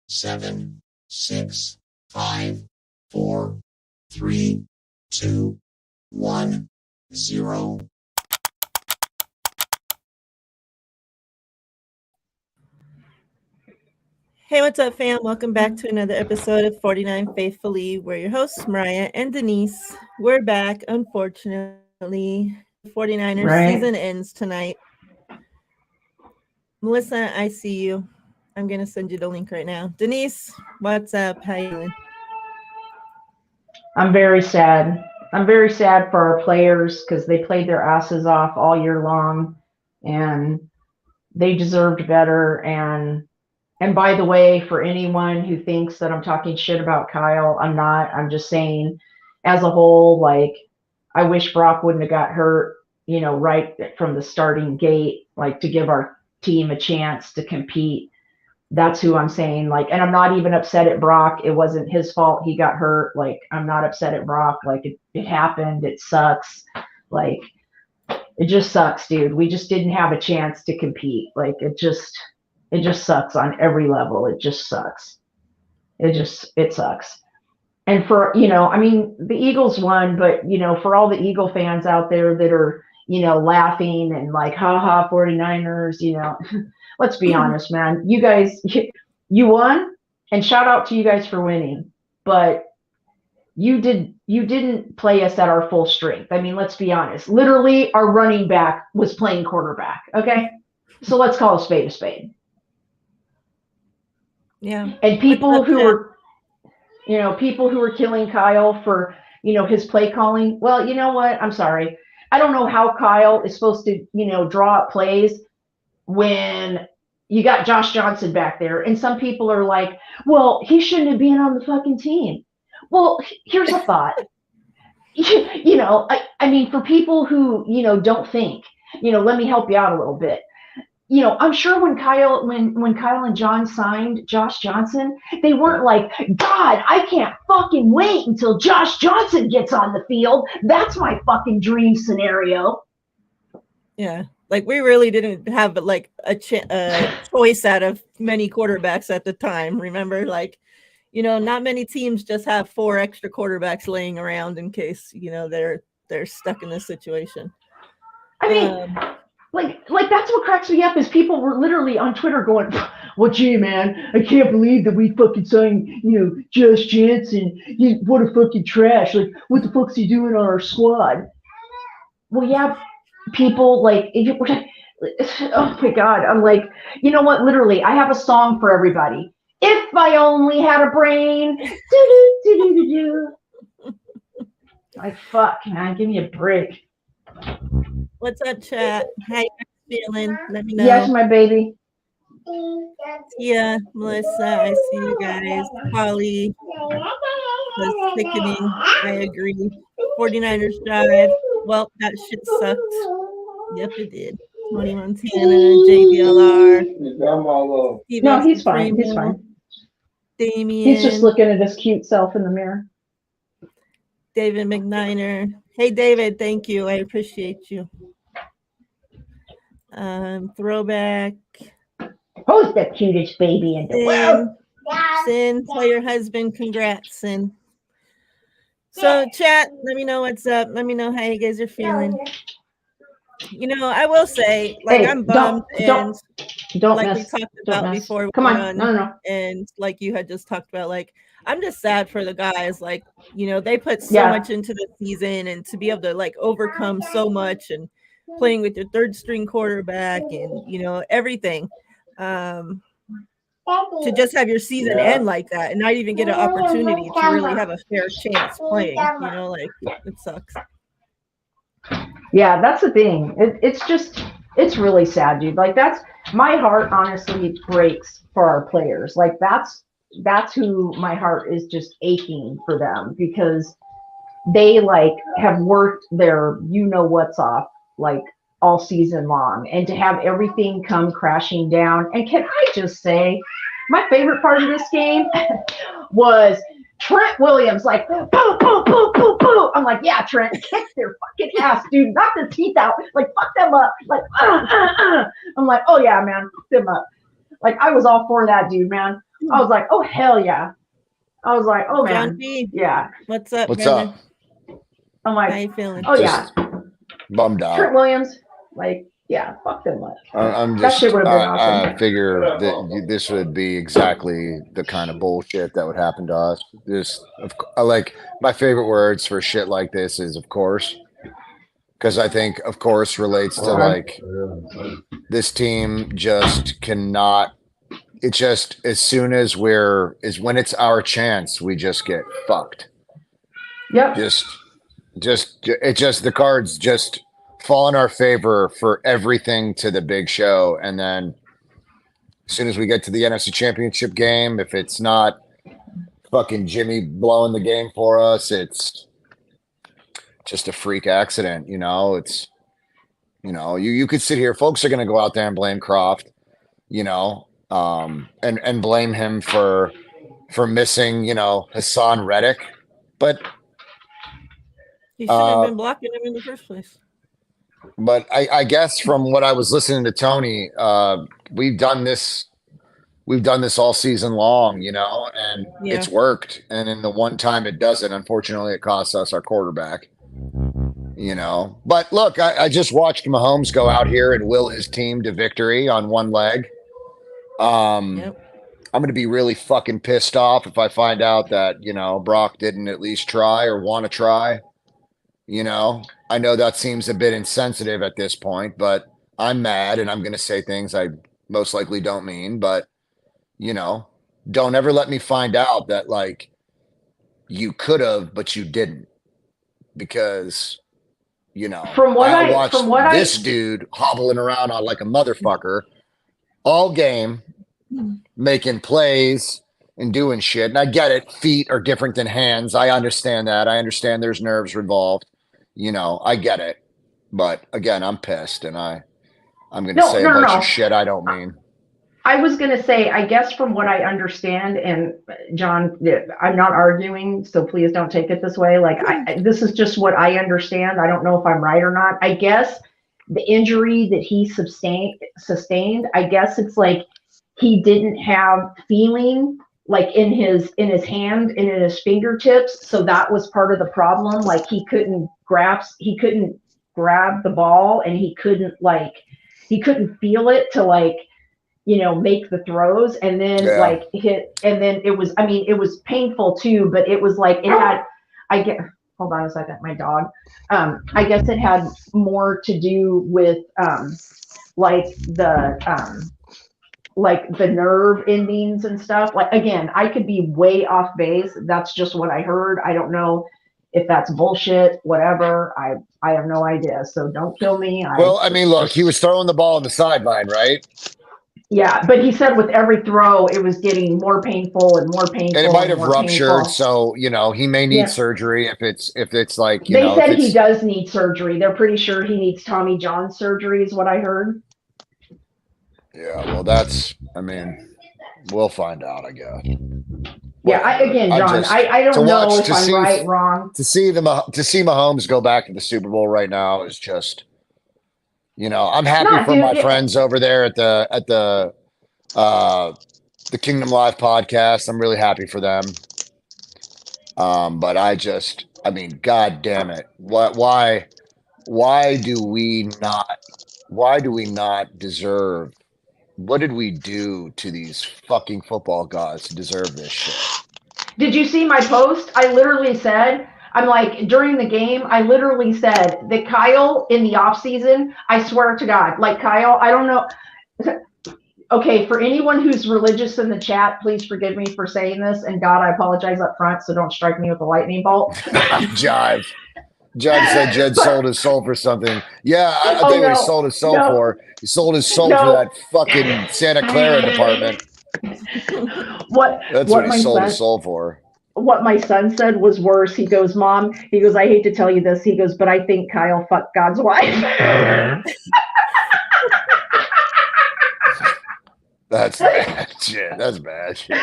7, 6, 5, 4, 3, 2, 1, 0. Hey, what's up, fam? Welcome back to another episode of 49 Faithfully. We're your hosts, Mariah and Denise. We're back, unfortunately. 49ers season ends tonight. Melissa, I see you. I'm going to send you the link right now. Denise, what's up? How you doing? I'm very sad. I'm very sad for our players because they played their asses off all year long and they deserved better. And by the way, for anyone who thinks that I'm talking shit about Kyle, I'm not. I'm just saying, as a whole, like, I wish Brock wouldn't have got hurt, right from the starting gate, like, to give our team a chance to compete. That's who I'm saying. Like, and I'm not even upset at Brock. It wasn't his fault he got hurt. Like, I'm not upset at Brock. Like, it happened. It sucks. Like, it just sucks, dude. We just didn't have a chance to compete. Like, it just sucks on every level. It just sucks. It sucks. And for, I mean, the Eagles won, but, for all the Eagle fans out there that are, laughing and like, haha, 49ers, let's be honest, man. You guys, you won, and shout out to you guys for winning, but you didn't play us at our full strength. I mean, let's be honest. Literally, our running back was playing quarterback, okay? So let's call a spade a spade. Yeah. And people who were killing Kyle for, his play calling, well, you know what? I'm sorry. I don't know how Kyle is supposed to, draw up plays when you got Josh Johnson back there. And some people are like, well, he shouldn't have been on the fucking team. Well, here's a thought. I mean, for people who, don't think, let me help you out a little bit. I'm sure when Kyle and John signed Josh Johnson, they weren't like, God, I can't fucking wait until Josh Johnson gets on the field. That's my fucking dream scenario. Yeah. Like, we really didn't have like a choice out of many quarterbacks at the time. Remember, like, not many teams just have 4 extra quarterbacks laying around in case, they're stuck in this situation. I mean, like that's what cracks me up is people were literally on Twitter going, well, gee, man, I can't believe that we fucking signed, Josh Jansen. What a fucking trash. Like, what the fuck's he doing on our squad? Well, yeah, people, like, oh my God. I'm like, you know what? Literally, I have a song for everybody. If I only had a brain. Like, fuck, man, give me a break. What's up, chat? How you feeling? Let me know. Yes, my baby. Yeah, Melissa, I see you guys. Holly was sickening. I agree. 49ers drive. Well, that shit sucked. Yep, it did. Tony Montana, JBLR. No, he's fine. He's fine. Damien. He's just looking at his cute self in the mirror. David McNiner. Hey, David, thank you. I appreciate you. Throwback. Who's the cutest baby in the world? Sin, tell your husband congrats, Sin. So, chat, let me know what's up. Let me know how you guys are feeling. I will say, like, I'm bummed, and like we talked about before. Come on, no. And like you had just talked about, like, I'm just sad for the guys. Like, they put so much into the season, and to be able to like overcome so much and playing with your third string quarterback and everything. To just have your season end like that and not even get an opportunity to really have a fair chance playing, like, it sucks. Yeah, that's the thing. It's really sad, dude. Like, that's my heart honestly breaks for our players. Like, that's who my heart is just aching for them, because they like have worked their what's off like all season long, and to have everything come crashing down. And can I just say, my favorite part of this game was Trent Williams, like, boo, boo, boo, boo, boo. I'm like, yeah, Trent, kick their fucking ass, dude. Knock their teeth out. Like, fuck them up. Like, I'm like, oh, yeah, man, fuck them up. Like, I was all for that dude, man. I was like, oh, hell yeah. I was like, oh, man. John P, Yeah. what's up, What's brother? up? I'm How like, you feeling? oh, Just yeah. bummed Trent out. Williams, like, yeah, fuck them much. I'm That shit just, would have been I awesome. figure that this would be exactly the kind of bullshit that would happen to us. I like my favorite words for shit like this is of course, because I think of course relates to like this team just cannot. It just as soon as when it's our chance, we just get fucked. Yep. The cards just fall in our favor for everything to the big show, and then as soon as we get to the NFC Championship game, if it's not fucking Jimmy blowing the game for us, it's just a freak accident. You could sit here. Folks are going to go out there and blame Croft, and blame him for missing, Hassan Reddick, but He shouldn't have been blocking him in the first place. But I guess from what I was listening to Tony, we've done this all season long, and it's worked. And in the one time it doesn't, unfortunately, it costs us our quarterback. But look, I just watched Mahomes go out here and will his team to victory on one leg. I'm going to be really fucking pissed off if I find out that, Brock didn't at least try or want to try. I know that seems a bit insensitive at this point, but I'm mad and I'm going to say things I most likely don't mean. But, don't ever let me find out that, like, you could have, but you didn't. Because, From what I watched this dude hobbling around on like a motherfucker all game, making plays and doing shit. And I get it. Feet are different than hands. I understand that. I understand there's nerves involved. I get it. But again, I'm pissed and I'm going to say a bunch of shit I don't mean. I was going to say, I guess from what I understand, and John, I'm not arguing, so please don't take it this way. Like, this is just what I understand. I don't know if I'm right or not. I guess the injury that he sustained, I guess it's like he didn't have feeling like in his hand and in his fingertips. So that was part of the problem. Like, he couldn't grab the ball, and he couldn't feel it to, like, make the throws, and then like hit, and then it was painful too, but it was like hold on a second, my dog. I guess it had more to do with like the nerve endings and stuff. Like, again, I could be way off base. That's just what I heard. I don't know if that's bullshit, whatever. I have no idea. So don't kill me. Look, he was throwing the ball on the sideline, right? Yeah, but he said with every throw, it was getting more painful and more painful. And it might have ruptured, so he may need surgery if it's like they said he does need surgery. They're pretty sure he needs Tommy John surgery, is what I heard. Yeah, well, we'll find out, I guess. Yeah, John, I don't know if I'm right, wrong. To see Mahomes go back to the Super Bowl right now is just. I'm happy for my friends over there at the Kingdom Live podcast. I'm really happy for them. But God damn it. Why do we not deserve? What did we do to these fucking football gods to deserve this shit? Did you see my post? I literally said, I'm like, during the game, I literally said that Kyle in the offseason, I swear to God, like, Kyle, I don't know. Okay, for anyone who's religious in the chat, please forgive me for saying this. And God, I apologize up front, so don't strike me with a lightning bolt. Jive. Judge said Jed sold his soul for something. Yeah, I think what he sold his soul for. He sold his soul for that fucking Santa Clara department. That's what he sold his soul for. What my son said was worse. He goes, Mom, I hate to tell you this. He goes, but I think Kyle fucked God's wife. That's bad shit. That's bad shit.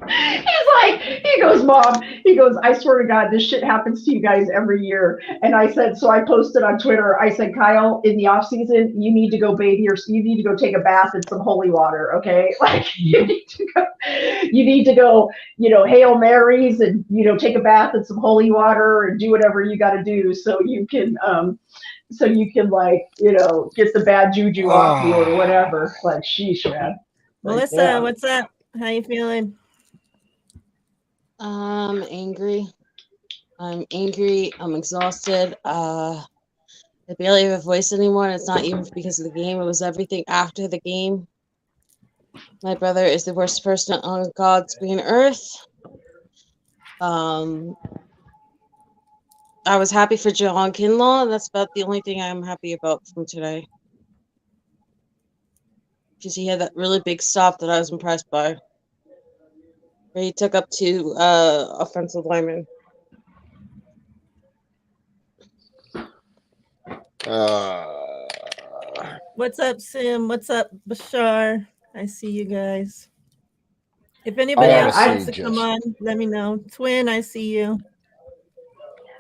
he goes, Mom, he goes, I swear to God, this shit happens to you guys every year. And I said, so I posted on Twitter, I said, Kyle, in the off season, you need to go you need to go take a bath in some holy water. Okay. Like you need to go, Hail Marys and, take a bath in some holy water and do whatever you got to do so you can, like, get the bad juju off you or whatever. Like, sheesh, man. Melissa, yeah. what's up? How you feeling? I'm angry. I'm exhausted. I barely have a voice anymore, and it's not even because of the game. It was everything after the game. My brother is the worst person on God's green earth. I was happy for John Kinlaw, and that's about the only thing I'm happy about from today. Because he had that really big stop that I was impressed by. Where he took up 2 offensive linemen. What's up, Sim? What's up, Bashar? I see you guys. If anybody else wants to come on, let me know. Twin, I see you.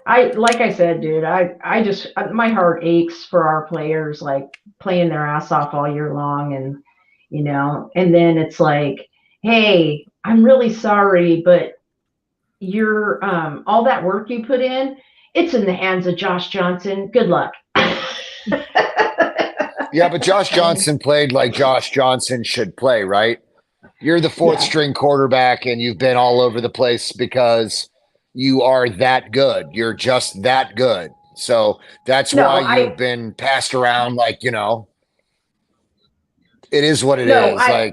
Like I said, dude, I just, my heart aches for our players, like playing their ass off all year long. And, and then it's like, hey, I'm really sorry, but you're, all that work you put in, it's in the hands of Josh Johnson. Good luck. Yeah, but Josh Johnson played like Josh Johnson should play, right? You're the fourth string quarterback and you've been all over the place because you are that good. You're just that good. So that's why you've been passed around like, it is what it is. I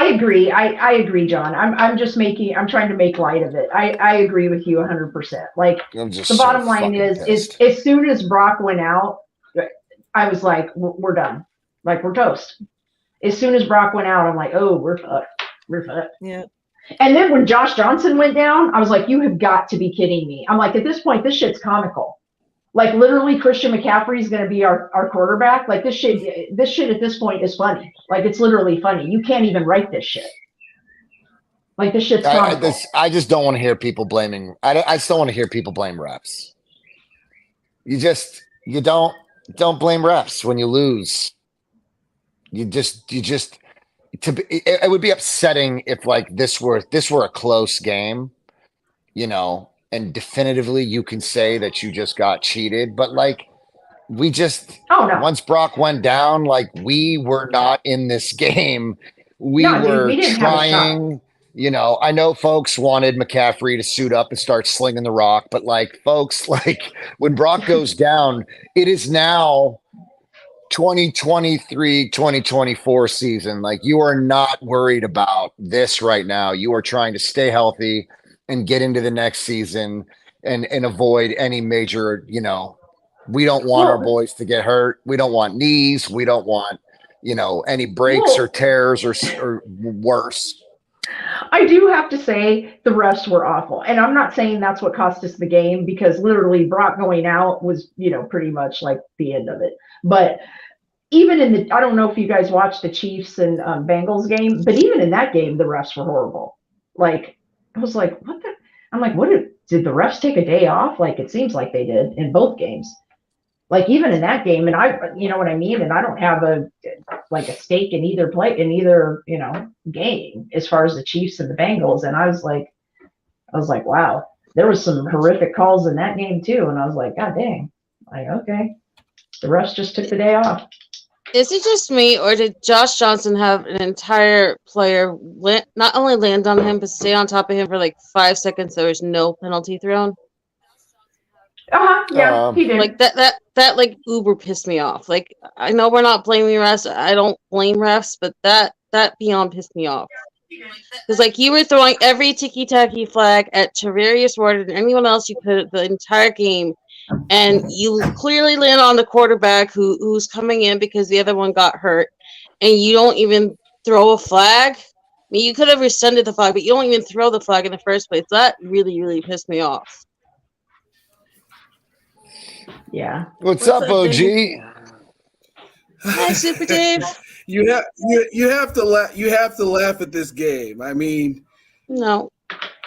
agree. I agree, John. I'm trying to make light of it. I agree with you 100%. Like the bottom line is as soon as Brock went out, I was like, we're done. Like we're toast. As soon as Brock went out, I'm like, oh, we're fucked. We're fucked. Yeah. And then when Josh Johnson went down, I was like, you have got to be kidding me. I'm like, at this point, this shit's comical. Like literally Christian McCaffrey is going to be our quarterback. Like this shit at this point is funny. Like it's literally funny. You can't even write this shit. Like this shit's comical. I just don't want to hear people blaming. I still want to hear people blame refs. You don't blame refs when you lose. It would be upsetting if like this were a close game, and definitively you can say that you just got cheated, but like once Brock went down, like we were not in this game. We were trying, I know folks wanted McCaffrey to suit up and start slinging the rock, but like folks, like when Brock goes down, it is now 2023, 2024 season. Like you are not worried about this right now. You are trying to stay healthy and get into the next season and avoid any major, we don't want our boys to get hurt. We don't want knees. We don't want, any breaks or tears or worse. I do have to say the refs were awful. And I'm not saying that's what cost us the game because literally Brock going out was, pretty much like the end of it. But even I don't know if you guys watched the Chiefs and Bengals game, but even in that game, the refs were horrible. Like, I was like, I'm like, did the refs take a day off? Like, it seems like they did in both games. Like, even in that game, and you know what I mean? And I don't have a stake in either game as far as the Chiefs and the Bengals. And I was like, wow, there was some horrific calls in that game too. And I was like, God dang. Like, okay. The refs just took the day off. Is it just me, or did Josh Johnson have an entire player not only land on him, but stay on top of him for like 5 seconds? There was no penalty thrown. Yeah, he did. Like that like uber pissed me off. Like I know we're not blaming refs. I don't blame refs, but that beyond pissed me off. Because like you were throwing every ticky-tacky flag at Tavarius Ward and anyone else you could the entire game. And you clearly land on the quarterback who's coming in because the other one got hurt, and you don't even throw a flag. I mean, you could have rescinded the flag, but you don't even throw the flag in the first place. That really, really pissed me off. Yeah. What's up, OG? Hi, Super Dave. You have to laugh. You have to laugh at this game. I mean, No.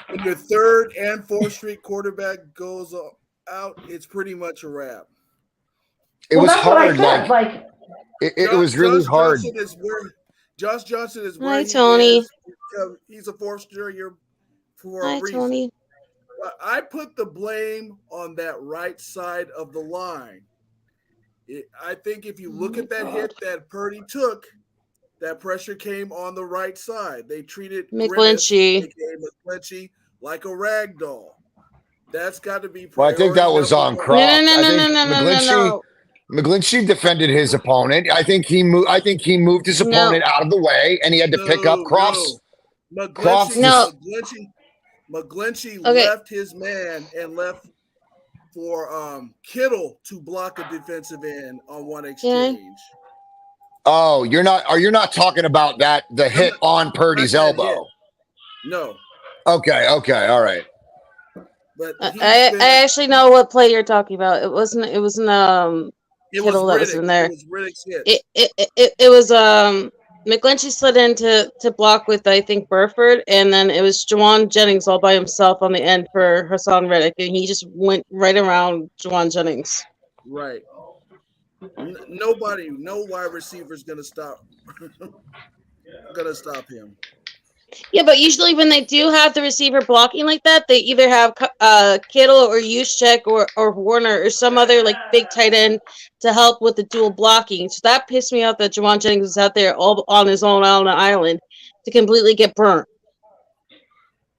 When your third and fourth street quarterback goes out, it's pretty much a wrap. It was that's hard. what I said. Like, it was really Josh hard. Josh Johnson is where Hi, he Tony. is. He's a fourth-year for Hi, a reason. Tony. But I put the blame on that right side of the line. I think if you look at that hit that Purdy took, that pressure came on the right side. They treated McGlinchey like a rag doll. That's got to be. Well, I think that was on Croft. No. McGlinchey defended his opponent. I think he moved his opponent out of the way, and he had to pick up Croft's. McGlinchey left his man and left for Kittle to block a defensive end on one exchange. Oh, you're not talking about the hit on Purdy's elbow. No. Okay, all right. But I actually know what play you're talking about. It wasn't Kittle that was in there. It was Riddick's hit. It was McGlinchey slid in to block with, I think, Burford, and then it was Juwan Jennings all by himself on the end for Hassan Riddick, and he just went right around Juwan Jennings. Right. No wide receiver is gonna stop him. Yeah, but usually when they do have the receiver blocking like that, they either have Kittle or Juszczyk or Warner or some other like big tight end to help with the dual blocking. So that pissed me off that Juwan Jennings was out there all on his own on an island to completely get burnt.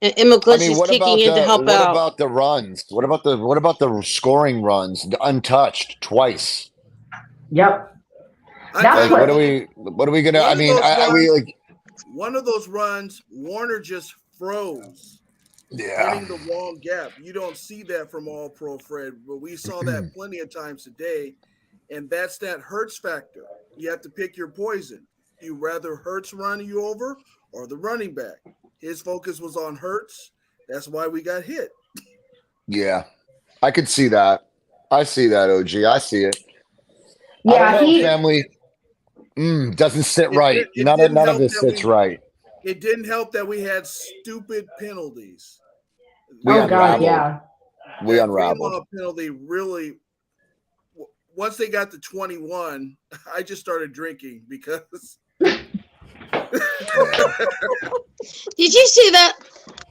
And McGlinchey's kicking in to help out. What about the runs? What about the scoring runs? Untouched twice. Yep. What are we gonna? I mean, are we like? One of those runs, Warner just froze. Yeah. Hitting the wrong gap. You don't see that from All Pro Fred, but we saw that plenty of times today. And that's that Hurts factor. You have to pick your poison. You rather Hurts run you over or the running back. His focus was on Hurts. That's why we got hit. Yeah. I could see that. I see that, OG. I see it. Yeah, family. Doesn't sit right. None of this sits right. It didn't help that we had stupid penalties. We unraveled. Yeah. We unraveled. Penalty really. Once they got to 21, I just started drinking because. Did you see that?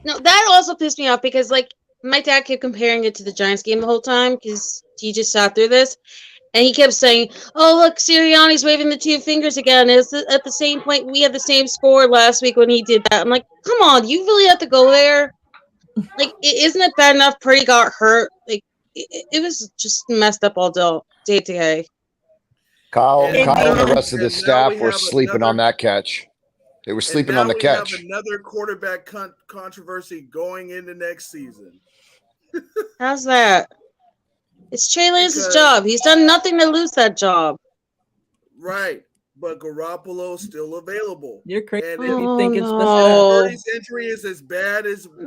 No, that also pissed me off because like my dad kept comparing it to the Giants game the whole time because he just sat through this. And he kept saying, "Oh, look, Sirianni's waving the two fingers again." It's at the same point we had the same score last week when he did that. I'm like, come on, you really have to go there? Like, isn't it bad enough Purdy got hurt? Like, it was just messed up all day today. Kyle and the rest of the staff were sleeping on that catch. They were sleeping on the catch. We have another quarterback controversy going into next season. How's that? It's Trey Lance's job. He's done nothing to lose that job. Right. But Garoppolo's still available. You're crazy. And You think it's Purdy's injury is as bad as we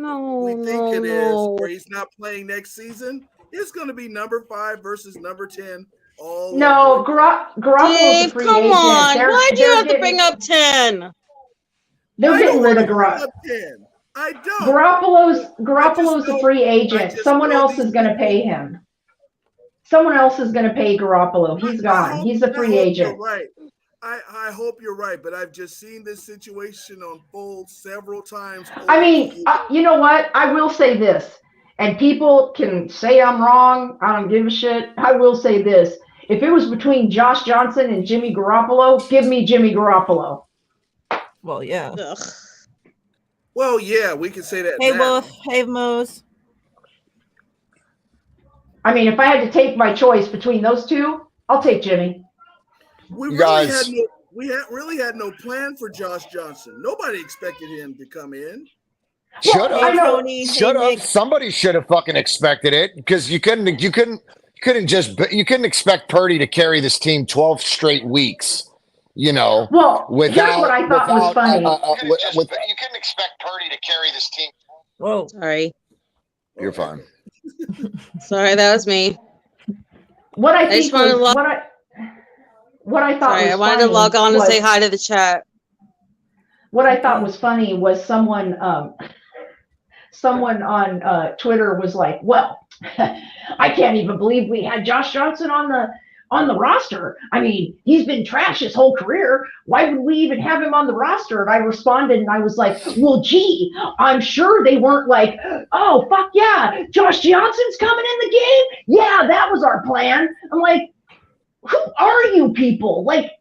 think it is, where he's not playing next season, it's going to be number 5 versus number 10. Garoppolo's Dave, a free come agent. on. Why do you have to bring up 10? They're getting rid of Garoppolo. I don't. Garoppolo's a free agent. Someone else is going to pay him. Someone else is going to pay Garoppolo. He's gone. He's a free agent. You're right. I hope you're right, but I've just seen this situation unfold several times. I mean, you know what? I will say this, and people can say I'm wrong. I don't give a shit. I will say this. If it was between Josh Johnson and Jimmy Garoppolo, give me Jimmy Garoppolo. Well, yeah. Ugh. Well, yeah, we can say that. Hey, now. Wolf. Hey, Mose. I mean, if I had to take my choice between those two, I'll take Jimmy. We really had no plan for Josh Johnson. Nobody expected him to come in. Shut up! Somebody should have fucking expected it because you couldn't expect Purdy to carry this team 12 straight weeks. You know. Well, here's what I thought was funny. You couldn't expect Purdy to carry this team. Whoa! Sorry. You're fine. Sorry, that was me. What I wanted to log on and say hi to the chat. What I thought was funny was someone someone on Twitter was like, well, I can't even believe we had Josh Johnson on the roster. I mean, he's been trash his whole career. Why would we even have him on the roster? And I responded and I was like, well, gee, I'm sure they weren't like, oh, fuck yeah, Josh Johnson's coming in the game? Yeah, that was our plan. I'm like, who are you people? Like,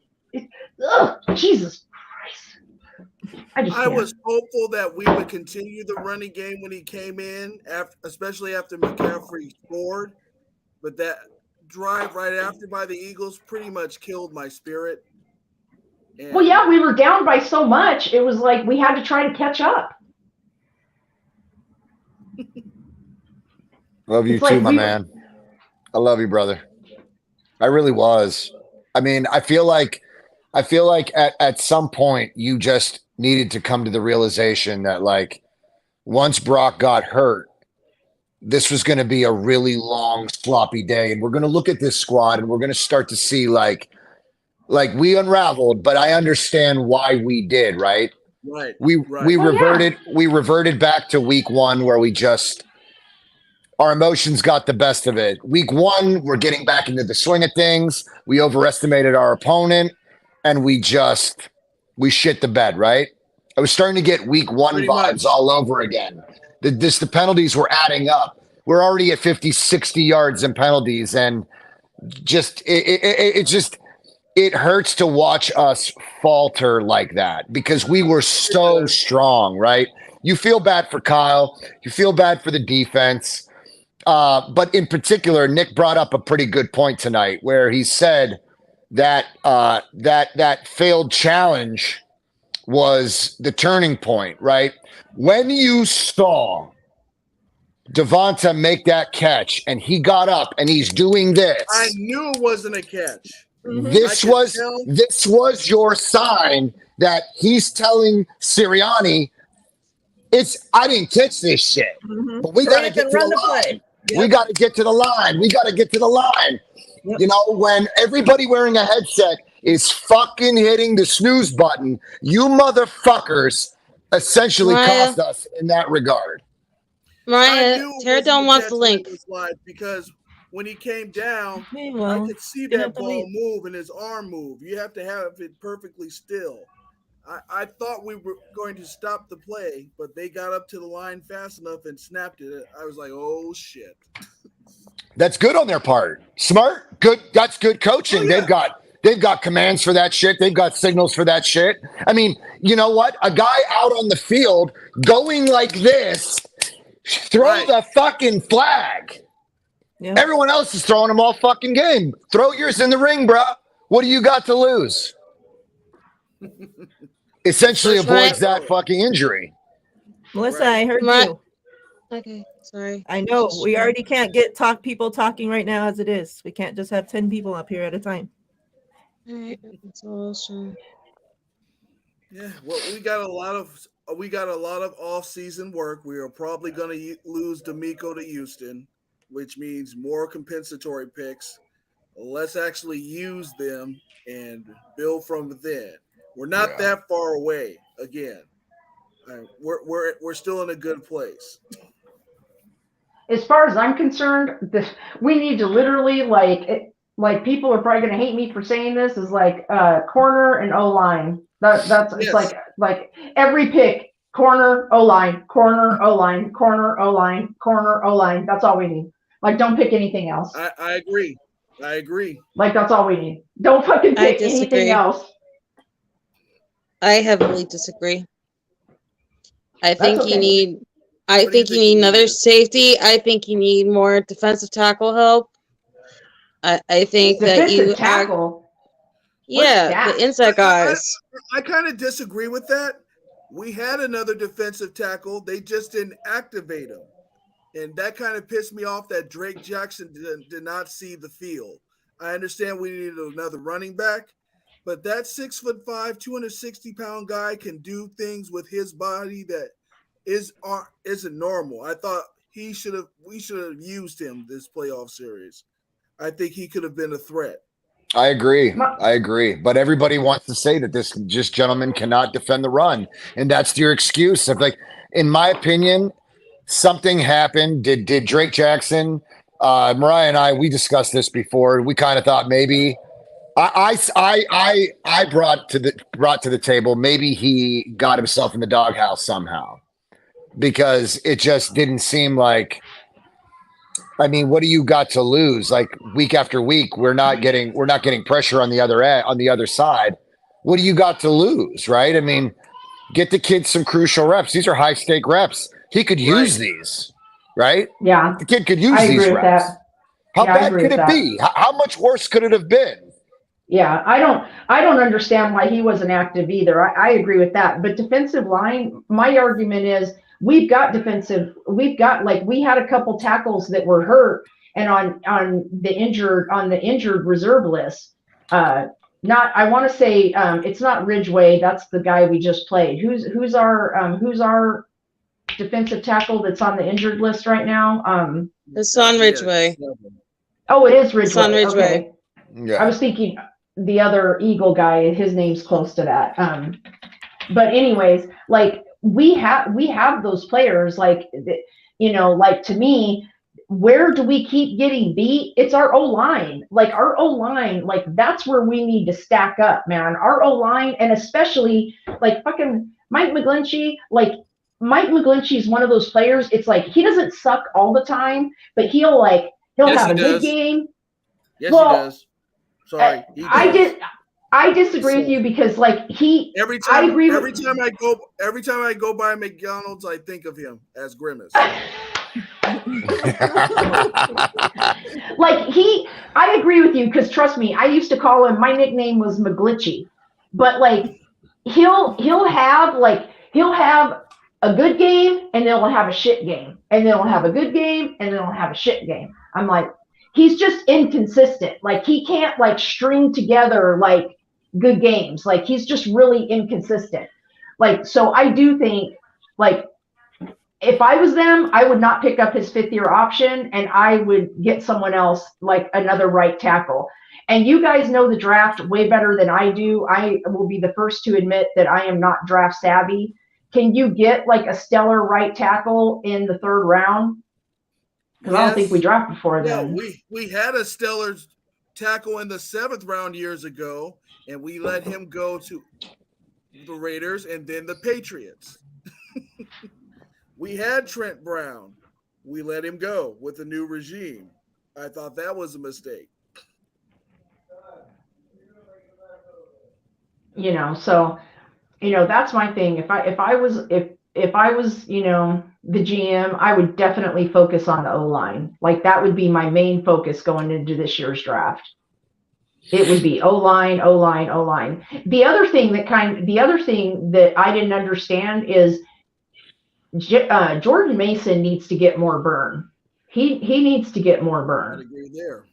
ugh, Jesus Christ. I was hopeful that we would continue the running game when he came in, especially after McCaffrey scored. But that drive right after by the Eagles pretty much killed my spirit. And well, yeah, we were down by so much. It was like we had to try to catch up. Love you It's too, like my we- man. I love you, brother. I really was. I mean, I feel like at some point you just needed to come to the realization that, like, once Brock got hurt, this was going to be a really long, sloppy day. And we're going to look at this squad and we're going to start to see like we unraveled, but I understand why we did, right? right. We reverted back to week one where our emotions got the best of it. Week one, we're getting back into the swing of things. We overestimated our opponent and we shit the bed, right? I was starting to get week one Pretty vibes much. all over again. The penalties were adding up. We're already at 50, 60 yards in penalties. And it hurts to watch us falter like that because we were so strong, right? You feel bad for Kyle. You feel bad for the defense. But in particular, Nick brought up a pretty good point tonight where he said that that failed challenge was the turning point, right? When you saw Devonta make that catch and he got up and he's doing this, I knew it wasn't a catch. this was your sign that he's telling Sirianni, I didn't catch this shit, but we got to get to the line. Yep. We got to get to the line. We got to get to the line. Yep. You know, when everybody wearing a headset is fucking hitting the snooze button, you motherfuckers essentially cost us in that regard. Mariah, Teardown wants the link. Because when he came down, Okay, I well, could see you have that to ball wait. move and his arm move. You have to have it perfectly still. I thought we were going to stop the play, but they got up to the line fast enough and snapped it. I was like, oh, shit. That's good on their part. Smart, good. That's good coaching. Oh, yeah. They've got commands for that shit. They've got signals for that shit. I mean, you know what? A guy out on the field going like this, throw the fucking flag. Yeah. Everyone else is throwing them all fucking game. Throw yours in the ring, bro. What do you got to lose? Essentially avoids that fucking injury. Melissa, I heard you. Okay, sorry. I know we already can't get people talking right now as it is. We can't just have 10 people up here at a time. All right, that's awesome. Yeah, well, we got a lot of off-season work. We are probably going to lose D'Amico to Houston, which means more compensatory picks. Let's actually use them and build from then. We're not that far away. Again, we're still in a good place. As far as I'm concerned, we need to literally like people are probably going to hate me for saying this is like corner and O-line. That's it's like every pick corner O-line, corner O-line, corner O-line, corner O-line. That's all we need. Like, don't pick anything else. I agree. Like, that's all we need. Don't fucking pick anything else. I heavily disagree. I think okay. you need another safety. I think you need more defensive tackle help. I think that you tackle. The inside guys. I kind of disagree with that. We had another defensive tackle. They just didn't activate him. And that kind of pissed me off that Drake Jackson did not see the field. I understand we needed another running back, but that 6'5", 260-pound guy can do things with his body that isn't normal. I thought we should have used him this playoff series. I think he could have been a threat. I agree. But everybody wants to say that this gentleman cannot defend the run. And that's your excuse. In my opinion, something happened. Did Drake Jackson, Mariah and I, we discussed this before. We kind of thought maybe I brought to the table maybe he got himself in the doghouse somehow, because it just didn't seem like. I mean, what do you got to lose? Like week after week, we're not getting pressure on the other side. What do you got to lose, right? I mean, get the kid some crucial reps. These are high stake reps. He could use these, right? Yeah, The kid could use I these agree with reps. that. How Yeah, I bad agree could with it that. be? How much worse could it have been? Yeah, I don't understand why he wasn't active either. I agree with that. But defensive line, my argument is we had a couple tackles that were hurt and on the injured reserve list. I want to say it's not Ridgeway. That's the guy we just played. Who's our defensive tackle that's on the injured list right now? It's on Ridgeway. Oh, it is Ridgeway. It's on Ridgeway. Okay. Yeah. I was thinking the other Eagle guy, his name's close to that. But anyways, like we have those players, like, like to me, where do we keep getting beat? It's our O-line. Like our O-line, like that's where we need to stack up, man. Our O-line, and especially like fucking Mike McGlinchey, Mike McGlinchey is one of those players. It's like he doesn't suck all the time, but he'll Yes, have he a good does. game. Yes, Well, he does. Sorry, he does. I disagree with you because every I time agree every with time I go by McDonald's, I think of him as Grimace. I agree with you because trust me, I used to call him, my nickname was McGlitchy, but he'll have a good game and then he'll have a shit game and then he'll have a good game and then he'll have a shit game. I'm like, he's just inconsistent. Like he can't string together good games. Like he's just really inconsistent. So I do think if I was them, I would not pick up his 5th-year option and I would get someone else, like another right tackle. And you guys know the draft way better than I do. I will be the first to admit that I am not draft savvy. Can you get a stellar right tackle in the 3rd round? Because I don't think we draft before then. We had a stellar tackle in the 7th round years ago, and we let him go to the Raiders and then the Patriots. We had Trent Brown. We let him go with the new regime. I thought that was a mistake. So that's my thing. If I was the GM, I would definitely focus on the O-line. That would be my main focus going into this year's draft. It would be O-line, O-line, O-line. The other thing that I didn't understand is Jordan Mason needs to get more burn. He needs to get more burn. I agree there.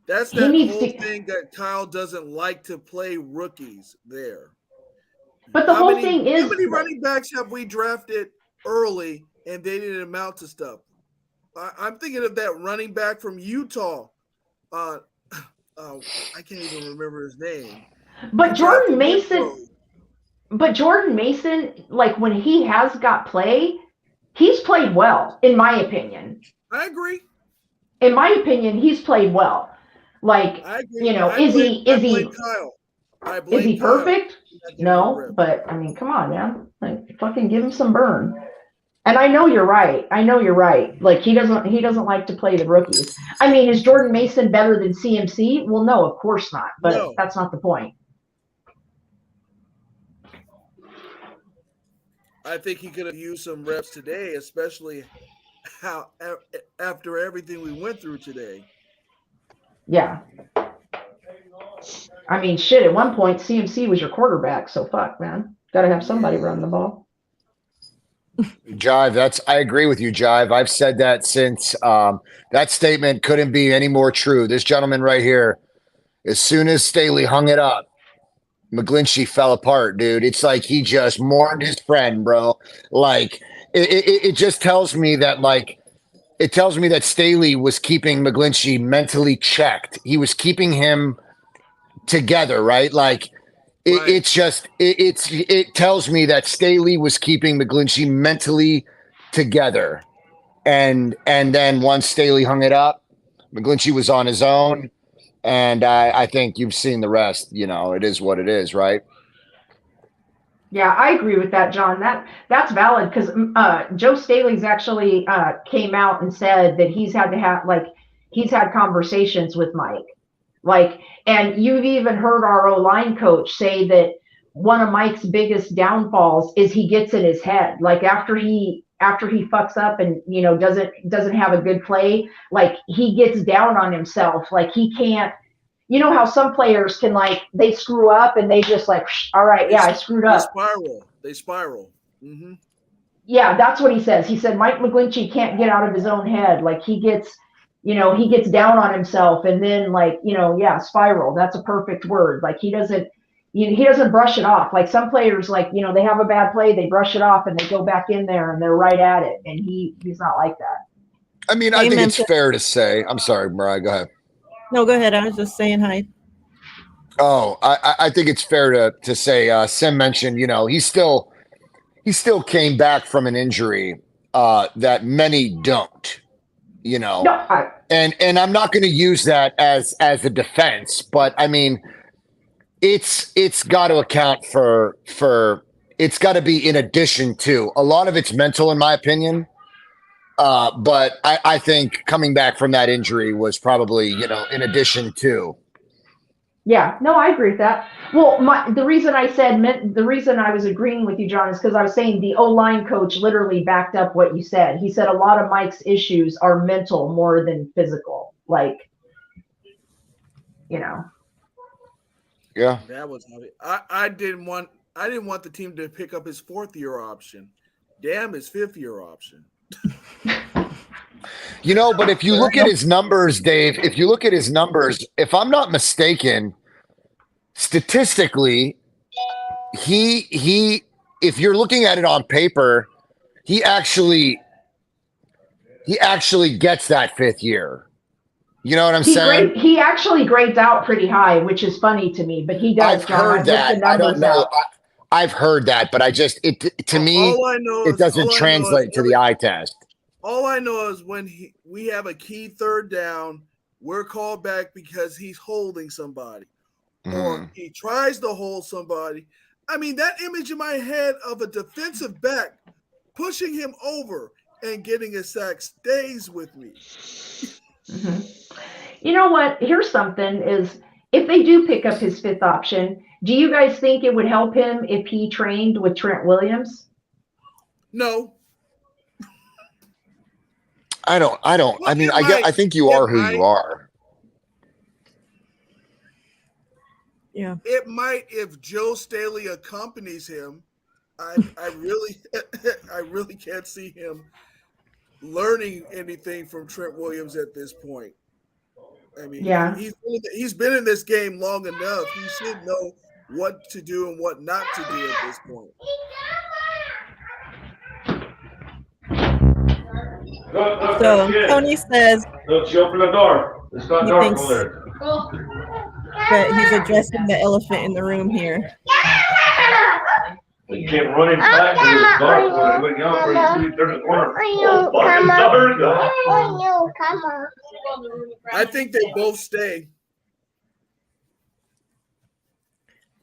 That's that whole thing that Kyle doesn't like to play rookies there. But the whole thing is, how many running backs have we drafted early and they didn't amount to stuff? I'm thinking of that running back from Utah. I can't even remember his name. But Jordan Mason, when he has got play, he's played well, in my opinion. I agree. In my opinion, he's played well. I agree. Is he perfect? No, but I mean, come on, man. Fucking give him some burn. And I know you're right. He doesn't like to play the rookies. I mean, is Jordan Mason better than CMC? Well, no, of course not. But that's not the point. I think he could have used some reps today, especially after everything we went through today. Yeah. I mean, shit, at one point, CMC was your quarterback, so fuck, man. Got to have somebody run the ball. Jive, I agree with you, Jive. I've said that since that statement couldn't be any more true. This gentleman right here, as soon as Staley hung it up, McGlinchey fell apart, dude. It's like he just mourned his friend, bro. It just tells me that Staley was keeping McGlinchey mentally checked. He was keeping him together, right? Right. It tells me that Staley was keeping McGlinchey mentally together, and then once Staley hung it up, McGlinchey was on his own, and I think you've seen the rest. It is what it is, right? Yeah, I agree with that, John. That's valid because Joe Staley's actually came out and said that he's had conversations with Mike, and you've even heard our O-line coach say that one of Mike's biggest downfalls is he gets in his head. Like after he fucks up and doesn't have a good play, like he gets down on himself. Like he can't. You know how some players can they screw up and they just all right, yeah, I screwed up. They spiral. Mm-hmm. Yeah, that's what he says. He said Mike McGlinchey can't get out of his own head. Like he gets down on himself and then spiral. That's a perfect word. Like he doesn't brush it off. Like some players, they have a bad play, they brush it off and they go back in there and they're right at it. And he's not like that. I mean, I think it's fair to say. I'm sorry, Mariah, go ahead. No, go ahead. I was just saying hi. Oh, I think it's fair to say. Sim mentioned, he still came back from an injury that many don't. No, and I'm not going to use that as a defense, but I mean, it's got to account for it's got to be in addition to. A lot of it's mental, in my opinion. But I think coming back from that injury was probably, in addition to. Yeah, no, I agree with that. Well, the reason I was agreeing with you, John, is because I was saying the O-line coach literally backed up what you said. He said a lot of Mike's issues are mental more than physical. Yeah. That was I didn't want the team to pick up his 4th-year option. Damn his 5th-year option. But if you look at his numbers, Dave, if I'm not mistaken, statistically, he if you're looking at it on paper, he actually gets that 5th year. You know what I'm saying? He actually grades out pretty high, which is funny to me, but he does. I've heard that. I don't know. I've heard that, but to me, it doesn't translate to the eye test. All I know is when we have a key 3rd down, we're called back because he's holding somebody. Or he tries to hold somebody. I mean, that image in my head of a defensive back pushing him over and getting a sack stays with me. Mm-hmm. You know what? Here's something is if they do pick up his 5th option, do you guys think it would help him if he trained with Trent Williams? No. I don't. Well, I mean, I think you are who you are. Yeah. It might if Joe Staley accompanies him. I really can't see him learning anything from Trent Williams at this point. I mean, yeah, he's been in this game long enough. He should know what to do and what not to do at this point. So Tony says Look, she opened the door. It's got he dark thinks over there. that he's addressing the elephant in the room here. We came running back to the dark. We went down for the third corner. Oh, fucking dark. I think they both stay.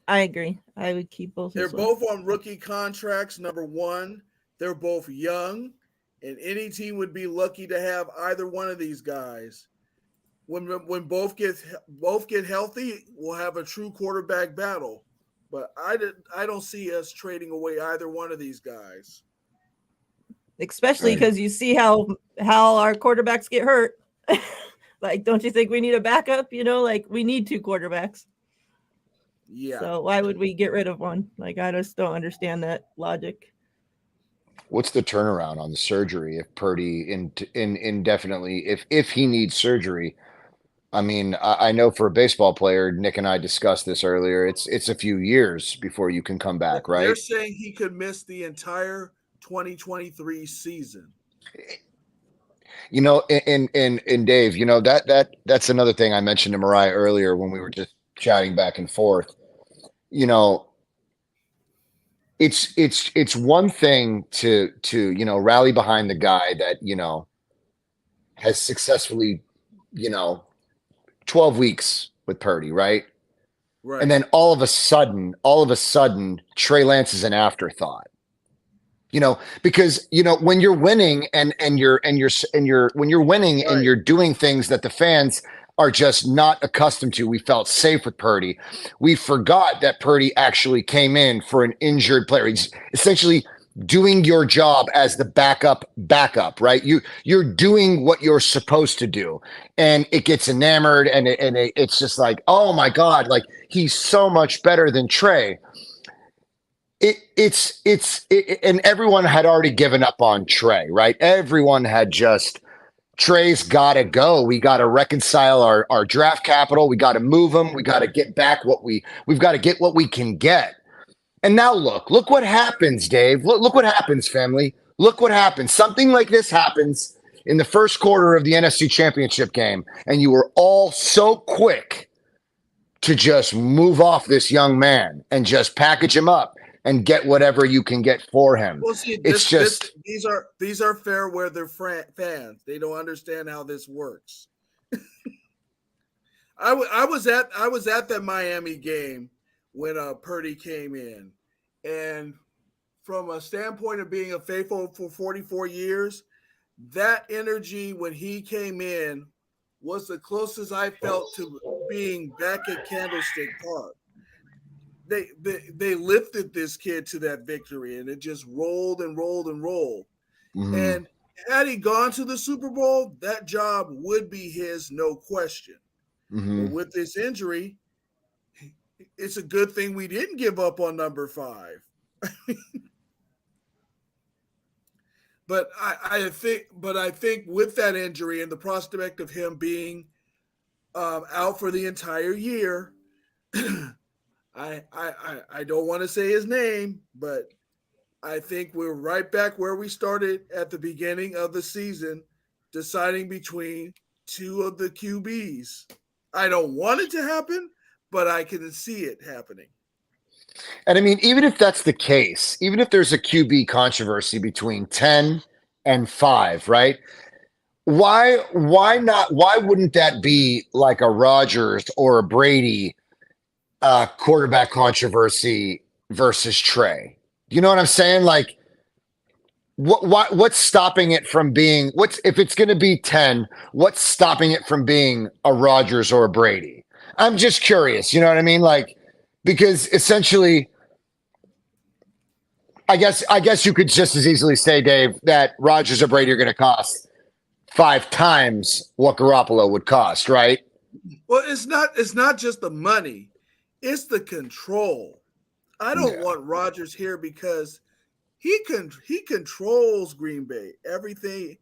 I agree. I would keep both. They're both on rookie contracts. Number one, they're both young, and any team would be lucky to have either one of these guys. When both get healthy, we'll have a true quarterback battle. But I don't see us trading away either one of these guys. Especially because you see how our quarterbacks get hurt. Like, don't you think we need a backup? You know, like we need two quarterbacks. Yeah. So why would we get rid of one? Like, I just don't understand that logic. What's the turnaround on the surgery if Purdy indefinitely if he needs surgery? I mean, I know for a baseball player, Nick and I discussed this earlier. It's a few years before you can come back, right? They're saying he could miss the entire 2023 season. You know, and Dave, you know, that's another thing I mentioned to Mariah earlier when we were just chatting back and forth. you know, it's one thing to rally behind the guy that, has successfully, you know, 12 weeks with Purdy, right? Right. And then all of a sudden, Trey Lance is an afterthought. Because when you're winning and you're when you're winning and Right. you're doing things that the fans are just not accustomed to. We felt safe with Purdy. We forgot that Purdy actually came in for an injured player. He's essentially doing your job as the backup, right? You're doing what you're supposed to do, and it gets enamored, and it's just like, oh my God, like he's so much better than Trey. And everyone had already given up on Trey, right? Everyone had just Trey's got to go. We got to reconcile our draft capital. We got to move him. We got to get back we've got to get what we can get. And now look what happens, Dave. Look what happens, family. Look what happens. Something like this happens in the first quarter of the NFC Championship game, and you were all so quick to just move off this young man and just package him up and get whatever you can get for him. Well, see, these are fair weather fans. They don't understand how this works. I was at that Miami game when Purdy came in, and from a standpoint of being a faithful for 44 years, that energy when he came in was the closest I felt to being back at Candlestick Park. They lifted this kid to that victory, and it just rolled and rolled and rolled. Mm-hmm. And had he gone to the Super Bowl, that job would be his, no question. Mm-hmm. But with this injury, it's a good thing we didn't give up on number 5. But I think with that injury and the prospect of him being out for the entire year, I don't want to say his name, but I think we're right back where we started at the beginning of the season, deciding between two of the QBs. I don't want it to happen, but I can see it happening. And I mean, even if that's the case, even if there's a QB controversy between 10 and 5, right? Why wouldn't that be like a Rodgers or a Brady quarterback controversy versus Trey? You know what I'm saying? Like, what's stopping it from being, if it's going to be 10, what's stopping it from being a Rodgers or a Brady? I'm just curious, you know what I mean? Like, because essentially, I guess you could just as easily say, Dave, that Rodgers or Brady are going to cost 5 times what Garoppolo would cost, right? Well, it's not just the money, it's the control. I don't want Rodgers here because he controls Green Bay. Everything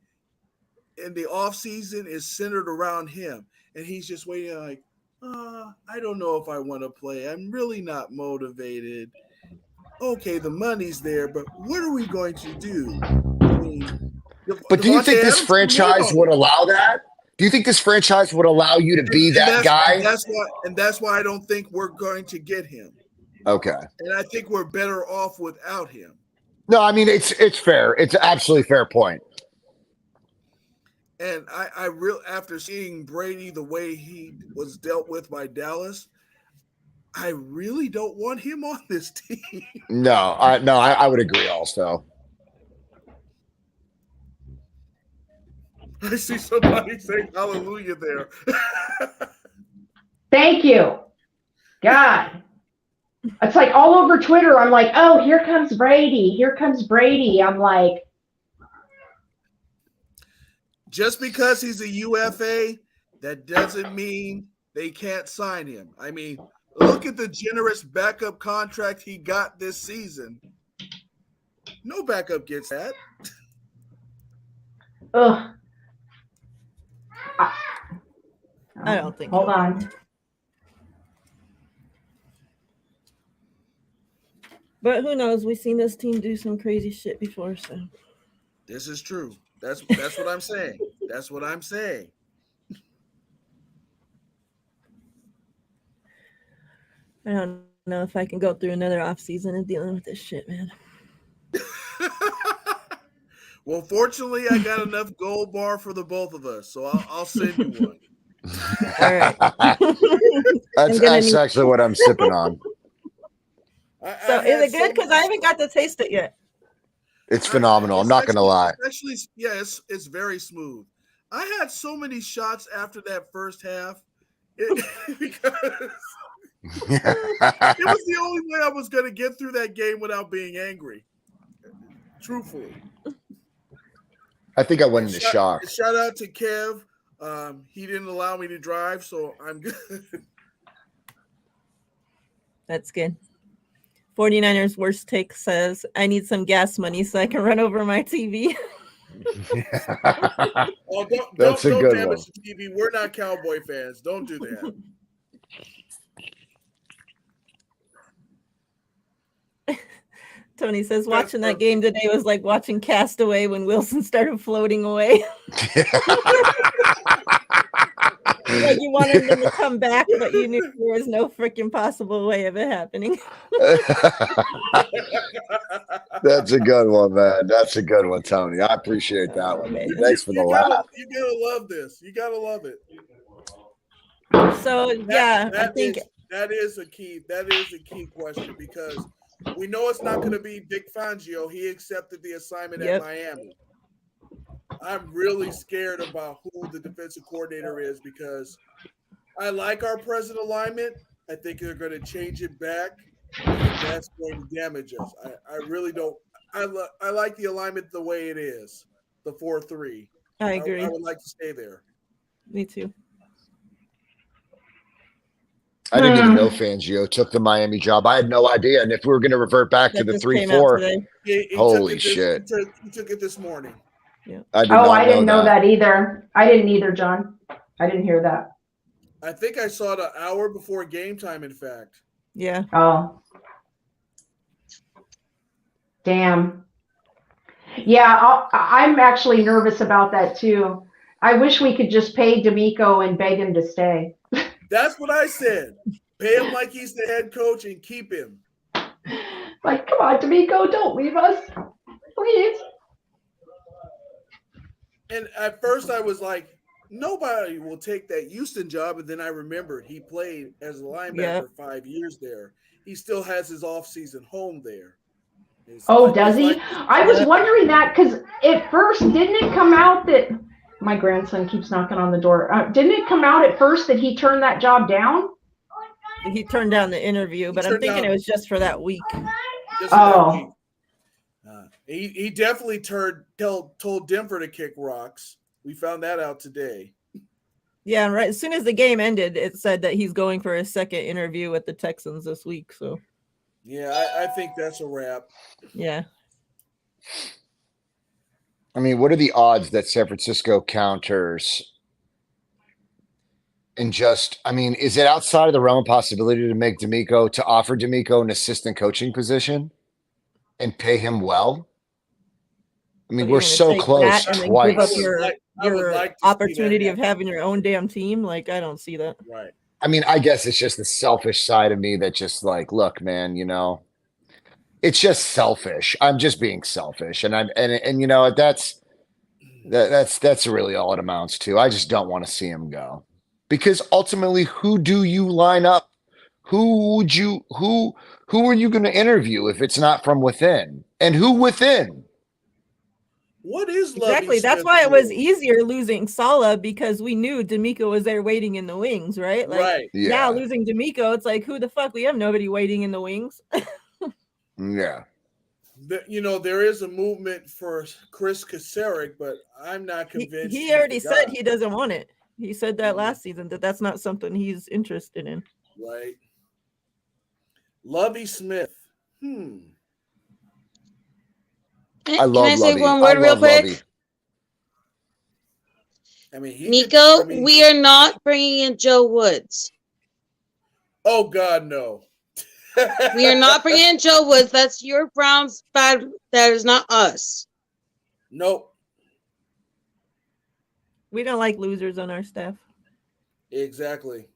in the offseason is centered around him, and he's just waiting like, I don't know if I want to play. I'm really not motivated. Okay, the money's there, but what are we going to do? I mean, but do you think this Adams franchise would allow that? Do you think this franchise would allow you to be that guy? That's why I don't think we're going to get him. Okay. And I think we're better off without him. No, I mean, it's fair. It's an absolutely fair point. And I really, after seeing Brady the way he was dealt with by Dallas, I really don't want him on this team. No, I would agree also. I see somebody saying hallelujah there. Thank you. God. It's like all over Twitter. I'm like, oh, here comes Brady. Here comes Brady. I'm like, just because he's a UFA, that doesn't mean they can't sign him. I mean, look at the generous backup contract he got this season. No backup gets that. ugh. I don't think. Hold on. But who knows? We've seen this team do some crazy shit before, so. This is true. That's what I'm saying. That's what I'm saying. I don't know if I can go through another off season and dealing with this shit, man. Well, fortunately, I got enough gold bar for the both of us, so I'll send you one. All right. That's actually what I'm sipping on. So is it good? Because I haven't got to taste it yet. It's phenomenal. I'm not going to lie. Actually, yeah, it's very smooth. I had so many shots after that first half because it was the only way I was going to get through that game without being angry. Truthfully. I think I went into shock. Shout out to Kev. He didn't allow me to drive, so I'm good. That's good. 49ers worst take says, I need some gas money so I can run over my TV. Oh, don't damage the TV. We're not Cowboy fans. Don't do that. Tony says, watching that game today was like watching Castaway when Wilson started floating away. Like you wanted them to come back, but you knew there was no freaking possible way of it happening. That's a good one, man. That's a good one, Tony. I appreciate that one. Thanks for the laugh. You gotta love this. You gotta love it. So I think that is a key. That is a key question because we know it's not going to be Vic Fangio. He accepted the assignment at Miami. I'm really scared about who the defensive coordinator is because I like our present alignment. I think they're going to change it back, and that's going to damage us. I really don't. I like the alignment the way it is, the 4-3. I agree. I would like to stay there. Me too. I didn't even know Fangio took the Miami job. I had no idea. And if we were going to revert back to the 3-4, holy shit. He took it this morning. Yeah. I didn't know that either. I didn't either, John. I didn't hear that. I think I saw it an hour before game time, in fact. Yeah. Oh. Damn. Yeah, I'm actually nervous about that too. I wish we could just pay D'Amico and beg him to stay. That's what I said. Pay him like he's the head coach and keep him. Like, come on, D'Amico, don't leave us. Please. And at first I was like, nobody will take that Houston job. And then I remembered he played as a linebacker 5 years there. He still has his offseason home there. Does he? I was wondering that because at first, didn't it come out that my grandson keeps knocking on the door? Didn't it come out at first that he turned that job down? He turned down the interview, but I'm thinking it was just for that week. He definitely told Denver to kick rocks. We found that out today. Yeah, right. As soon as the game ended, it said that he's going for a second interview with the Texans this week. So, yeah, I think that's a wrap. Yeah. I mean, what are the odds that San Francisco counters? And just, I mean, is it outside of the realm of possibility to offer D'Amico an assistant coaching position and pay him well? I mean, we're so close twice. Give up your opportunity of having your own damn team. Like, I don't see that. Right. I mean, I guess it's just the selfish side of me that just like, look, man, it's just selfish. I'm just being selfish. And you know, that's really all it amounts to. I just don't want to see him go. Because ultimately, who do you line up? Who are you going to interview if it's not from within? And who within? What is exactly? That's why it was easier losing Saleh because we knew D'Amico was there waiting in the wings, right? Like right. Now losing D'Amico, it's like who the fuck? We have nobody waiting in the wings. Yeah. There is a movement for Chris Kasarik, but I'm not convinced. He already said he doesn't want it. He said that last season that's not something he's interested in. Right. Lovie Smith. I love Can I say Lovie. one word real quick? Lovie. I mean, Nico, we are not bringing in Joe Woods. Oh God, no. We are not bringing in Joe Woods. That's your Browns bad. That is not us. Nope. We don't like losers on our staff. Exactly.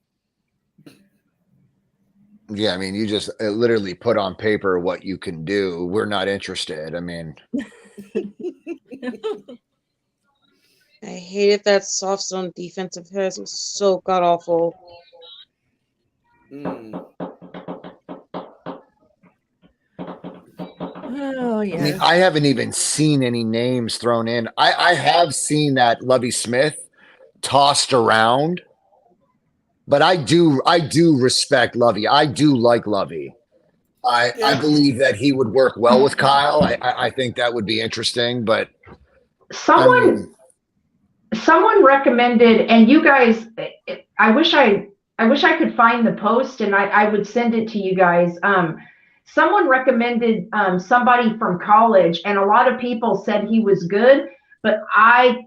Yeah, I mean, you just literally put on paper what you can do. We're not interested. I mean, I hated that soft zone defensive pass. It was so god awful. Oh I mean, yeah. I haven't even seen any names thrown in. I have seen that Lovey Smith tossed around, but I do respect Lovey. I do like Lovey. I Yeah. believe that he would work well with Kyle. I think that would be interesting, but I Someone mean, someone recommended, and you guys, I wish I could find the post and I would send it to you guys. Someone recommended somebody from college, and a lot of people said he was good, but I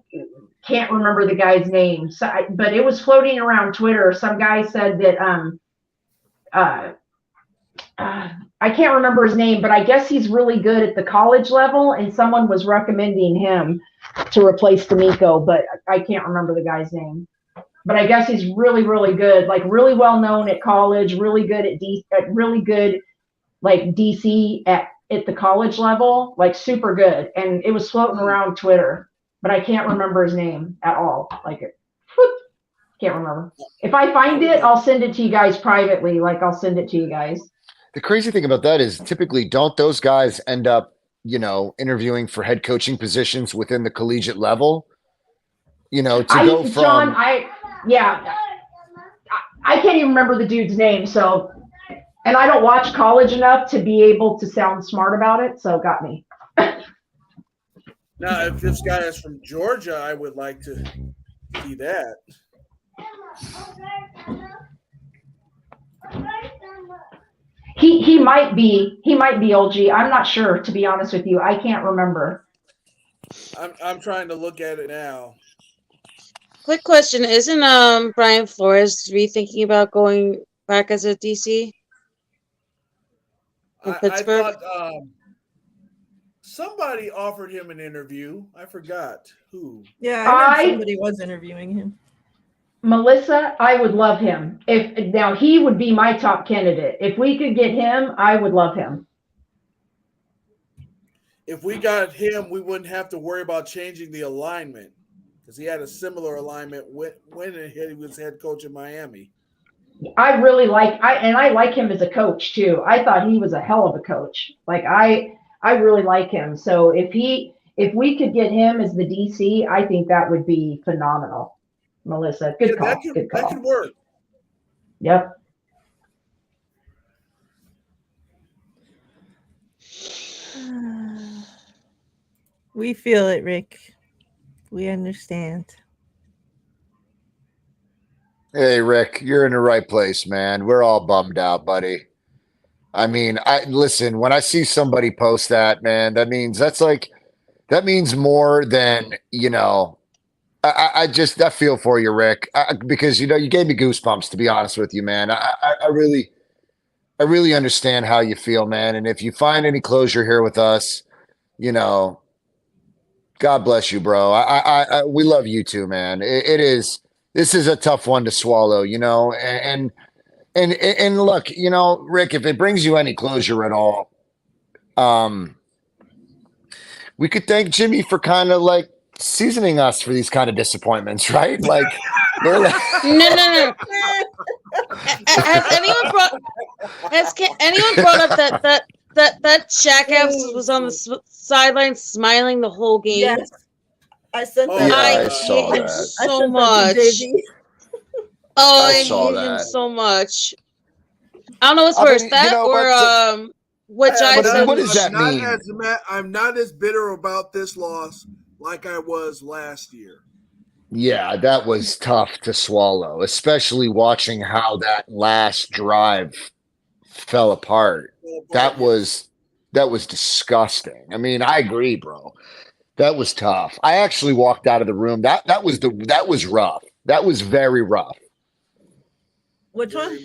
can't remember the guy's name. So, but it was floating around Twitter. Some guy said that uh, I can't remember his name, but I guess he's really good at the college level, and someone was recommending him to replace D'Amico, but I can't remember the guy's name. But I guess he's really, really good, like really well known at college, really good at really good like DC at the college level, like super good. And it was floating around Twitter, but I can't remember his name at all. Like it, can't remember. If I find it, I'll send it to you guys privately. Like I'll send it to you guys. the crazy thing about that is typically don't those guys end up, interviewing for head coaching positions within the collegiate level? To go from John, yeah, I can't even remember the dude's name. So, and I don't watch college enough to be able to sound smart about it. So, got me. Now, if this guy is from Georgia, I would like to see that. He might be LG. I'm not sure, to be honest with you. I can't remember. I'm trying to look at it now. Quick question: isn't Brian Flores rethinking about going back as a DC in I Pittsburgh? thought somebody offered him an interview. I forgot who. Yeah, I heard somebody was interviewing him. Melissa, I would love him. Now he would be my top candidate. If we could get him, I would love him. If we got him, we wouldn't have to worry about changing the alignment because he had a similar alignment when he was head coach in Miami. I really like I like him as a coach too. I thought he was a hell of a coach. Like I really like him. So if we could get him as the DC, I think that would be phenomenal. Melissa, good call. Good call. That could work. Yep. We feel it, Rick. We understand. Hey, Rick, you're in the right place, man. We're all bummed out, buddy. I mean, listen, when I see somebody post that, man, that means more than, I feel for you, Rick, because, you gave me goosebumps, to be honest with you, man. I really understand how you feel, man. And if you find any closure here with us, God bless you, bro. We love you too, man. This is a tough one to swallow, and look, Rick, if it brings you any closure at all, we could thank Jimmy for kind of like seasoning us for these kind of disappointments, right? Like, No. Has anyone brought up that Shaq was on the sideline smiling the whole game? Yes. I sent that. Yeah, I saw hate him that. so much. Oh, I hate him so much. I don't know what's worse, that or what Jai said. What does that mean? I'm not as bitter about this loss like I was last year. Yeah, that was tough to swallow, especially watching how that last drive fell apart. That was disgusting. I mean, I agree, bro. That was tough. I actually walked out of the room. That was rough. That was very rough. Which one?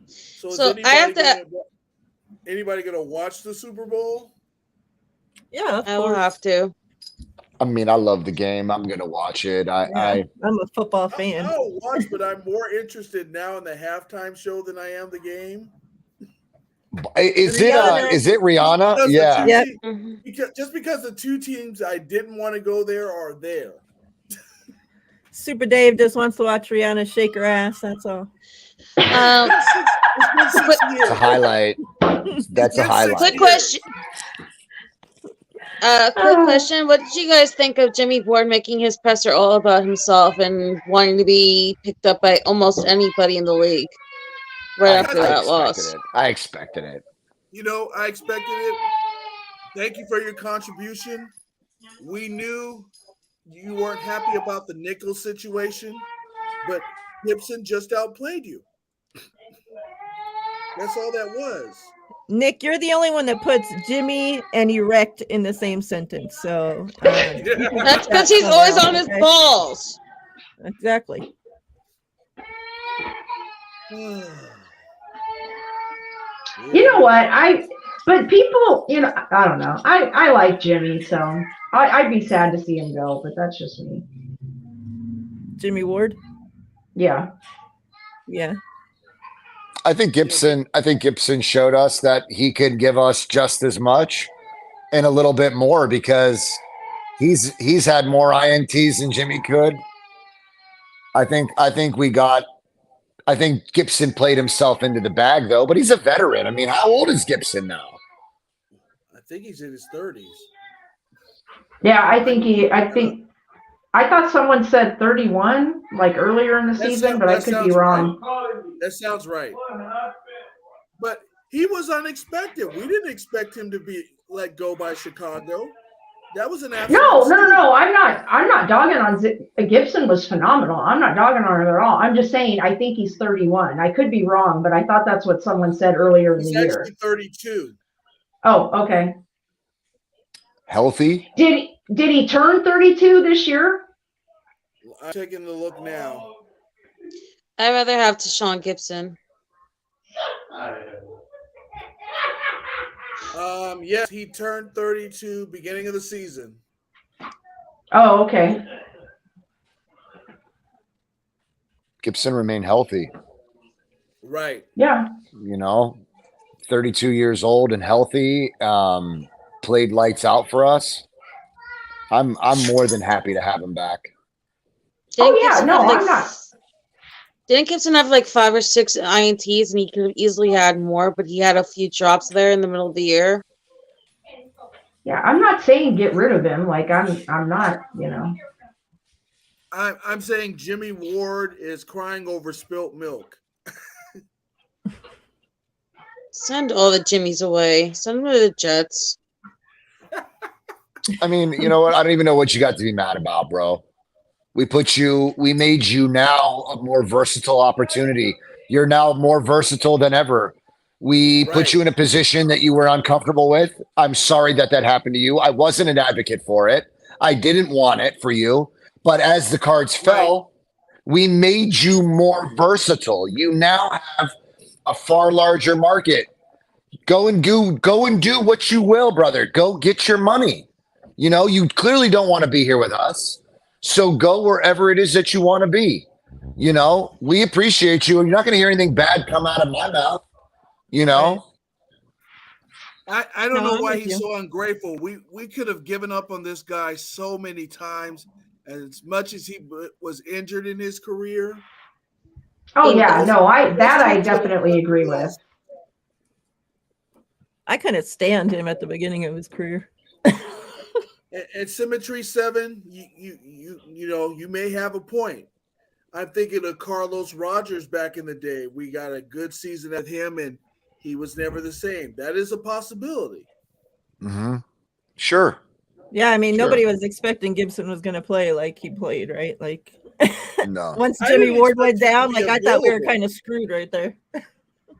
So I have to. Anybody gonna watch the Super Bowl? Yeah, I will have to. I mean, I love the game. I'm gonna watch it. Yeah, I'm a football fan. I'll watch, but I'm more interested now in the halftime show than I am the game. Is Rihanna. it Rihanna? Because Yeah. Yep. because the two teams I didn't want to go there are there. Super Dave just wants to watch Rihanna shake her ass. That's all. It's been 6 It's a years. highlight. That's a highlight. Quick question. Quick question. What did you guys think of Jimmy Ward making his presser all about himself and wanting to be picked up by almost anybody in the league right after that loss? I expected it. You know, I expected it. Thank you for your contribution. We knew you weren't happy about the nickel situation, but Gibson just outplayed you. That's all that was. Nick, you're the only one that puts Jimmy and erect in the same sentence. So That's because he's always on his balls. Exactly. You know what? But people, you know, I don't know. I like Jimmy, so I'd be sad to see him go, but that's just me. Jimmy Ward. Yeah. Yeah. I think Gibson showed us that he could give us just as much and a little bit more because he's had more INTs than Jimmy could. I think Gibson played himself into the bag though, but he's a veteran. I mean, how old is Gibson now? I think he's in his 30s. Yeah, I thought someone said 31 like earlier in the season, but I could be wrong. Right. That sounds right. But he was unexpected. We didn't expect him to be let go by Chicago. That was an absolute No. I'm not dogging on Gibson was phenomenal. I'm not dogging on him at all. I'm just saying I think he's 31. I could be wrong, but I thought that's what someone said earlier in the year. He's actually 32. Oh, okay. Healthy? Did he turn 32 this year? I'm taking a look now. I'd rather have Tashawn Gibson. Yes, he turned 32 beginning of the season. Oh, okay. Gibson remained healthy. Right. Yeah. You know, 32 years old and healthy. Played lights out for us. I'm more than happy to have him back. I'm not. Didn't Gibson have like 5 or 6 INTs and he could have easily had more, but he had a few drops there in the middle of the year? Yeah, I'm not saying get rid of him. Like I'm not, you know. I'm saying Jimmy Ward is crying over spilt milk. Send all the Jimmys away. Send them to the Jets. I mean, you know what? I don't even know what you got to be mad about, bro. We made you now a more versatile opportunity. You're now more versatile than ever. We put you in a position that you were uncomfortable with. I'm sorry that happened to you. I wasn't an advocate for it. I didn't want it for you. But as the cards fell, we made you more versatile. You now have a far larger market. Go and do what you will, brother. Go get your money. You know, you clearly don't want to be here with us. So go wherever it is that you want to be. You know, we appreciate you. You're not going to hear anything bad come out of my mouth. You know? I don't know why he's so ungrateful. We could have given up on this guy so many times, as much as he was injured in his career. Oh yeah, no, I definitely agree with. I kind of stand him at the beginning of his career. And Symmetry 7, you know, you may have a point. I'm thinking of Carlos Rogers back in the day. We got a good season at him, and he was never the same. That is a possibility. Mm-hmm. Sure. Yeah, I mean, nobody was expecting Gibson was going to play like he played, right? Like, no. Once Jimmy Ward went down, like I thought we were kind of screwed right there.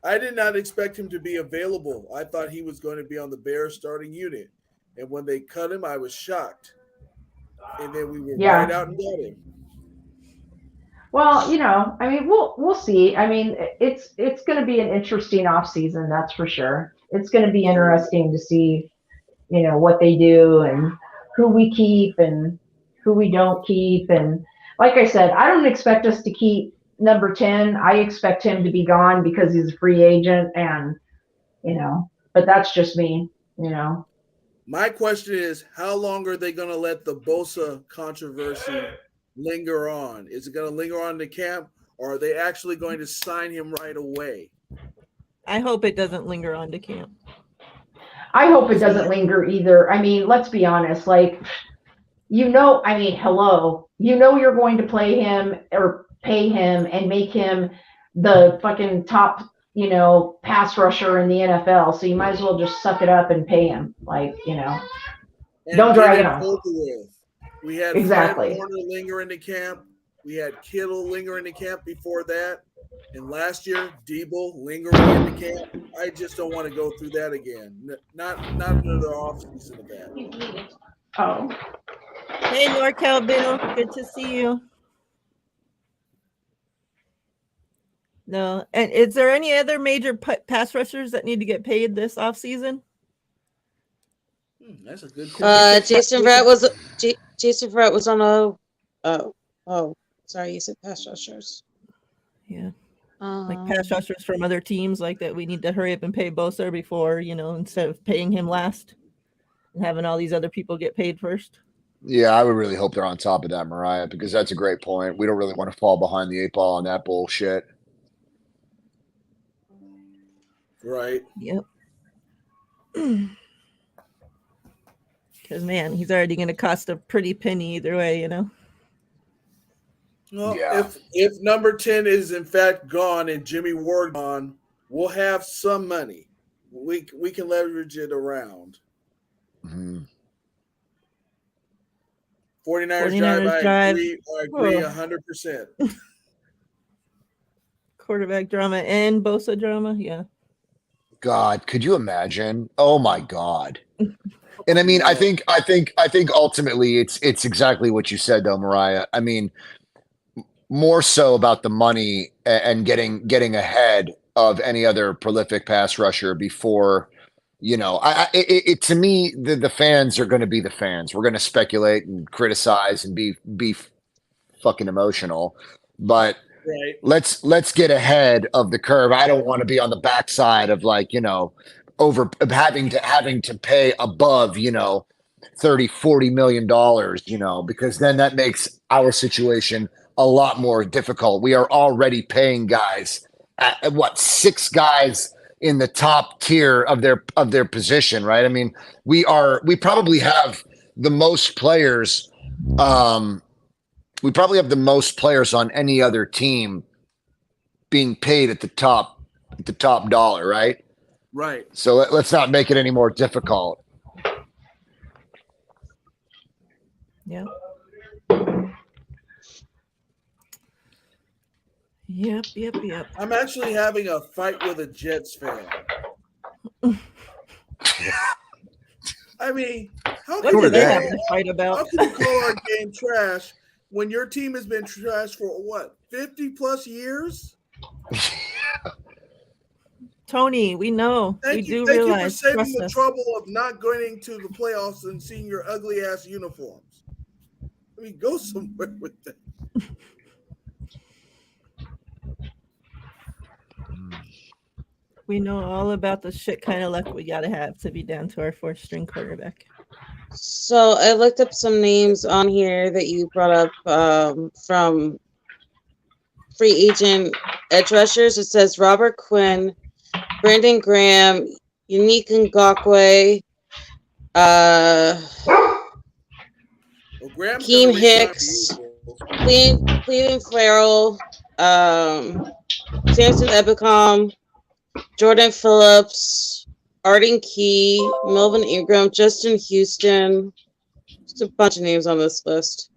I did not expect him to be available. I thought he was going to be on the Bears starting unit. And when they cut him, I was shocked. And then we were right out and got him. Well, you know, I mean, we'll see. I mean, it's going to be an interesting offseason, that's for sure. It's going to be interesting to see, you know, what they do and who we keep and who we don't keep. And like I said, I don't expect us to keep number 10. I expect him to be gone because he's a free agent, and but that's just me. My question is, how long are they going to let the Bosa controversy linger on? Is it going to linger on in the camp, or are they actually going to sign him right away? I hope it doesn't linger on to camp. I hope it doesn't linger either. I mean, let's be honest. Like, hello. You're going to play him or pay him and make him the fucking top, pass rusher in the NFL. So you might as well just suck it up and pay him. Like, And don't drag it get on. over with. We had Exactly. Fred Warner linger in the camp. We had Kittle linger in the camp before that. And last year, Debo lingering in the camp. I just don't want to go through that again. Not another offseason of that. Oh. Hey, NorCal Bill, good to see you. No, and is there any other major pass rushers that need to get paid this offseason? That's a good question. Jason Verrett was on a. Sorry, you said pass rushers. Yeah. Like pass rushers from other teams, like that we need to hurry up and pay Bosa before, instead of paying him last and having all these other people get paid first. Yeah, I would really hope they're on top of that, Mariah, because that's a great point. We don't really want to fall behind the 8 ball on that bullshit. Right. Yep. Because, man, he's already going to cost a pretty penny either way, Well, Yeah. if number 10 is in fact gone and Jimmy Ward gone, we'll have some money. We can leverage it around. Mm-hmm. 49ers drive. I agree 100%. Quarterback drama and Bosa drama, yeah. God, could you imagine? Oh my God. And I mean, I think ultimately it's exactly what you said though, Mariah. I mean, more so about the money and getting ahead of any other prolific pass rusher before, to me, the fans are going to be the fans. We're going to speculate and criticize and be fucking emotional, but right. Let's get ahead of the curve. I don't want to be on the backside of over having to pay above, $30-40 million, because then that makes our situation a lot more difficult. We are already paying guys at 6 guys in the top tier of their position, right? I mean, we probably have the most players. We probably have the most players on any other team being paid at the top dollar, right? Right. So let's not make it any more difficult. Yeah. Yep. I'm actually having a fight with a Jets fan. I mean, what do they have to fight about? How can you call our game trash when your team has been trash for 50 plus years? Tony, we know. Thank you for saving the trouble of not going to the playoffs and seeing your ugly ass uniforms. I mean, go somewhere with that. We know all about the shit kind of luck we gotta have to be down to our 4th string quarterback. So I looked up some names on here that you brought up from free agent edge rushers. It says Robert Quinn, Brandon Graham, Unique Ngakoue, Keem Hicks, Cleveland Farrell, Samson Ebicom, Jordan Phillips, Arden Key, Melvin Ingram, Justin Houston. Just a bunch of names on this list.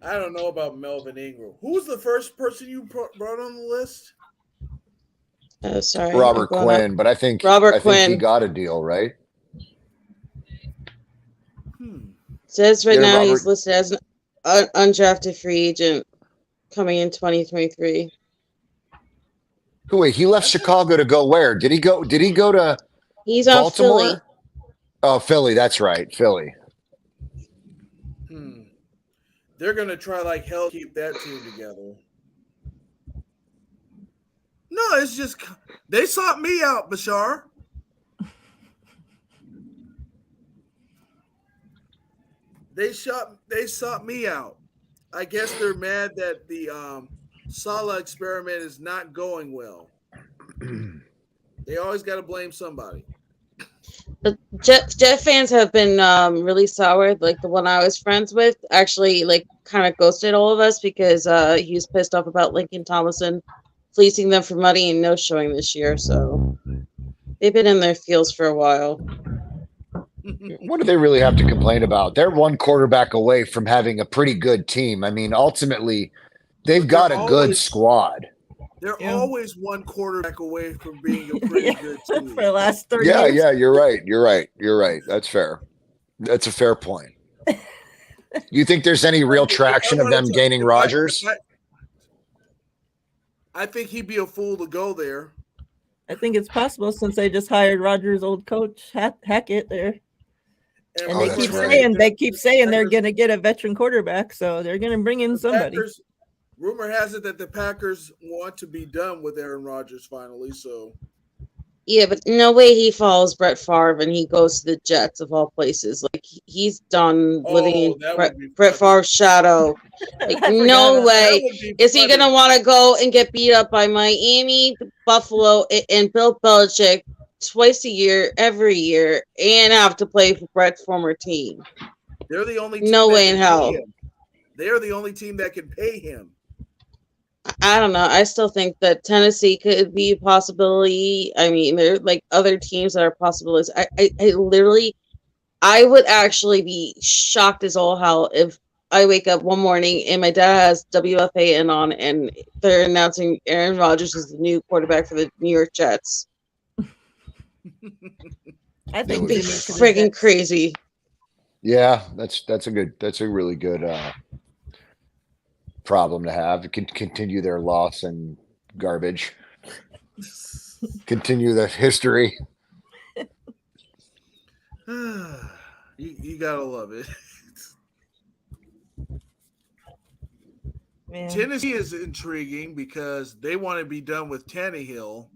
I don't know about Melvin Ingram. Who was the first person you brought on the list? Sorry, Robert Quinn, but I think Quinn. He got a deal, right? Says right now he's listed as an undrafted free agent coming in 2023. Wait, he left Chicago to go where? Did he go to He's on Baltimore? Philly. Oh, Philly, that's right. Philly. They're gonna try like hell to keep that team together. No, it's just they sought me out, Bashar. They sought me out. I guess they're mad that the Salah experiment is not going well. They always got to blame somebody. But Jet fans have been really sour. Like the one I was friends with actually like kind of ghosted all of us because he was pissed off about Lincoln Thomason fleecing them for money and no showing this year. So they've been in their feels for a while. What do they really have to complain about? They're one quarterback away from having a pretty good team. I mean, ultimately, they've got a good squad. They're always one quarterback away from being a pretty good team. For the last 30 Yeah, years. yeah, you're right. That's fair. That's a fair point. You think there's any real traction of them gaining Rodgers? I think he'd be a fool to go there. I think it's possible since they just hired Rodgers' old coach Hackett there. And they keep saying they're going to get a veteran quarterback, so they're going to bring in somebody. Rumor has it that the Packers want to be done with Aaron Rodgers finally. So, yeah, but no way he follows Brett Favre and he goes to the Jets of all places. Like he's done living in Brett Favre's shadow. Like no way is he going to want to go and get beat up by Miami, Buffalo, and Bill Belichick twice a year, every year, and have to play for Brett's former team. They're the only team no way in hell. They're the only team that can pay him. I don't know. I still think that Tennessee could be a possibility. I mean, there are like other teams that are possibilities. I would actually be shocked as all hell if I wake up one morning and my dad has WFAN on and they're announcing Aaron Rodgers is the new quarterback for the New York Jets. I think it's freaking crazy. Yeah, that's a really good problem to have. Continue their loss and garbage. Continue the history. You gotta love it. Man. Tennessee is intriguing because they want to be done with Tannehill.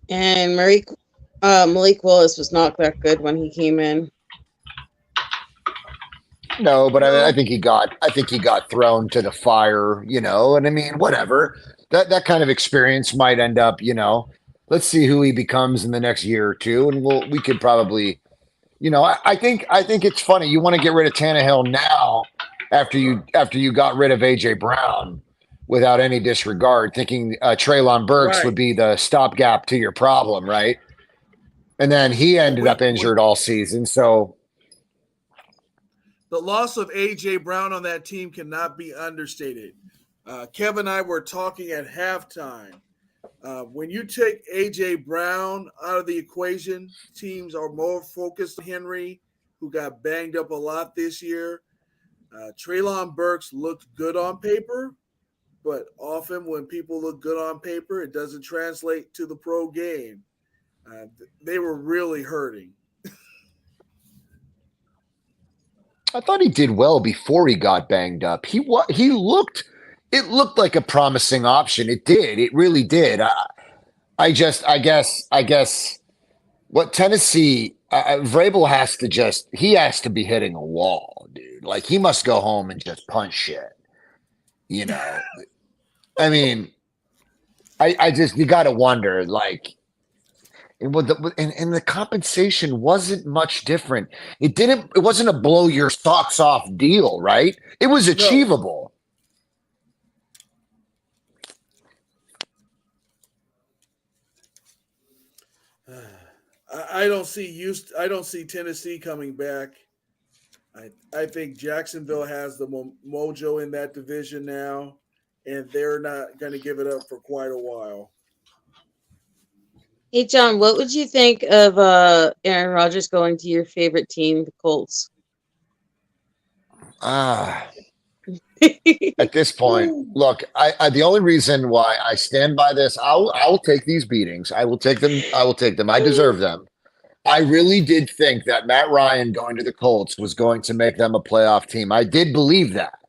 And Malik Willis was not that good when he came in. No, but I think he got thrown to the fire, and I mean, whatever. That kind of experience might end up, let's see who he becomes in the next year or two, and we could probably, I think it's funny. You want to get rid of Tannehill now after you got rid of AJ Brown without any disregard, thinking Treylon Burks would be the stopgap to your problem, right? And then he ended up injured all season, so. The loss of A.J. Brown on that team cannot be understated. Kevin and I were talking at halftime. When you take A.J. Brown out of the equation, teams are more focused on Henry, who got banged up a lot this year. Treylon Burks looked good on paper, but often when people look good on paper, it doesn't translate to the pro game. They were really hurting. I thought he did well before he got banged up. It looked like a promising option. It did. It really did. I guess what Tennessee, Vrabel has to be hitting a wall, dude. Like he must go home and just punch shit. I mean, you got to wonder, like, and the compensation wasn't much different. It wasn't a blow your socks off deal, right? It was achievable. I don't see Tennessee coming back. I think Jacksonville has the mojo in that division now, and they're not going to give it up for quite a while. Hey, John, what would you think of Aaron Rodgers going to your favorite team, the Colts? At this point, look, the only reason why I stand by this, I will take these beatings. I will take them. I deserve them. I really did think that Matt Ryan going to the Colts was going to make them a playoff team. I did believe that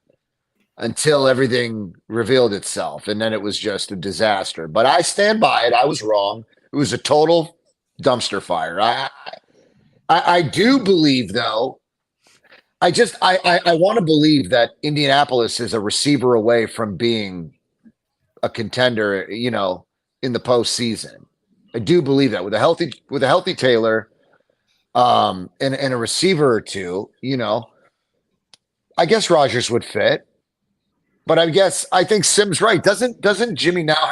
until everything revealed itself, and then it was just a disaster. But I stand by it. I was wrong. It was a total dumpster fire. I do believe, though. I want to believe that Indianapolis is a receiver away from being a contender, in the postseason. I do believe that with a healthy Taylor, and a receiver or two, I guess Rodgers would fit. But I think Sim's right. Doesn't Jimmy now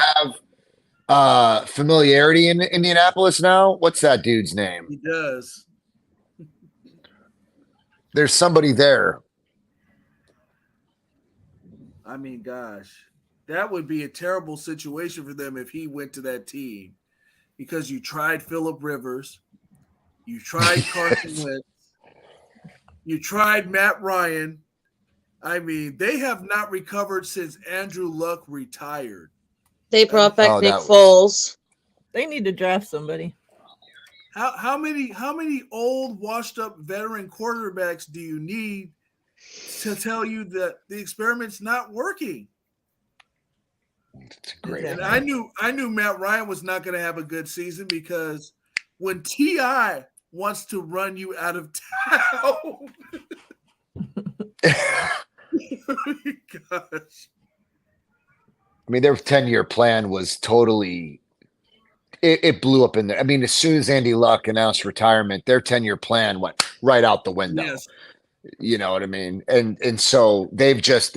have familiarity in Indianapolis now? What's that dude's name? He does. There's somebody there. I mean, gosh, that would be a terrible situation for them if he went to that team, because you tried Phillip Rivers, you tried Carson Wentz, you tried Matt Ryan. I mean, they have not recovered since Andrew Luck retired. They brought back Nick Foles. They need to draft somebody. How many old, washed-up veteran quarterbacks do you need to tell you that the experiment's not working? It's great. And I knew Matt Ryan was not going to have a good season, because when T.I. wants to run you out of town. Gosh. I mean, their 10-year plan was totally it blew up in there. I mean, as soon as Andy Luck announced retirement, their 10-year plan went right out the window. Yes. You know what I mean? And so they just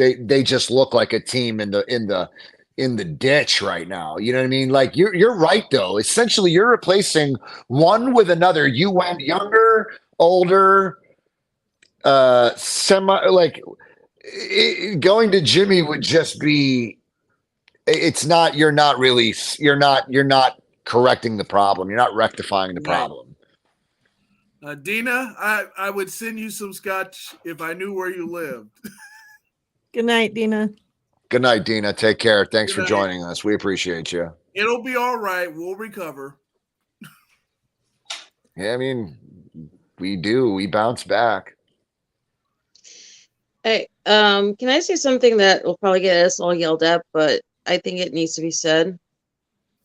look like a team in the ditch right now. You know what I mean? Like you're right though. Essentially, you're replacing one with another. You went younger, older, going to Jimmy would just be. You're not correcting the problem. You're not rectifying the problem. Dina, I would send you some scotch if I knew where you lived. Good night, Dina. Good night, Dina. Take care. Thanks for joining us. We appreciate you. It'll be all right. We'll recover. Yeah, I mean, we do. We bounce back. Hey, can I say something that will probably get us all yelled at, but I think it needs to be said?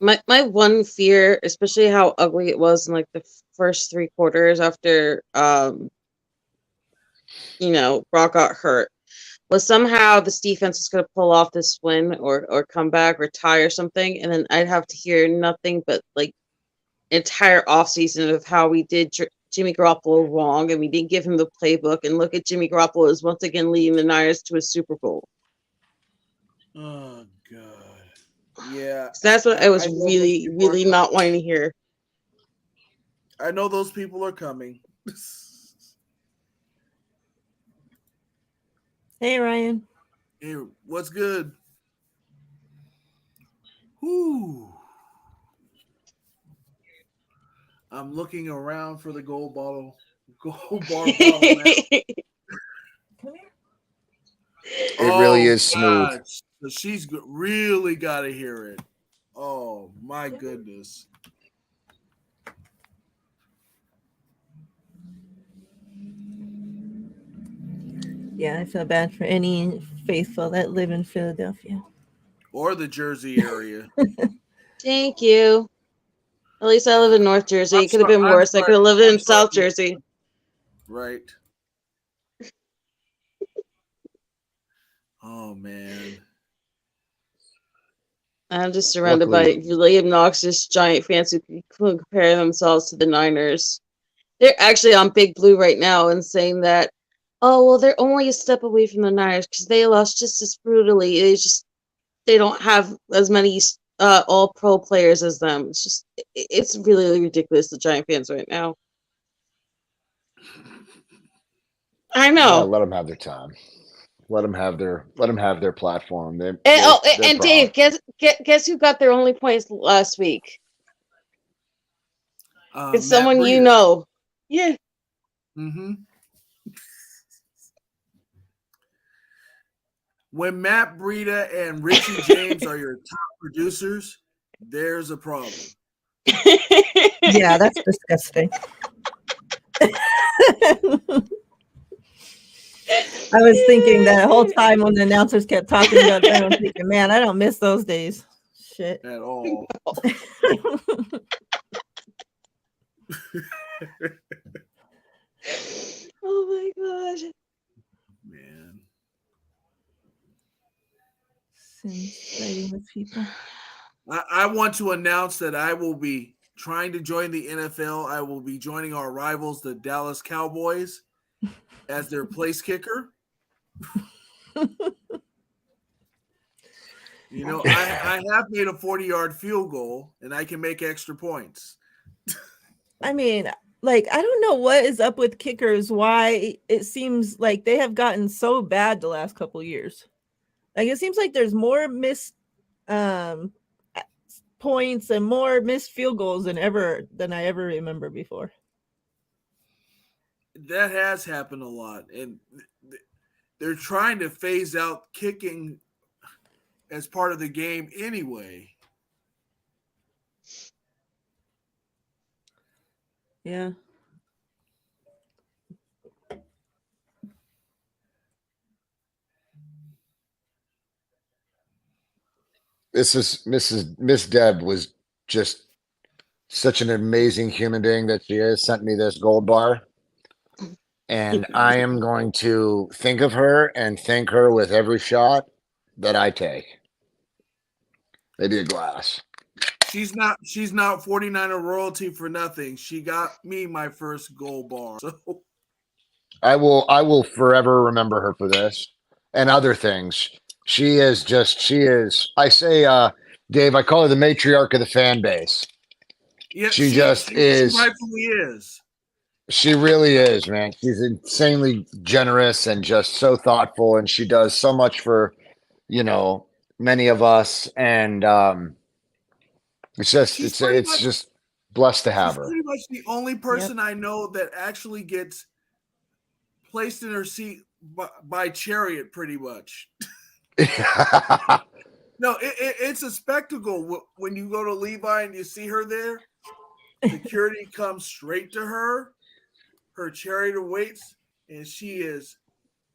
My one fear, especially how ugly it was in like the first 3 quarters after Brock got hurt, was somehow this defense is going to pull off this win or come back or tie or something, and then I'd have to hear nothing but like entire offseason of how we did Jimmy Garoppolo wrong and we didn't give him the playbook, and look at Jimmy Garoppolo is once again leading the Niners to a Super Bowl. Oh God. Yeah. So that's what I was really, really not wanting to hear. I know those people are coming. Hey, Ryan. Hey, what's good? Whoo. I'm looking around for the gold bottle. Gold bar bottle now. It really is smooth. God. So she's really got to hear it. Oh, my goodness. Yeah, I feel bad for any faithful that live in Philadelphia. Or the Jersey area. Thank you. At least I live in North Jersey. It could have been worse. I could have lived in South Jersey. Right. Oh, man. I'm just surrounded by really obnoxious giant fans who compare themselves to the Niners. They're actually on Big Blue right now and saying that, oh, well, they're only a step away from the Niners because they lost just as brutally. They don't have as many all-pro players as them. It's really ridiculous, the Giant fans right now. I know. Yeah, let them have their time. Let them have their platform. And Dave, guess who got their only points last week? It's someone Breida. you know. Yeah. Mm-hmm. When Matt Breida and Richie James are your top producers, there's a problem. Yeah, that's disgusting. I was thinking that whole time when the announcers kept talking about that, I'm thinking, man, I don't miss those days. Shit. At all. Oh my gosh. Man. Sims fighting with people. I want to announce that I will be trying to join the NFL. I will be joining our rivals, the Dallas Cowboys, as their place kicker. You know, I have made a 40-yard field goal, and I can make extra points. I mean, like, I don't know what is up with kickers, why it seems like they have gotten so bad the last couple of years. Like, it seems like there's more missed points and more missed field goals than I ever remember before. That has happened a lot, and they're trying to phase out kicking as part of the game anyway. Yeah. This is Miss Deb was just such an amazing human being that she is. Sent me this gold bar, and I am going to think of her and thank her with every shot that I take. Maybe a glass. She's not 49er royalty for nothing. She got me my first gold bar. So I will forever remember her for this and other things. She is, I say, Dave, I call her the matriarch of the fan base. yeah, She she rightfully is. She really is, man. She's insanely generous and just so thoughtful, and she does so much for, many of us. And it's just blessed to have She's her. pretty much the only person I know that actually gets placed in her seat by chariot, pretty much. No, it's a spectacle when you go to Levi and you see her there. Security comes straight to her. Her chariot awaits, and she is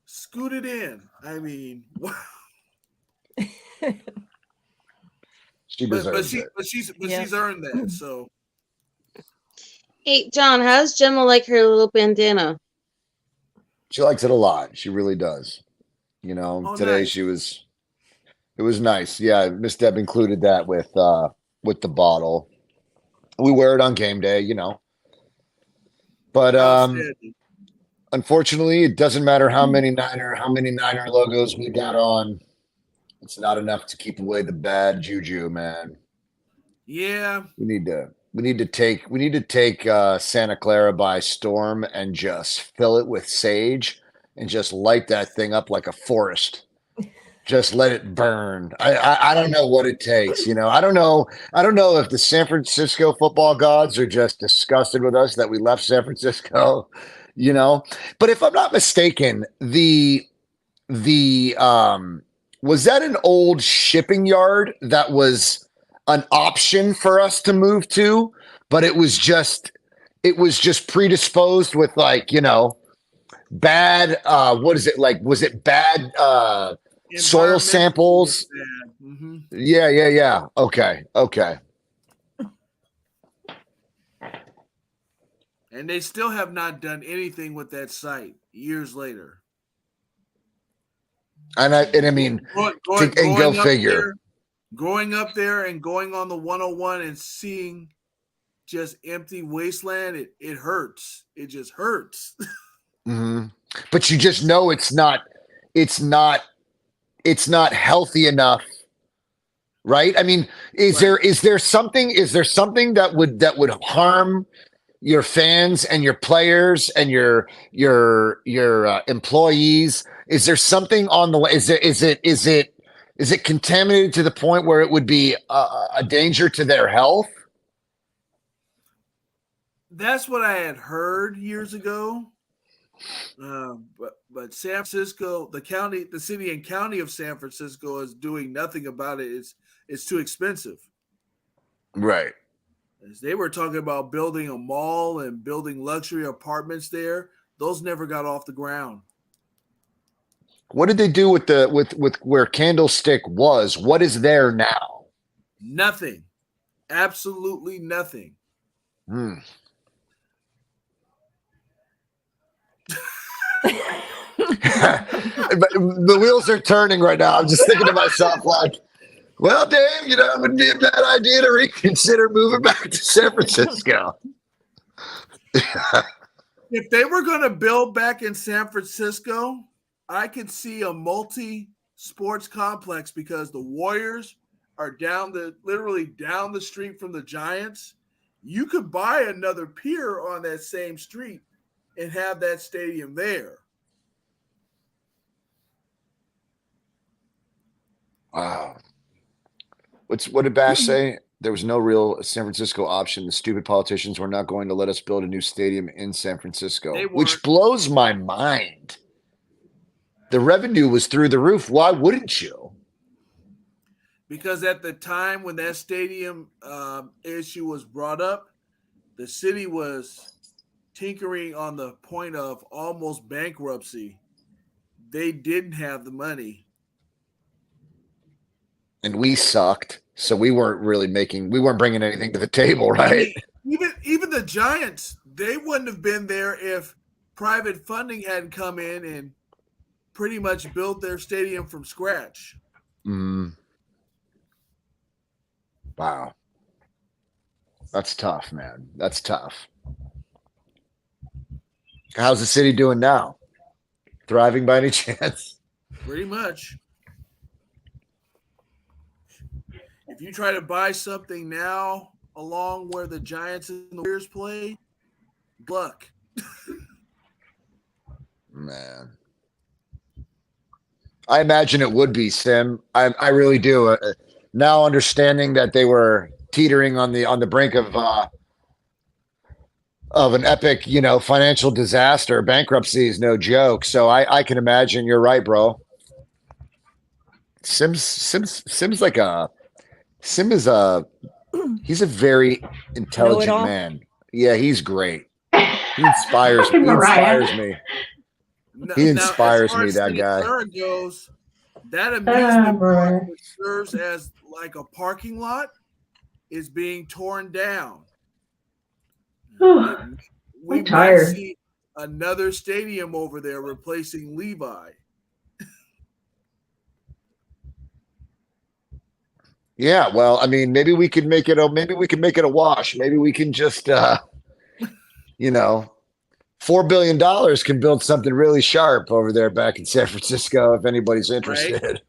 scooted in. I mean, wow. She deserves it. She's earned that. So, Hey, John, how's Gemma like her little bandana? She likes it a lot. She really does. Today nice. it was nice. Yeah, Miss Deb included that with the bottle. We wear it on game day, But unfortunately, it doesn't matter how many Niner logos we got on. It's not enough to keep away the bad juju, man. Yeah. We need to take Santa Clara by storm and just fill it with sage and just light that thing up like a forest. Just let it burn. I don't know what it takes. I don't know if the San Francisco football gods are just disgusted with us that we left San Francisco, But if I'm not mistaken, the was that an old shipping yard that was an option for us to move to, but it was just predisposed with bad what is it like? Was it bad soil samples? Mm-hmm. Yeah. Okay. And they still have not done anything with that site years later. And I mean, go figure. Growing up there and going on the 101 and seeing just empty wasteland, it hurts. It just hurts. Mm-hmm. But you just know it's not healthy enough, right? I mean, is there something that would harm your fans and your players and your employees? Is there something on the way? Is it contaminated to the point where it would be a danger to their health? That's what I had heard years ago. But San Francisco, the city and county of San Francisco is doing nothing about it. It's too expensive. Right. As they were talking about building a mall and building luxury apartments there, those never got off the ground. What did they do with where Candlestick was? What is there now? Nothing. Absolutely nothing. Hmm. But the wheels are turning right now. I'm just thinking to myself, like, well, Dave, it would be a bad idea to reconsider moving back to San Francisco. If they were going to build back in San Francisco, I could see a multi-sports complex because the Warriors are literally down the street from the Giants. You could buy another pier on that same street and have that stadium there. Wow. What did Bass say? There was no real San Francisco option. The stupid politicians were not going to let us build a new stadium in San Francisco, which blows my mind. The revenue was through the roof. Why wouldn't you? Because at the time when that stadium issue was brought up, the city was tinkering on the point of almost bankruptcy. They didn't have the money. And we sucked. So we weren't bringing anything to the table, right? Even the Giants, they wouldn't have been there if private funding hadn't come in and pretty much built their stadium from scratch. Wow. That's tough, man. That's tough. How's the city doing now? Thriving by any chance? Pretty much. If you try to buy something now along where the Giants and the Warriors play, good luck. Man. I imagine it would be, Sim. I really do. Now understanding that they were teetering on the brink of an epic, financial disaster. Bankruptcy is no joke. So I can imagine. You're right, bro. Sim's like a. Sim is he's a very intelligent man. Yeah, he's great. He inspires me. He inspires me, that guy. Goes, that amusement park, which serves as like a parking lot, is being torn down. We might see another stadium over there replacing Levi. Yeah, well, I mean, maybe we could make it a wash. Maybe we can just $4 billion can build something really sharp over there back in San Francisco if anybody's interested. Right?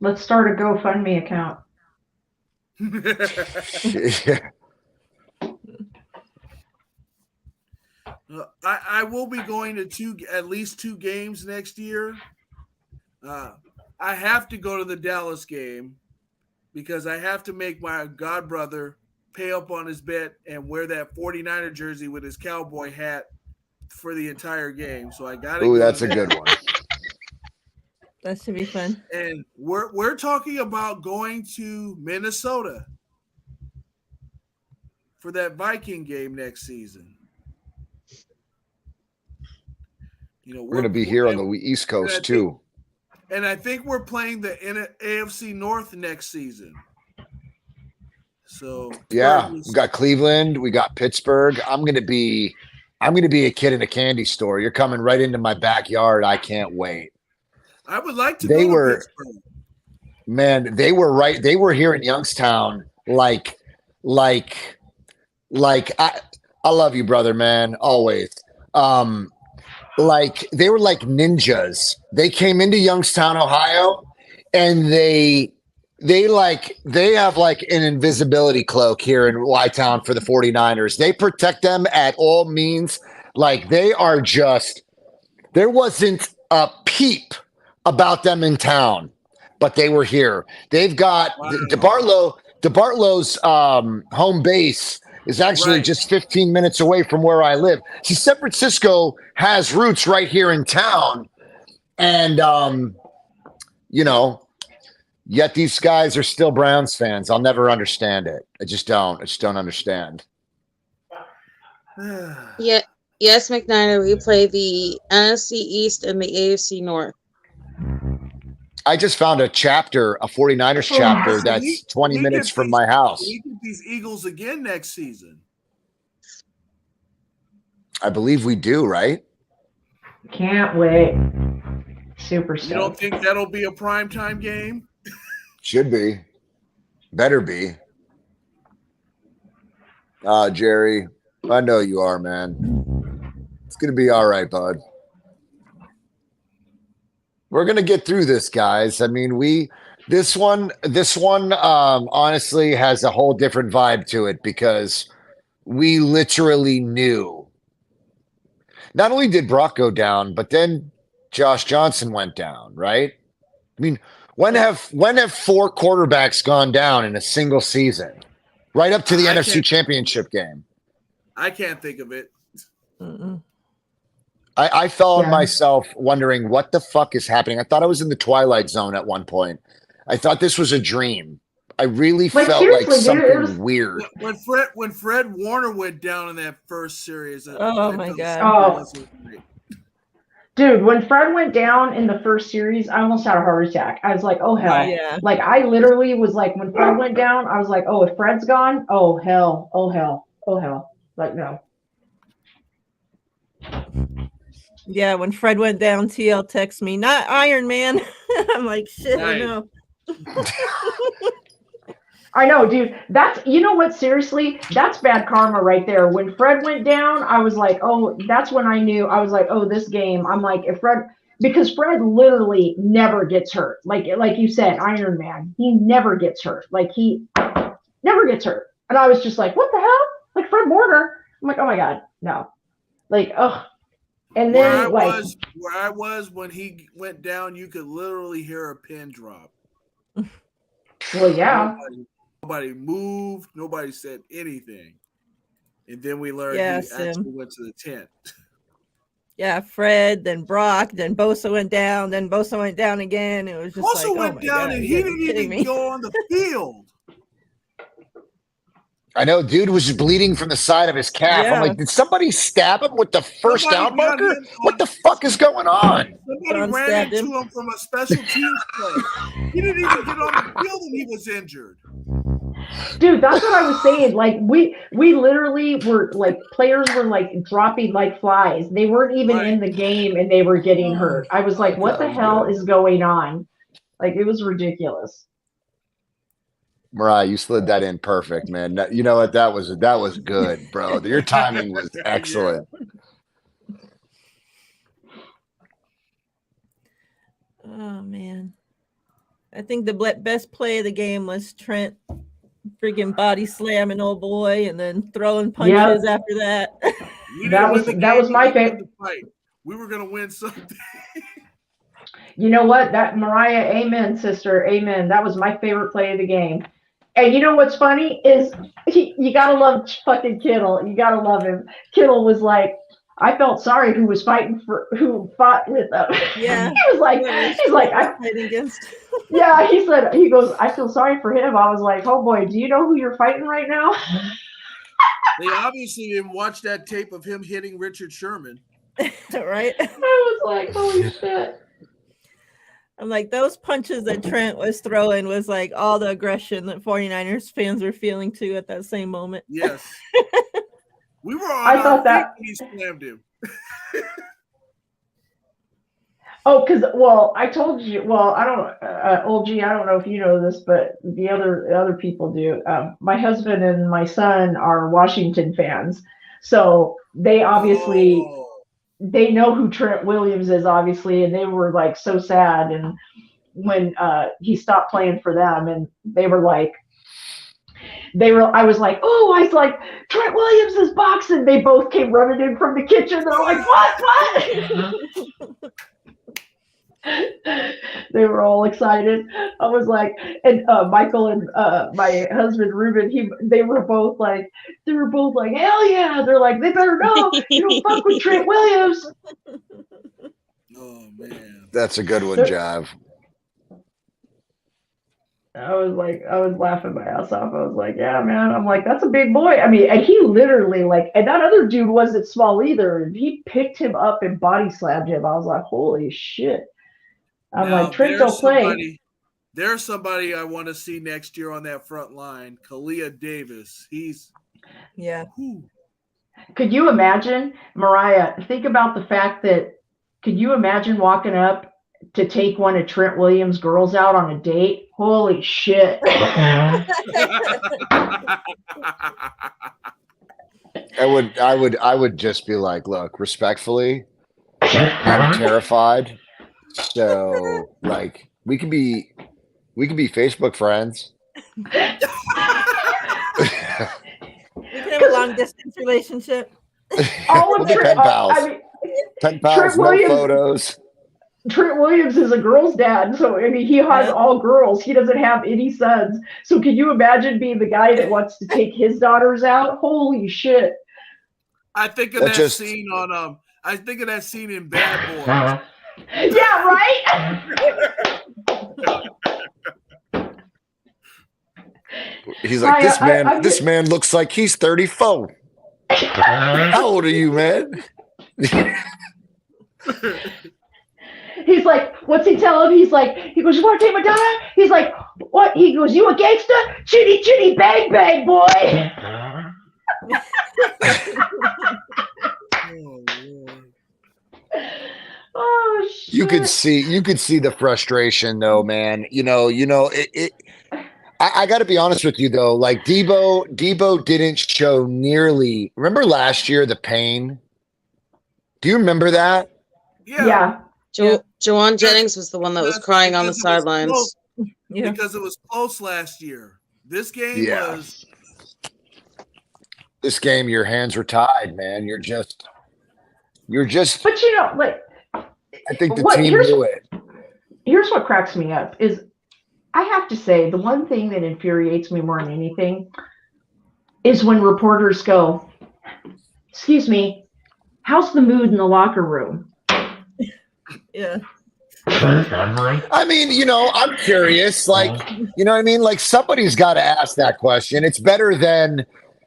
Let's start a GoFundMe account. Yeah. I will be going to at least two games next year. I have to go to the Dallas game because I have to make my godbrother pay up on his bet and wear that 49er jersey with his cowboy hat for the entire game. So I got to. Ooh, that's a good one. That should be fun. And we're talking about going to Minnesota for that Viking game next season. We're going to be here on the East Coast too. And I think we're playing the AFC North next season. So yeah, we got Cleveland, we got Pittsburgh. I'm gonna be a kid in a candy store. You're coming right into my backyard. I can't wait. I would like to go to Pittsburgh. Man, they were here in Youngstown. Like I love you, brother, man. Always. Like they were like ninjas. They came into Youngstown, Ohio, and they have like an invisibility cloak here in Y-Town for the 49ers. They protect them at all means. Like there wasn't a peep about them in town, but they were here. They've got DeBartolo's home base is actually just 15 minutes away from where I live. See, San Francisco has roots right here in town. And, yet these guys are still Browns fans. I'll never understand it. I just don't understand. Yeah. Yes, McNiner, we play the NFC East and the AFC North. I just found a 49ers chapter So that's 20 we minutes get from these- my house. We get these Eagles again next season. I believe we do, right? Can't wait. Super You don't stoked. think that'll be a primetime game? Should be. Better be. Jerry, I know you are, man. It's going to be all right, bud. We're going to get through this, guys. I mean, this one honestly has a whole different vibe to it because we literally knew. Not only did Brock go down, but then Josh Johnson went down, right? I mean, when have 4 quarterbacks gone down in a single season? Right up to the NFC Championship game. I can't think of it. Mm-mm. I found myself wondering what the fuck is happening. I thought I was in the Twilight Zone at one point. I thought this was a dream. I really felt like something weird. When Fred Warner went down in that first series. Oh my God. Oh. Dude, when Fred went down in the first series, I almost had a heart attack. I was like, oh hell. Yeah. Like I literally was like, when Fred went down, I was like, oh, if Fred's gone, oh hell, oh hell, oh hell. Like no. Yeah, when Fred went down, TL texted me, not Iron Man. I'm like, shit, I know. I know, dude. That's, you know what, seriously, that's bad karma right there. When Fred went down, I was like, oh, that's when I knew. I was like, oh, this game. I'm like, if Fred, because Fred literally never gets hurt. Like you said, Iron Man, he never gets hurt. Like he never gets hurt. And I was just like, what the hell? Like Fred Warner. I'm like, oh my God, no. Like, ugh. And then where I was when he went down, you could literally hear a pin drop. Well, yeah. Nobody moved. Nobody said anything. And then we learned he actually went to the tent. Yeah, Fred, then Brock, then Bosa went down, then Bosa went down again. It was just Bosa like, went down and he didn't even go on the field. I know, dude was bleeding from the side of his calf. Yeah. I'm like, did somebody stab him with the first down marker? What the fuck is going on? Somebody ran into him from a special teams play. He didn't even get on the field and he was injured. Dude, that's what I was saying. Like we literally were like, players were like dropping like flies. They weren't even in the game and they were getting hurt. I was like, what the hell is going on? Like it was ridiculous. Mariah, you slid that in perfect, man. You know what? That was good, bro. Your timing was excellent. Oh man, I think the best play of the game was Trent freaking body slamming old boy and then throwing punches after that. That was my favorite. We were gonna win something. You know what? That Mariah, amen, sister, amen. That was my favorite play of the game. And you know what's funny is you gotta love fucking Kittle. You gotta love him. Kittle was like, I felt sorry who fought with him. Yeah. He's like, I fighting against. Yeah, he goes, I feel sorry for him. I was like, oh boy, do you know who you're fighting right now? They obviously didn't watch that tape of him hitting Richard Sherman. Right? I was like, holy shit. I'm like, those punches that Trent was throwing was like all the aggression that 49ers fans were feeling too at that same moment. Yes. We were on I thought that he slammed him. Oh, because I told you. Well, I don't, old G. I don't know if you know this, but the other people do. My husband and my son are Washington fans, so they obviously they know who Trent Williams is, obviously, and they were like so sad. And when he stopped playing for them, and they were like, I was like, oh, I was like, Trent Williams is boxing. They both came running in from the kitchen. They're like, what? They were all excited. I was like, and Michael and my husband Ruben, they were both like, hell yeah. They're like, they better know you don't fuck with Trent Williams. Oh man, that's a good one, Jav. I was laughing my ass off. I was like, yeah, man. I'm like, that's a big boy. I mean, and he literally and that other dude wasn't small either. And he picked him up and body slammed him. I was like, holy shit. I'm Now like, Trent don't play. there's somebody I want to see next year on that front line, Kalia Davis. Yeah. Could you imagine, Mariah, think about the fact that, could you imagine walking up to take one of Trent Williams' girls out on a date? Holy shit. I would just be like, look, respectfully, I'm terrified. So like we can be Facebook friends. We can have a long distance relationship. All of We'll be pen pals. I mean, Pen pals, no photos. Trent Williams is a girl's dad, so I mean he has all girls. He doesn't have any sons. So can you imagine being the guy that wants to take his daughters out? Holy shit! I think of that scene on I think of that scene in Bad Boys. Yeah, right. He's like, this man looks like he's 34. How old are you, man? He's like, what's he tell him? He goes, you want to take my daughter? He's like, what? He goes, you a gangster? Chitty, chitty, bang, bang, boy. Oh, Lord. Oh, shit. You could see the frustration though, man. I got to be honest with you though. Like Debo didn't show nearly. Remember last year the pain? Do you remember that? Yeah. Jawan Jennings was the one that was crying on the sidelines. Yeah. Because it was close last year. This game was. This game, your hands were tied, man. You're just. But I think the team knew it. Here's what cracks me up is, I have to say, the one thing that infuriates me more than anything is when reporters go, excuse me, how's the mood in the locker room? Yeah. I mean, I'm curious. Like, you know what I mean? Like, somebody's got to ask that question. It's better than,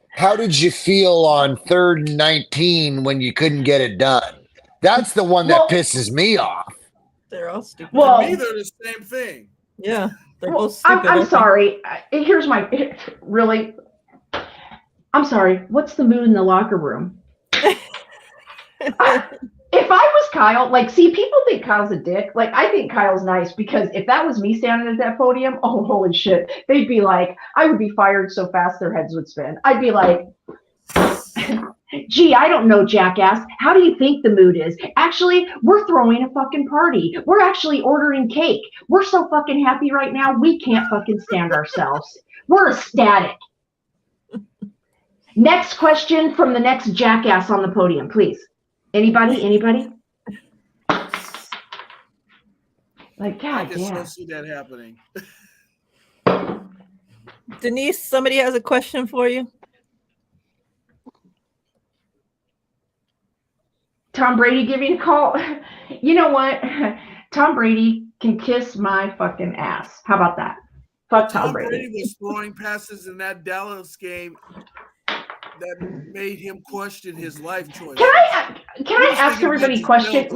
how did you feel on 3rd and 19 when you couldn't get it done? That's the one that pisses me off. They're all stupid. Well, For me, they're the same thing. Yeah. They're both stupid. I'm sorry. Here's my really. I'm sorry. What's the mood in the locker room? If I was Kyle, people think Kyle's a dick. I think Kyle's nice, because if that was me standing at that podium, oh, holy shit. They'd be like, I would be fired so fast their heads would spin. I'd be like, gee, I don't know, jackass. How do you think the mood is? Actually, we're throwing a fucking party. We're actually ordering cake. We're so fucking happy right now, we can't fucking stand ourselves. We're ecstatic. Next question from the next jackass on the podium, please. Anybody? God I can damn. still see that happening. Denise, somebody has a question for you. Tom Brady giving a call. You know what? Tom Brady can kiss my fucking ass. How about that? Fuck Tom Brady. Was throwing passes in that Dallas game that made him question his life choice. Can I ask everybody a question?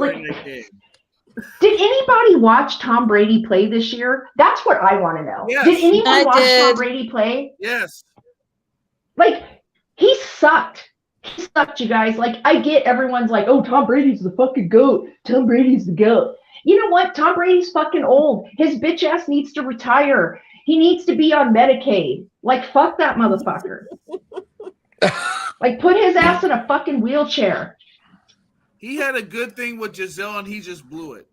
Did anybody watch Tom Brady play this year? That's what I want to know. Yes. Did anyone watch Tom Brady play? Yes. He sucked. He sucked, you guys. I get everyone's like, oh, Tom Brady's the fucking GOAT. Tom Brady's the GOAT. You know what? Tom Brady's fucking old. His bitch ass needs to retire. He needs to be on Medicaid. Fuck that motherfucker. Put his ass in a fucking wheelchair. He had a good thing with Giselle and he just blew it.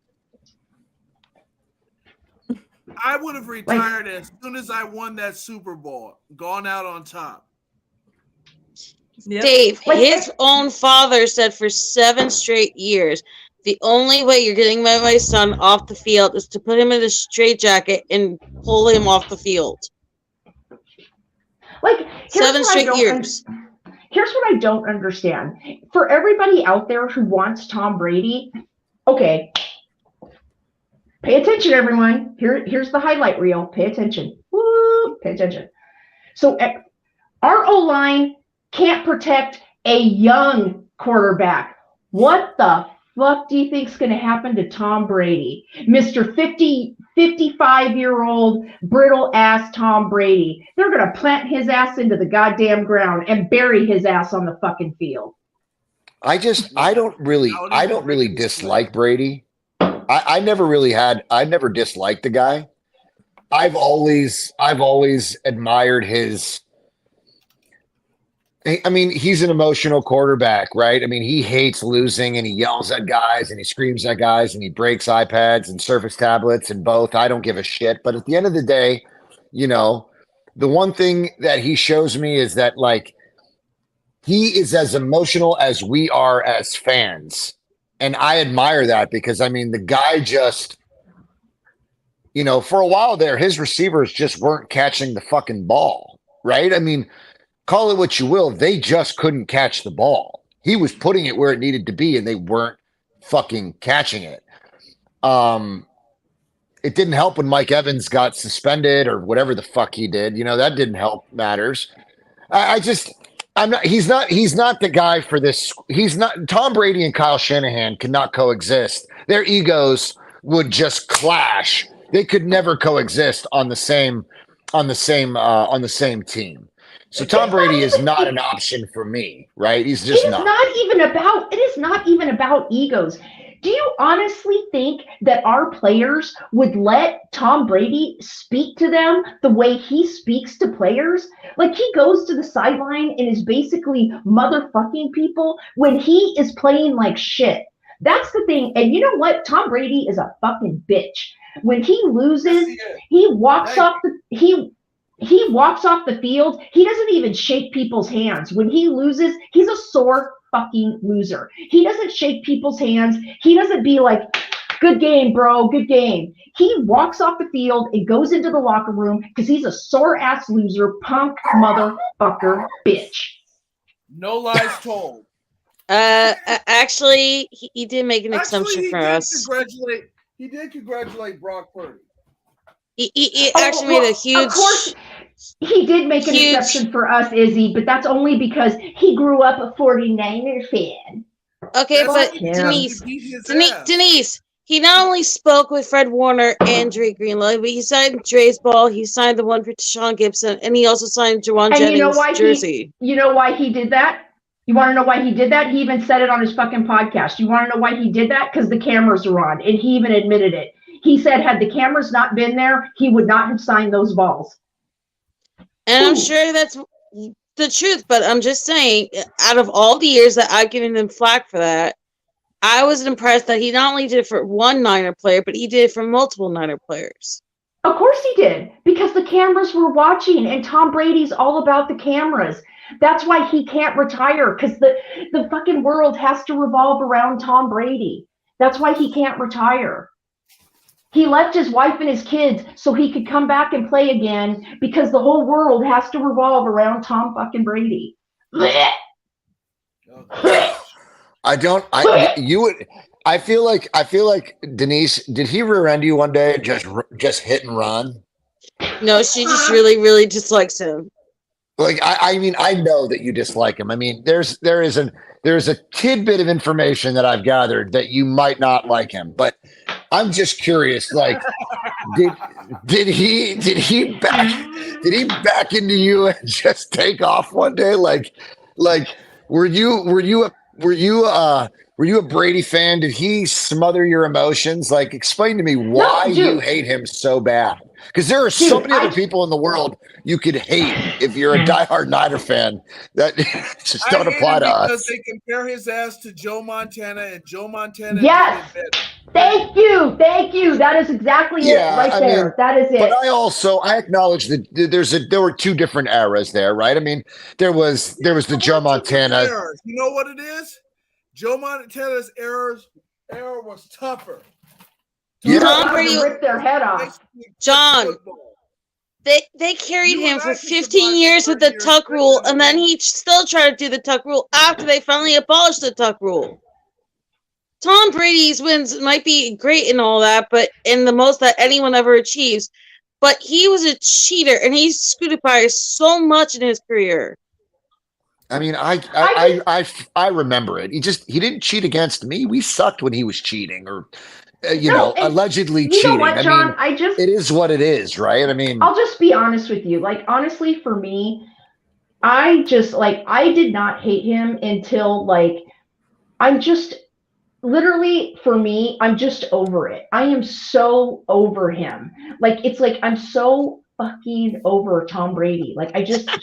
I would have retired as soon as I won that Super Bowl, gone out on top. Yep. Dave, his own father said for 7 straight years, the only way you're getting my son off the field is to put him in a straitjacket and pull him off the field. 7 straight years. Here's what I don't understand. For everybody out there who wants Tom Brady, okay, pay attention, everyone. Here's the highlight reel. Pay attention. Pay attention. So our O-line can't protect a young quarterback. What the fuck do you think is going to happen to Tom Brady? Mr. 55-year-old brittle-ass Tom Brady. They're going to plant his ass into the goddamn ground and bury his ass on the fucking field. I don't really dislike Brady. I never disliked the guy. I've always admired his. I mean, he's an emotional quarterback, right? I mean, he hates losing and he yells at guys and he screams at guys and he breaks iPads and Surface tablets and both. I don't give a shit. But at the end of the day, you know, the one thing that he shows me is that, like, he is as emotional as we are as fans. And I admire that because, I mean, the guy just, you know, for a while there, his receivers just weren't catching the fucking ball, right? I mean, call it what you will. They just couldn't catch the ball. He was putting it where it needed to be and they weren't fucking catching it. It didn't help when Mike Evans got suspended or whatever the fuck he did. You know, that didn't help matters. He's not the guy for this. He's not. Tom Brady and Kyle Shanahan cannot coexist. Their egos would just clash. They could never coexist on the same team. So Tom Brady is not an option for me, right? He's just not. It is not even about egos. Do you honestly think that our players would let Tom Brady speak to them the way he speaks to players? Like, he goes to the sideline and is basically motherfucking people when he is playing like shit. That's the thing. And you know what? Tom Brady is a fucking bitch. When he loses, he walks off the field. He doesn't even shake people's hands. When he loses, he's a sore fucking loser. He doesn't shake people's hands. He doesn't be like, good game, bro, good game. He walks off the field and goes into the locker room because he's a sore ass loser, punk motherfucker bitch. No lies told. Actually, he did make an exception for us. He did congratulate Brock Purdy. He actually made a huge. Of course, he did make an exception for us, Izzy, but that's only because he grew up a 49er fan. Okay, but Denise, he not only spoke with Fred Warner and Dre Greenlaw, but he signed Dre's ball, he signed the one for Deshaun Gibson, and he also signed Jawan Jennings' jersey. You know why he did that? You want to know why he did that? He even said it on his fucking podcast. You want to know why he did that? Because the cameras are on, and he even admitted it. He said had the cameras not been there, he would not have signed those balls. And I'm sure that's the truth, but I'm just saying, out of all the years that I've given him flack for that, I was impressed that he not only did it for one Niner player, but he did it for multiple Niner players. Of course he did, because the cameras were watching, and Tom Brady's all about the cameras. That's why he can't retire, because the fucking world has to revolve around Tom Brady. That's why he can't retire. He left his wife and his kids so he could come back and play again because the whole world has to revolve around Tom fucking Brady. I feel like Denise, did he rear end you one day and just hit and run? No, she just really, really dislikes him. Like, I mean, I know that you dislike him. I mean, there is a tidbit of information that I've gathered that you might not like him, but I'm just curious. Like, did he back into you and just take off one day? Like, were you a Brady fan? Did he smother your emotions? Like, explain to me why you hate him so bad. Because there are so many other people in the world you could hate if you're a diehard Niner fan that just don't apply to us. Because they compare his ass to Joe Montana, and Joe Montana. Yes. Thank you. That is exactly it right there. That is it. But I acknowledge that there were two different eras there, right? I mean, there was the Joe Montana. You know what it is? Joe Montana's era was tougher. Tom Brady ripped their head off. John, they carried him for 15 years with the tuck rule, and then he still tried to do the tuck rule after they finally abolished the tuck rule. Tom Brady's wins might be great and all that, but in the most that anyone ever achieves. but he was a cheater, and he screwed it by so much in his career. I mean, I remember it. He didn't cheat against me. We sucked when he was cheating, or allegedly you cheating. know what, John? I mean, it is what it is, right? I mean, I'll just be honest with you. Like, honestly, for me, I did not hate him until I'm just literally, for me, I'm just over it. I am so over him. It's like I'm so fucking over Tom Brady.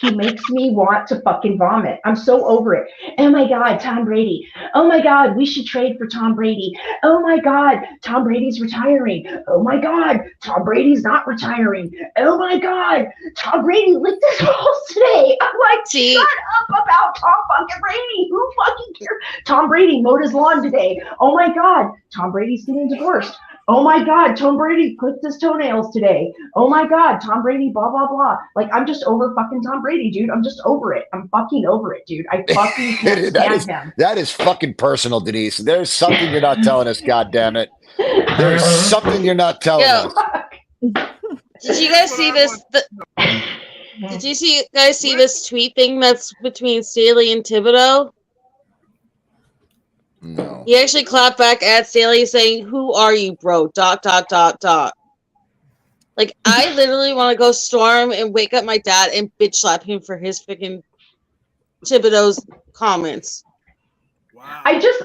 He makes me want to fucking vomit. I'm so over it. Oh my God, Tom Brady. Oh my God, we should trade for Tom Brady. Oh my God, Tom Brady's retiring. Oh my God, Tom Brady's not retiring. Oh my God, Tom Brady licked his balls today. I'm like, See? shut up about Tom fucking Brady. Who fucking cares? Tom Brady mowed his lawn today. Oh my God, Tom Brady's getting divorced. Oh my God, Tom Brady clipped his toenails today. Oh my God, Tom Brady, blah, blah, blah. I'm just over fucking Tom Brady, dude. I'm just over it. I'm fucking over it, dude. I fucking can't stand him. That is fucking personal, Denise. There's something you're not telling us, goddammit. There's something you're not telling us. Did you guys see this? Did you guys see this tweet thing that's between Staley and Thibodeau? No. He actually clapped back at Staley saying, "Who are you, bro? .. Like, I literally want to go storm and wake up my dad and bitch slap him for his freaking Thibodeau's comments. Wow. I just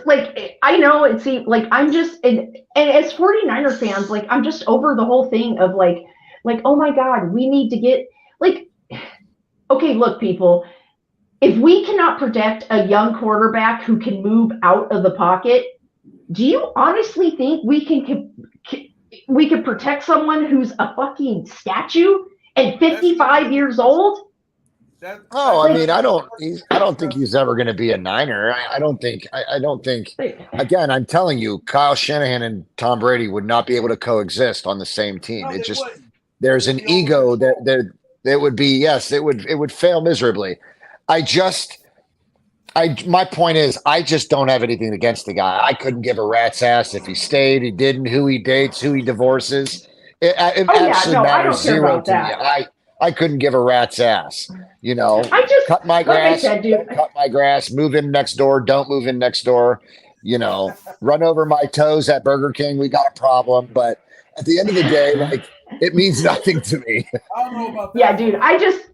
I know it seems I'm just and as 49er fans, I'm just over the whole thing of oh my God, we need to get okay, look, people, if we cannot protect a young quarterback who can move out of the pocket, do you honestly think we can protect someone who's a fucking statue and 55 years old? I mean, I don't think he's ever going to be a Niner. I don't think. Again, I'm telling you, Kyle Shanahan and Tom Brady would not be able to coexist on the same team. It just there's an ego that would be, yes, it would fail miserably. My point is, I just don't have anything against the guy. I couldn't give a rat's ass if he stayed, he didn't, who he dates, who he divorces. It actually matters zero to me. I couldn't give a rat's ass. I just cut my grass, like I said, dude, cut my grass, move in next door, don't move in next door. Run over my toes at Burger King. We got a problem, but at the end of the day, it means nothing to me. I don't know about that. Yeah, dude, I just,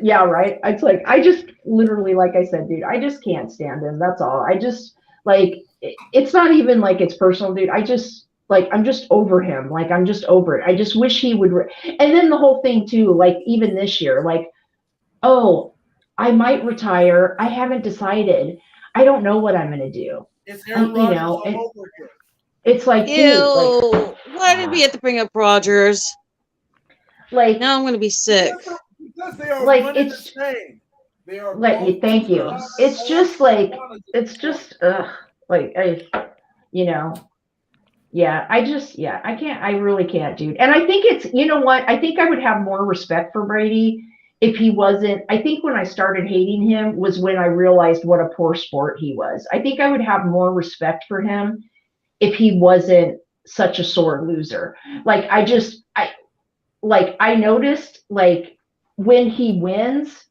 yeah, right. It's I just literally, like I said, dude, I just can't stand him. That's all. I just it's not even it's personal, dude. I just I'm just over him. I'm just over it. I just wish he would. And then the whole thing too, even this year, oh, I might retire. I haven't decided. I don't know what I'm going to do. It's Aaron Rodgers all over again. It's Ew. Dude, why did we have to bring up Rodgers? Now I'm going to be sick. Because they are one and the same. They are thank you. It's just yeah, I can't, I really can't, dude. And I think it's, you know what? I think I would have more respect for Brady if he wasn't. I think when I started hating him was when I realized what a poor sport he was. I think I would have more respect for him if he wasn't such a sore loser. I noticed when he wins,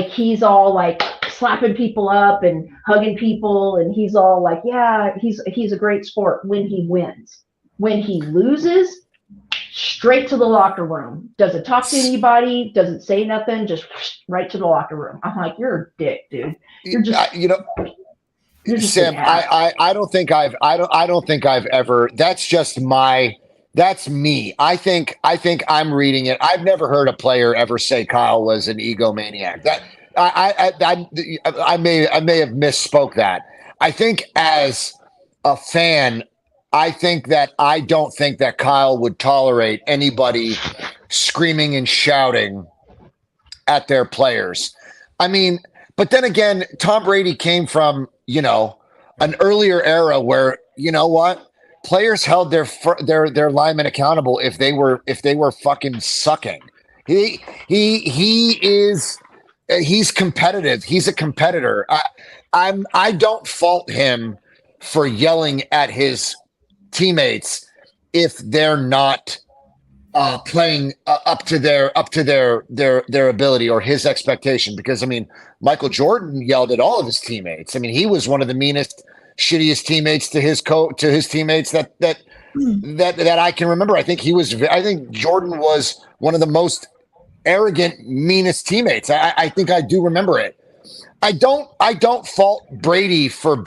he's all slapping people up and hugging people, and he's all yeah, he's a great sport when he wins. When he loses, straight to the locker room. Doesn't talk to anybody, doesn't say nothing, just right to the locker room. I'm like, you're a dick, dude. You're just you're just Sam, I don't think I've ever, that's me. I think I'm reading it. I've never heard a player ever say Kyle was an egomaniac. That I may have misspoke that. I think as a fan, I don't think that Kyle would tolerate anybody screaming and shouting at their players. I mean, but then again, Tom Brady came from, an earlier era where, you know what? Players held their linemen accountable if they were fucking sucking. He's competitive. He's a competitor. I don't fault him for yelling at his teammates if they're not playing up to their ability or his expectation. Because I mean, Michael Jordan yelled at all of his teammates. I mean, he was one of the meanest, shittiest teammates to his teammates that I can remember. I think Jordan was one of the most arrogant, meanest teammates. I think I do remember it. I don't fault Brady for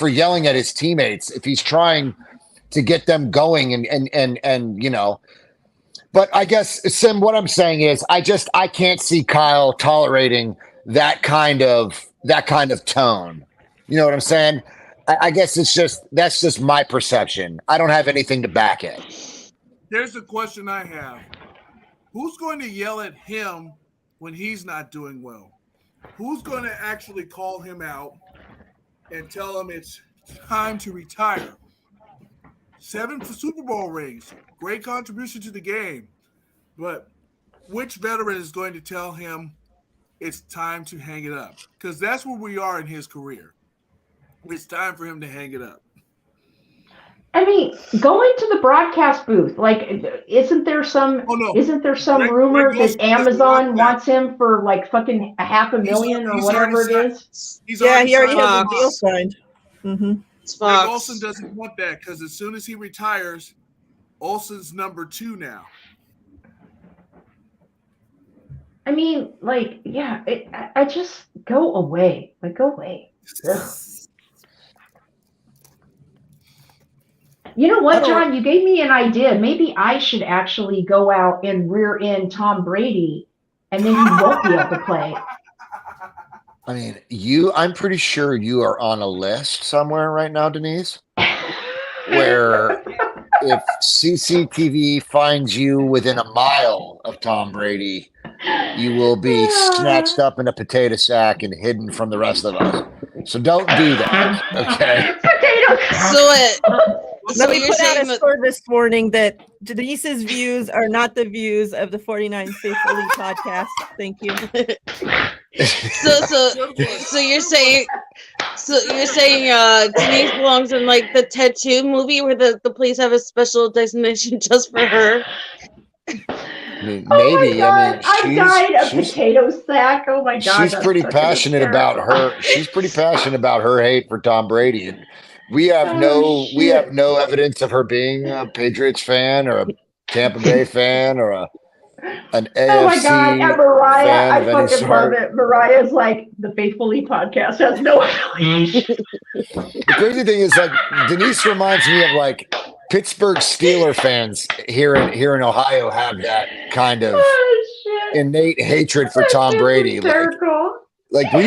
yelling at his teammates if he's trying to get them going and you know. But I guess, Sim, what I'm saying is I can't see Kyle tolerating that kind of tone. You know what I'm saying? I guess that's just my perception. I don't have anything to back it. Here's the question I have. Who's going to yell at him when he's not doing well? Who's going to actually call him out and tell him it's time to retire? 7 Super Bowl rings, great contribution to the game. But which veteran is going to tell him it's time to hang it up? Because that's where we are in his career. It's time for him to hang it up. I mean, going to the broadcast booth, like, isn't there some rumor that Amazon wants him for like fucking $500,000 or whatever it is? He already has a deal signed. Mm-hmm. Greg Olsen doesn't want that because as soon as he retires, Olsen's number 2 now. I mean, like, yeah, I just go away. Like, go away. Ugh. You know what, John? You gave me an idea. Maybe I should actually go out and rear end Tom Brady, and then he won't be able to play. I mean, I'm pretty sure you are on a list somewhere right now, Denise, where if CCTV finds you within a mile of Tom Brady, you will be snatched up in a potato sack and hidden from the rest of us. So don't do that, okay? Let me put out a service warning that Denise's views are not the views of the 49 Faithfully podcast. Thank you. So you're saying Denise belongs in like the Ted 2 movie where the police have a special designation just for her? I mean, maybe. I died a potato sack. Oh my God. She's pretty passionate about her. She's pretty passionate about her hate for Tom Brady. And we have no evidence of her being a Patriots fan or a Tampa Bay fan or an AFC oh my God, and Mariah, fan I of any fucking sort. love it. Mariah's like, the Faithfully podcast has no affiliation. The crazy thing is, like, Denise reminds me of like Pittsburgh Steelers fans here in Ohio have that kind of innate hatred for Tom Brady. Like, were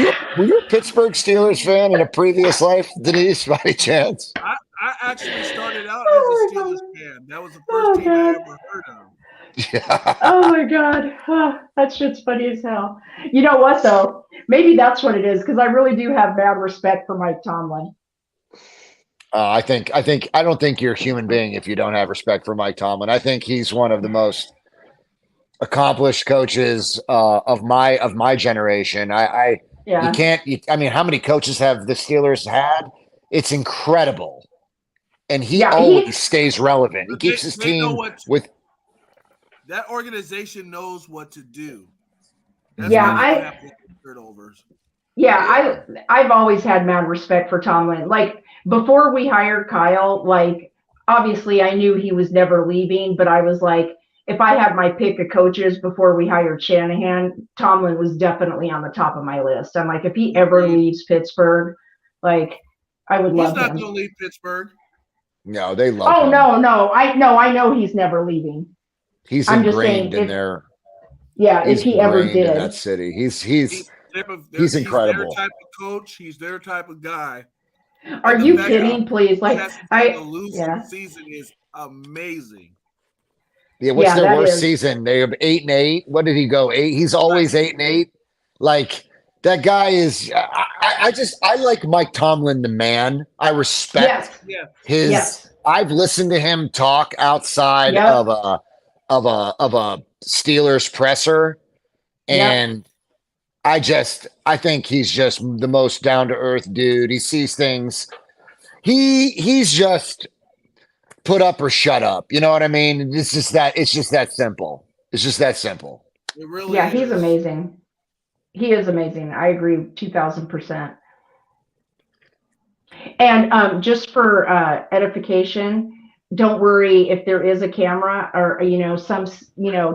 you a Pittsburgh Steelers fan in a previous life, Denise, by any chance? I actually started out as a Steelers fan. That was the first team I ever heard of. Yeah. Oh my God. Oh, that shit's funny as hell. You know what though? Maybe that's what it is, because I really do have mad respect for Mike Tomlin. I don't think you're a human being if you don't have respect for Mike Tomlin. I think he's one of the most accomplished coaches of my generation. I mean, how many coaches have the Steelers had? It's incredible. And he always stays relevant. He keeps his team with that organization knows what to do. Turnovers. Yeah, I've always had mad respect for Tomlin. Like, before we hired Kyle, like, obviously I knew he was never leaving, but I was like, if I had my pick of coaches before we hired Shanahan, Tomlin was definitely on the top of my list. I'm like, if he ever leaves Pittsburgh, like, I would love him. He's not going to leave Pittsburgh. No, they love him. No. I know he's never leaving. He's ingrained in there. Yeah, if he ever did. In that city. He's incredible. He's their type of coach. He's their type of guy. Are you kidding? Please, like, the losing season is amazing. Yeah, what's their worst season? They have 8-8. What did he go? 8. He's always 8-8. Like, that guy is. I like Mike Tomlin, the man. I respect his. Yes. I've listened to him talk outside of a Steelers presser, and I think he's just the most down to earth dude. He sees things. He's just put up or shut up. You know what I mean? It's just that simple. It's just that simple. It really Yeah, he's is. amazing. He is amazing. I agree 2000%. And just for edification, don't worry if there is a camera or some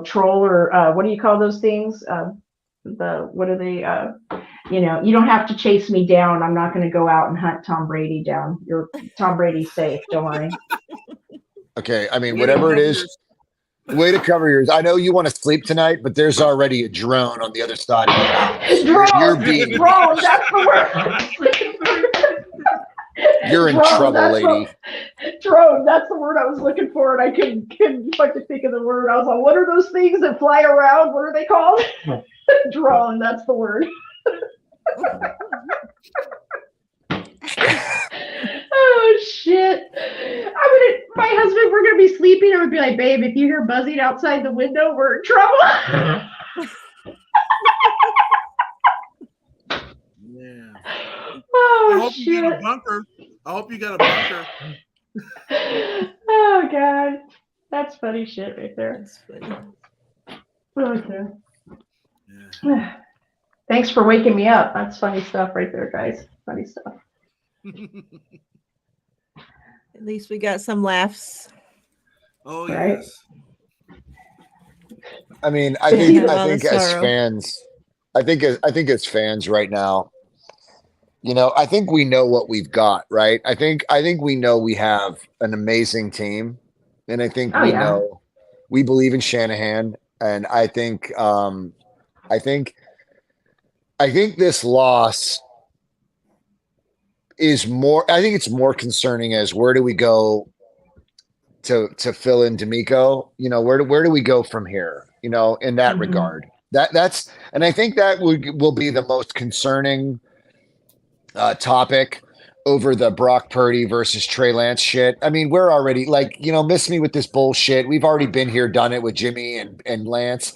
troll or what do you call those things? What are they? You don't have to chase me down. I'm not going to go out and hunt Tom Brady down. Tom Brady's safe. Don't worry. Okay, I mean, Way to whatever it cover is, way to cover yours. I know you want to sleep tonight, but there's already a drone on the other side of your house. You're being drone. That's the word. You're in Drone, trouble, that's lady. Drone, that's the word I was looking for, and I couldn't fucking think of the word. I was like, what are those things that fly around? What are they called? Drone, that's the word. Oh shit. My husband, we're gonna be sleeping. I would be like, babe, if you hear buzzing outside the window, we're in trouble. Yeah. Oh I hope shit. you get a bunker. I hope you got a bunker. Oh god. That's funny shit right there. That's funny. Okay. Yeah. Thanks for waking me up. That's funny stuff right there, guys. Funny stuff. At least we got some laughs. Oh Right. yes. I mean, I Yeah, think a lot of as sorrow. fans, I think as fans right now, I think we know what we've got, right? I think we know we have an amazing team, and I think Oh, we yeah. know we believe in Shanahan, and I think this loss is more. I think it's more concerning as where do we go to fill in D'Amico? Where do we go from here? In that Mhm. regard, that's and I think that will be the most concerning topic over the Brock Purdy versus Trey Lance shit. I mean, we're already miss me with this bullshit. We've already been here, done it with Jimmy and Lance.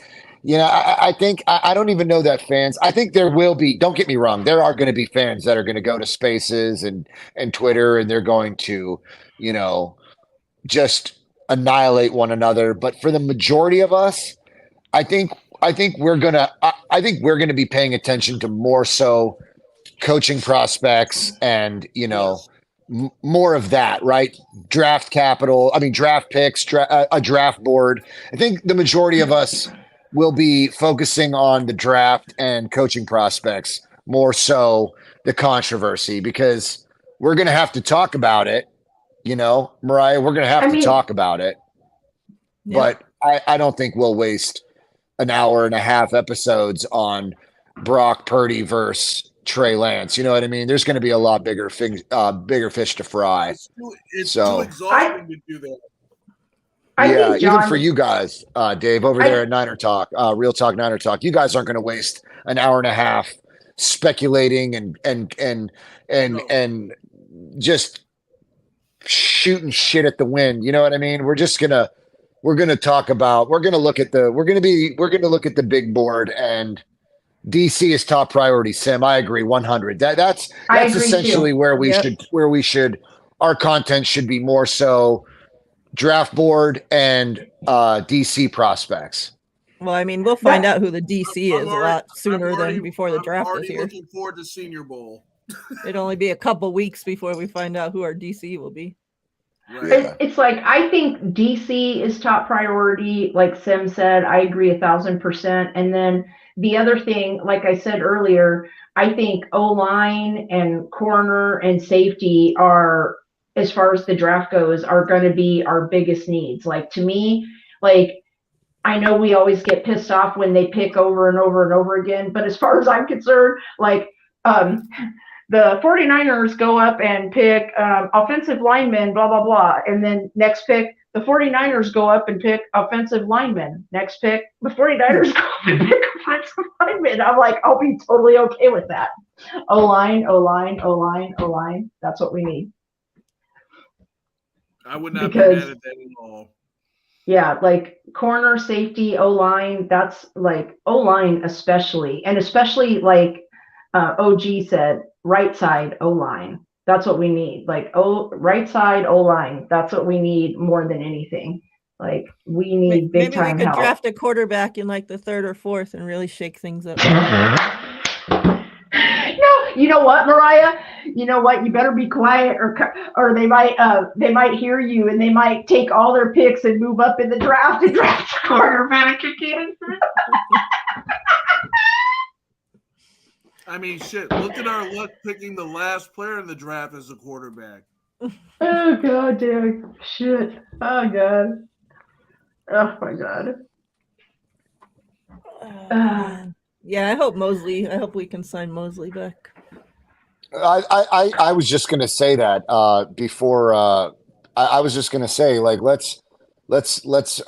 I think I don't even know that fans. I think there will be. Don't get me wrong. There are going to be fans that are going to go to Spaces and Twitter, and they're going to, just annihilate one another. But for the majority of us, I think we're gonna be paying attention to more so coaching prospects and more of that, right? Draft capital. I mean, draft picks, a draft board. I think the majority of us will be focusing on the draft and coaching prospects more so the controversy, because we're going to have to talk about it. Mariah, we're going to have to talk about it. Yep. But I don't think we'll waste an hour and a half episodes on Brock Purdy versus Trey Lance. You know what I mean? There's going to be a lot bigger fish to fry. It's too exhausting to do that. I think, John, even for you guys, Dave, over there at Niner Talk, Real Talk Niner Talk, you guys aren't going to waste an hour and a half speculating and just shooting shit at the wind. You know what I mean? We're going to look at the big board, and DC is top priority. Sim, I agree 100. That's essentially too. where we should our content should be more so draft board and DC prospects. Well, I mean, we'll find out who the DC is a lot sooner than before the draft is here. I'm looking forward to Senior Bowl. It'll only be a couple weeks before we find out who our DC will be. Right. It's like, I think DC is top priority. Like Sim said, I agree 1000%. And then the other thing, like I said earlier, I think O-line and corner and safety are, as far as the draft goes, are going to be our biggest needs. Like, to me, I know we always get pissed off when they pick over and over and over again, but as far as I'm concerned, the 49ers go up and pick offensive linemen, blah, blah, blah. And then next pick, the 49ers go up and pick offensive linemen. Next pick, the 49ers go up and pick offensive linemen. I'm like, I'll be totally okay with that. O-line, O-line, O-line, O-line. That's what we need. I would not be mad at that at all. Yeah, corner, safety, O-line, that's O-line especially. And especially OG said, right side O-line. That's what we need. Like, right side O-line. That's what we need more than anything. Like, we need big Maybe we time could help. draft a quarterback in like the 3rd or 4th and really shake things up. No, you know what, Mariah? You know what? You better be quiet, or they might hear you, and they might take all their picks and move up in the draft and draft a quarterback again. I mean, shit. Look at our luck picking the last player in the draft as a quarterback. Oh god, damn shit! Oh god! Oh my god! Yeah, I hope Mosley. I hope we can sign Mosley back. I was just gonna say that before. I was just gonna say, like, let's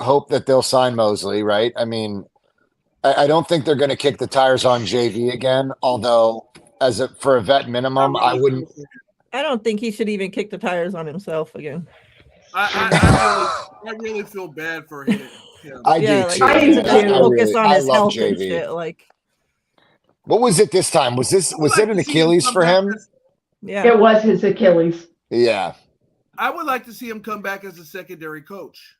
hope that they'll sign Mosley, right? I mean, I don't think they're gonna kick the tires on JV again. Although, for a vet minimum, I wouldn't. I don't think he should even kick the tires on himself again. I really feel bad for him. I do like, too. I do just too. focus on his love health JV. and shit. Like, what was it this time? Was it an Achilles for him? yeah, It was his Achilles. Yeah. I would like to see him come back as a secondary coach.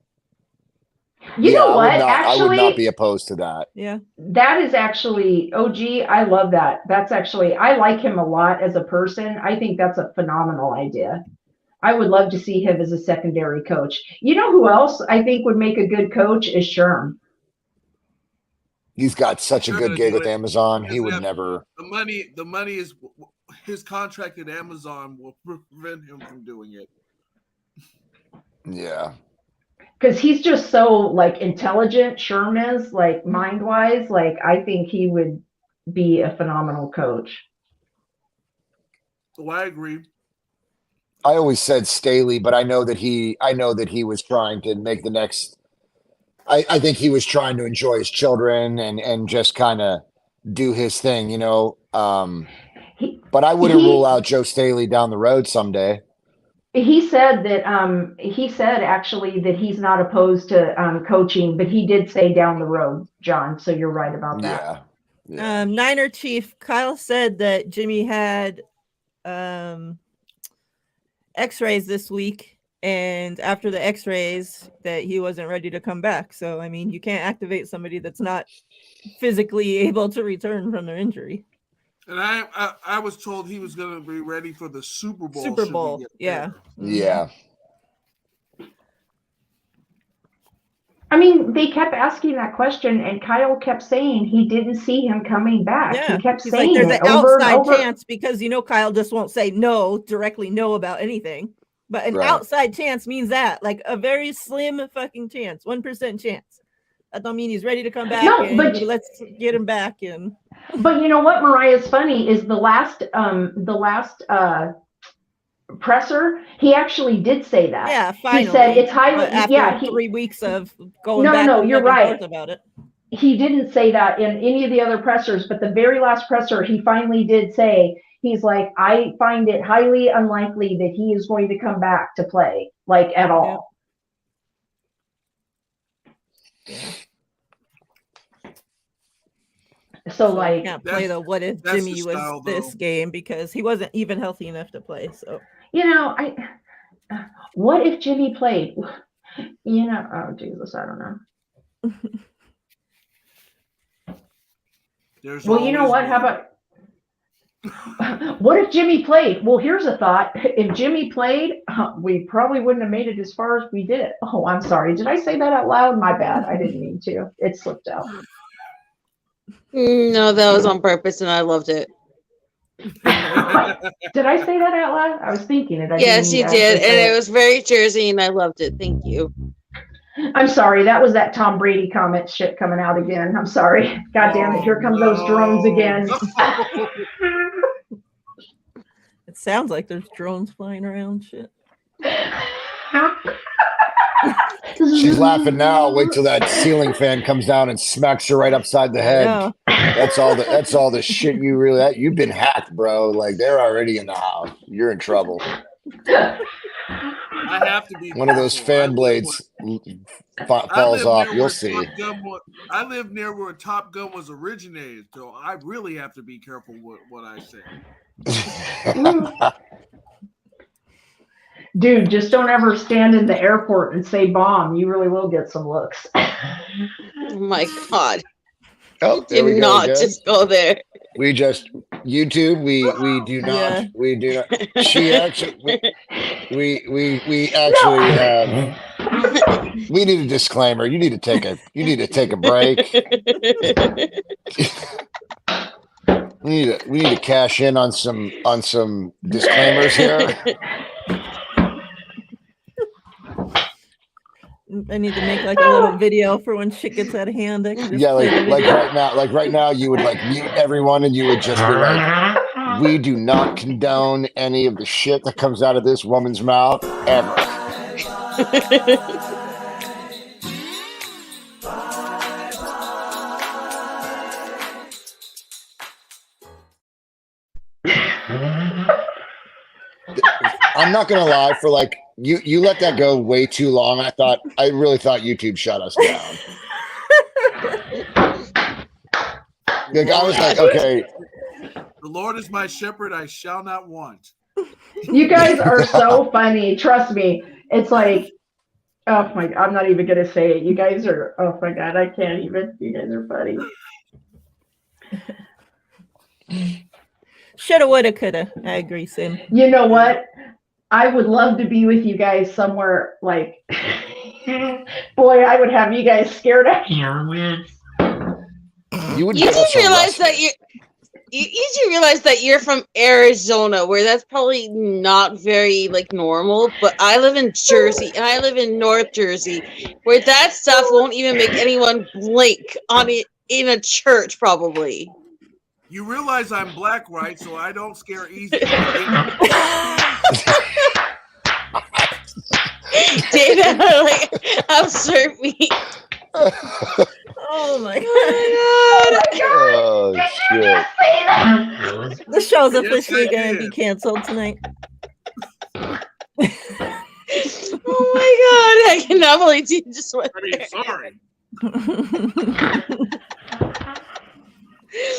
You know what? I would not be Actually, opposed to that. yeah. that is actually OG. I love that. That's actually, I like him a lot as a person. I think that's a phenomenal idea. I would love to see him as a secondary coach. You know who else I think would make a good coach is Sherm. He's got such a good gig with Amazon. He would Because never. The money is his contract at Amazon will prevent him from doing it. Yeah. Because he's just so like intelligent. Sherm is like mind wise. Like, I think he would be a phenomenal coach. So I agree. I always said Staley, but I know that he was trying to make the next. I think he was trying to enjoy his children and just kind of do his thing, you know. But I wouldn't rule out Joe Staley down the road someday. He said that he said actually that he's not opposed to coaching, but he did say down the road, John. So you're right about that. Yeah. Niner Chief Kyle said that Jimmy had X-rays this week, and after the X-rays that he wasn't ready to come back. So I mean, you can't activate somebody that's not physically able to return from their injury. And I was told he was going to be ready for the Super Bowl. Super Bowl, yeah. Yeah. I mean, they kept asking that question, and Kyle kept saying he didn't see him coming back. Yeah, He kept he's saying like, there's it an over and outside over. chance, because you know Kyle just won't say directly no about anything. But an Right. outside chance means that, like, a very slim fucking chance, 1% chance. That don't mean he's ready to come back. No, and but let's get him back. And But you know what, Mariah's funny is the last presser, he actually did say that. yeah, finally. He said it's highly, But after 3 weeks of going back and you're forth right. about it. He didn't say that in any of the other pressers, but the very last presser, he finally did say, he's like, I find it highly unlikely that he is going to come back to play, like, at all. Yeah. So like, can't play the what if that's Jimmy the was style, this though. game, because he wasn't even healthy enough to play. So you know, what if Jimmy played? You know, oh Jesus, I don't know. Well, you know what? How about what if Jimmy played? Well, here's a thought. If Jimmy played, we probably wouldn't have made it as far as we did. Oh, I'm sorry. Did I say that out loud? My bad. I didn't mean to. It slipped out. No, that was on purpose, and I loved it. Did I say that out loud? I was thinking it. Yes, you did, and it was very Jersey, and I loved it. Thank you. I'm sorry. That was that Tom Brady comment shit coming out again. I'm sorry. God damn it. Here come those drones again. it sounds like there's drones flying around. Shit. She's laughing now. Wait till that ceiling fan comes down and smacks her right upside the head. Yeah. That's all the shit you've been hacked, bro. Like, they're already in the house. You're in trouble. I have to be one of those fan blades falls off. You'll see. I live near where Top Gun was originated, so I really have to be careful what I say. Dude, just don't ever stand in the airport and say bomb. You really will get some looks. Oh my God. Oh, there we Did go not again. just go there. We just YouTube. We do not. Yeah. We do not. She actually. We actually. We need a disclaimer. You need to take a. You need to take a break. We need to cash in on some disclaimers here. I need to make like a little video for when shit gets out of hand. I can just Yeah, play the video. like right now, you would like mute everyone, and you would just be like, "We do not condone any of the shit that comes out of this woman's mouth ever." I'm not gonna lie. For like you let that go way too long. I really thought YouTube shut us down. Like I was like, okay. The Lord is my shepherd; I shall not want. You guys are so funny. Trust me. It's like, oh my, I'm not even gonna say it. You guys are, oh my God, I can't even. You guys are funny. Shoulda, woulda, coulda. I agree, Sim. You know what? I would love to be with you guys somewhere like, boy, I would have you guys scared out your wits. You do realize that you do realize that you're from Arizona, where that's probably not very like normal. But I live in Jersey, and I live in North Jersey, where that stuff won't even make anyone blink on it in a church, probably. You realize I'm black, right? So I don't scare easy. Dana, like, observe me. Oh my God. Oh my God. Oh shit. The show's Yes, officially I going to did. be canceled tonight. Oh my God! I cannot believe you just went I mean, there. sorry.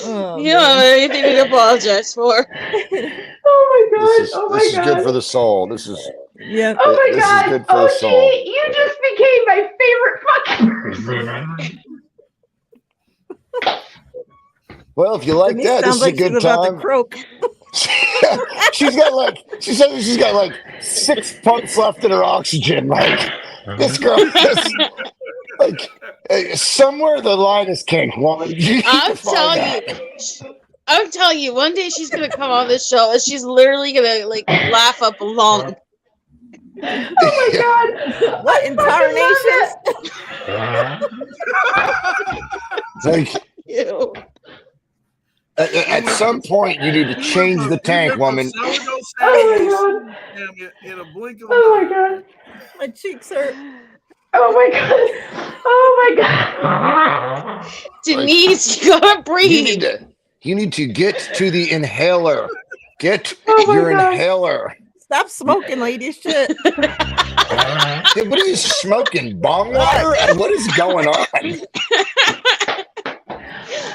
Oh, You don't have anything to apologize for. Oh my God. This is Oh my this is God. good for the soul. This is yeah. Oh my this God. is good for the OG, soul. you just became my favorite fucking person. Well, if you like Denise that, this sounds is a like she's good about to time. croak. She said she's got like 6 pumps left in her oxygen. Like this girl is like somewhere the line is kink, woman. You need to I'm find telling that. you. I'm telling you, one day she's gonna come on this show and she's literally gonna like laugh up a lung. Oh my God. What I in fucking tarnations? Like Ew. at some point, you need to change the tank, woman. Oh my God. In a blink of Oh an my God. My cheeks hurt. Oh my God. Oh my God. Denise, you gotta breathe. You need to get to the inhaler. Get Oh my your God. inhaler. Stop smoking, lady. Shit. Hey, what are you smoking? Bong water? What is going on?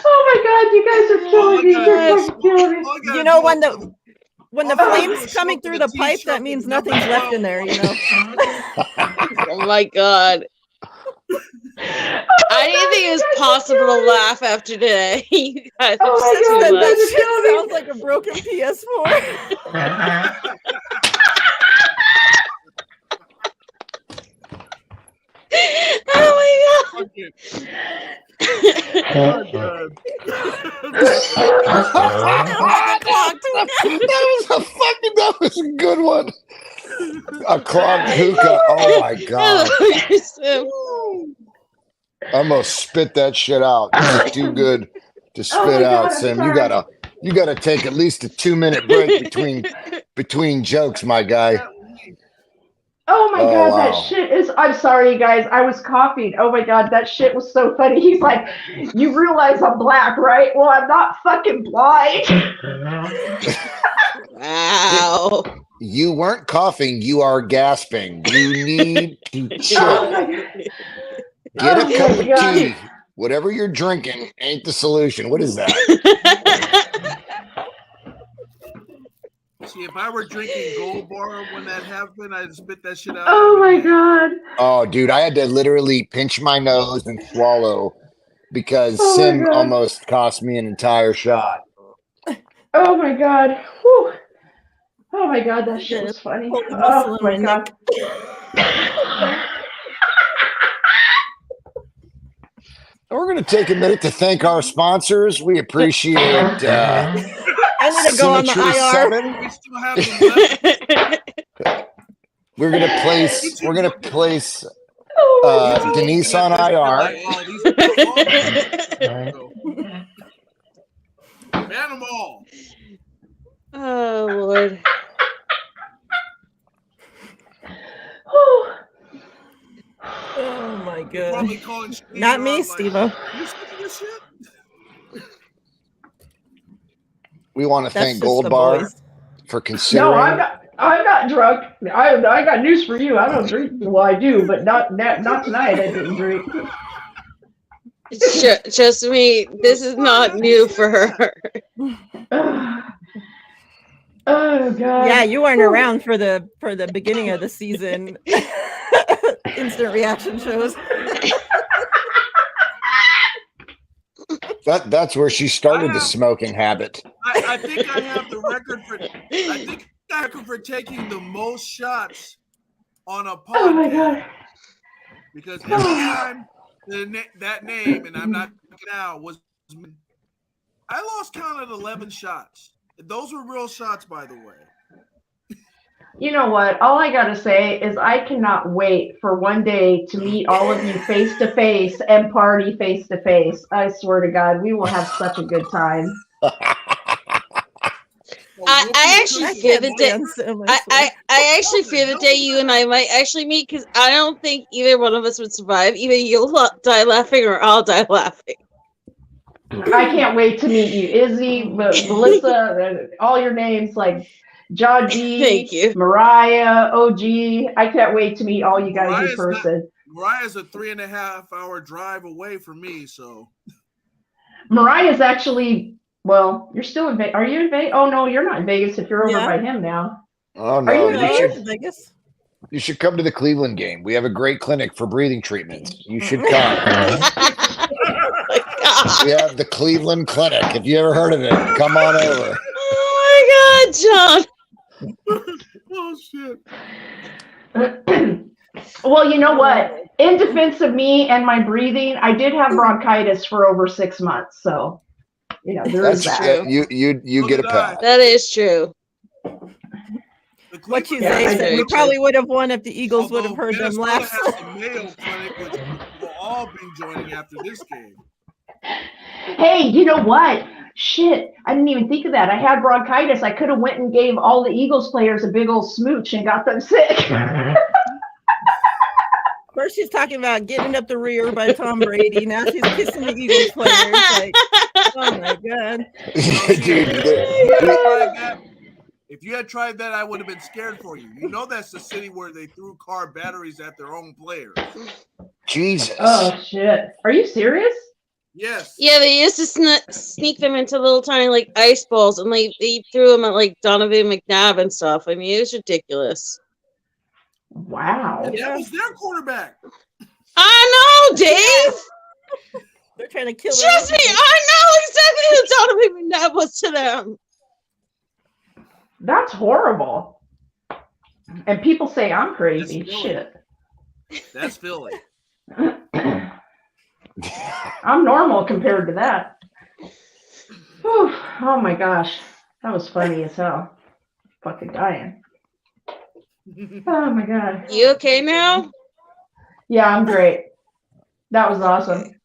Oh my God. You guys are killing me. You're fucking killing me. You know, when the all I do flame's is coming smoke through the the tea pipe, shop that means with number nothing's left 12. in there, you know? Oh my God. I didn't think it was possible to laugh after today. You guys Oh are my just God, too you much. guys are Shit killing me. sounds like a broken PS4. Oh my God. Okay. Oh, God. That was a good one. A clogged hookah. Oh my God. I almost spit that shit out. This is too good to spit my out, God, I'm Sim. sorry. You gotta take at least a 2-minute break between jokes, my guy. Oh my Oh, God, wow. that shit is. I'm sorry, you guys. I was coughing. Oh my God, that shit was so funny. He's like, you realize I'm black, right? Well, I'm not fucking blind. Wow. You weren't coughing, you are gasping. You need to Oh chill. my God. Get Oh a cup my of God. tea. Whatever you're drinking ain't the solution. What is that? See, if If I were drinking Gold Bar when that happened, I'd spit that shit out. Oh my every day. god. Oh, dude, I had to literally pinch my nose and swallow because Oh my Sim God. almost cost me an entire shot. Oh my god. Whew. Oh my god, that shit was funny. Pulled the muscle Oh in my my god. We're going to take a minute to thank our sponsors. We appreciate I need to go on the Symmetry IR. 7. We still have them left. We're going to place Oh Denise on Looking at IR. this, like, oh, these are so- ban them all. Oh Lord. Oh my They're god. probably calling Steve Not me, like, Steve-O. you sticking this shit? We want to That's thank just Gold the Bar boys. for No, considering. I'm not drunk. I got news for you. I don't drink. Well, I do, but not tonight. I didn't drink. Trust me, this is not new for her. Oh god. Yeah, you weren't Whew. around for the beginning of the season. Instant reaction shows. That's where she started the smoking habit. I think I have the record for taking the most shots on a podcast. Oh my god. Because every time that name, and I'm not looking out, was I lost count at 11 shots. Those were real shots, by the way. You know what? All I gotta say is I cannot wait for one day to meet all of you face to face and party face to face. I swear to God, we will have such a good time. I actually fear the day. I actually fear the day you and I might actually meet because I don't think either one of us would survive. Either you'll die laughing or I'll die laughing. I can't wait to meet you, Izzy, Melissa, all your names like John G, Thank you. Mariah, OG. I can't wait to meet all you guys in person. Mariah's a 3.5 hour drive away from me, so. Mariah's actually, well, you're still in Vegas. Are you in Vegas? Oh no, you're not in Vegas if you're over by him now. Oh no, Are you in Vegas? You should come to the Cleveland game. We have a great clinic for breathing treatments. You should come. We have the Cleveland Clinic. If you ever heard of it, come on over. Oh my God, John. Oh shit. Well, you know what? In defense of me and my breathing, I did have bronchitis for over 6 months. So, you know, there is that. You get a pass. That is true. What you Yeah, say? We probably would have won if the Eagles would have heard them laugh. Has the Mayo Clinic, which we'll all be joining after this game. Hey, you know what? Shit, I didn't even think of that. I had bronchitis. I could have went and gave all the Eagles players a big old smooch and got them sick. First she's talking about getting up the rear by Tom Brady. Now she's kissing the Eagles players. Like, oh my God. If you had tried that, I would have been scared for you. You know that's the city where they threw car batteries at their own players. Jesus. Oh shit. Are you serious? Yes. Yeah, they used to sneak them into little tiny like ice balls, and they threw them at like Donovan McNabb and stuff. I mean, it was ridiculous. Wow. And that was their quarterback. I know, Dave. They're trying to kill Trust me, I know exactly who Donovan McNabb was to them. That's horrible. And people say I'm crazy. Shit. That's Philly. I'm normal compared to that. Whew. Oh my gosh. That was funny as hell. Fucking dying. Oh my God. You okay now? Yeah, I'm great. That was awesome.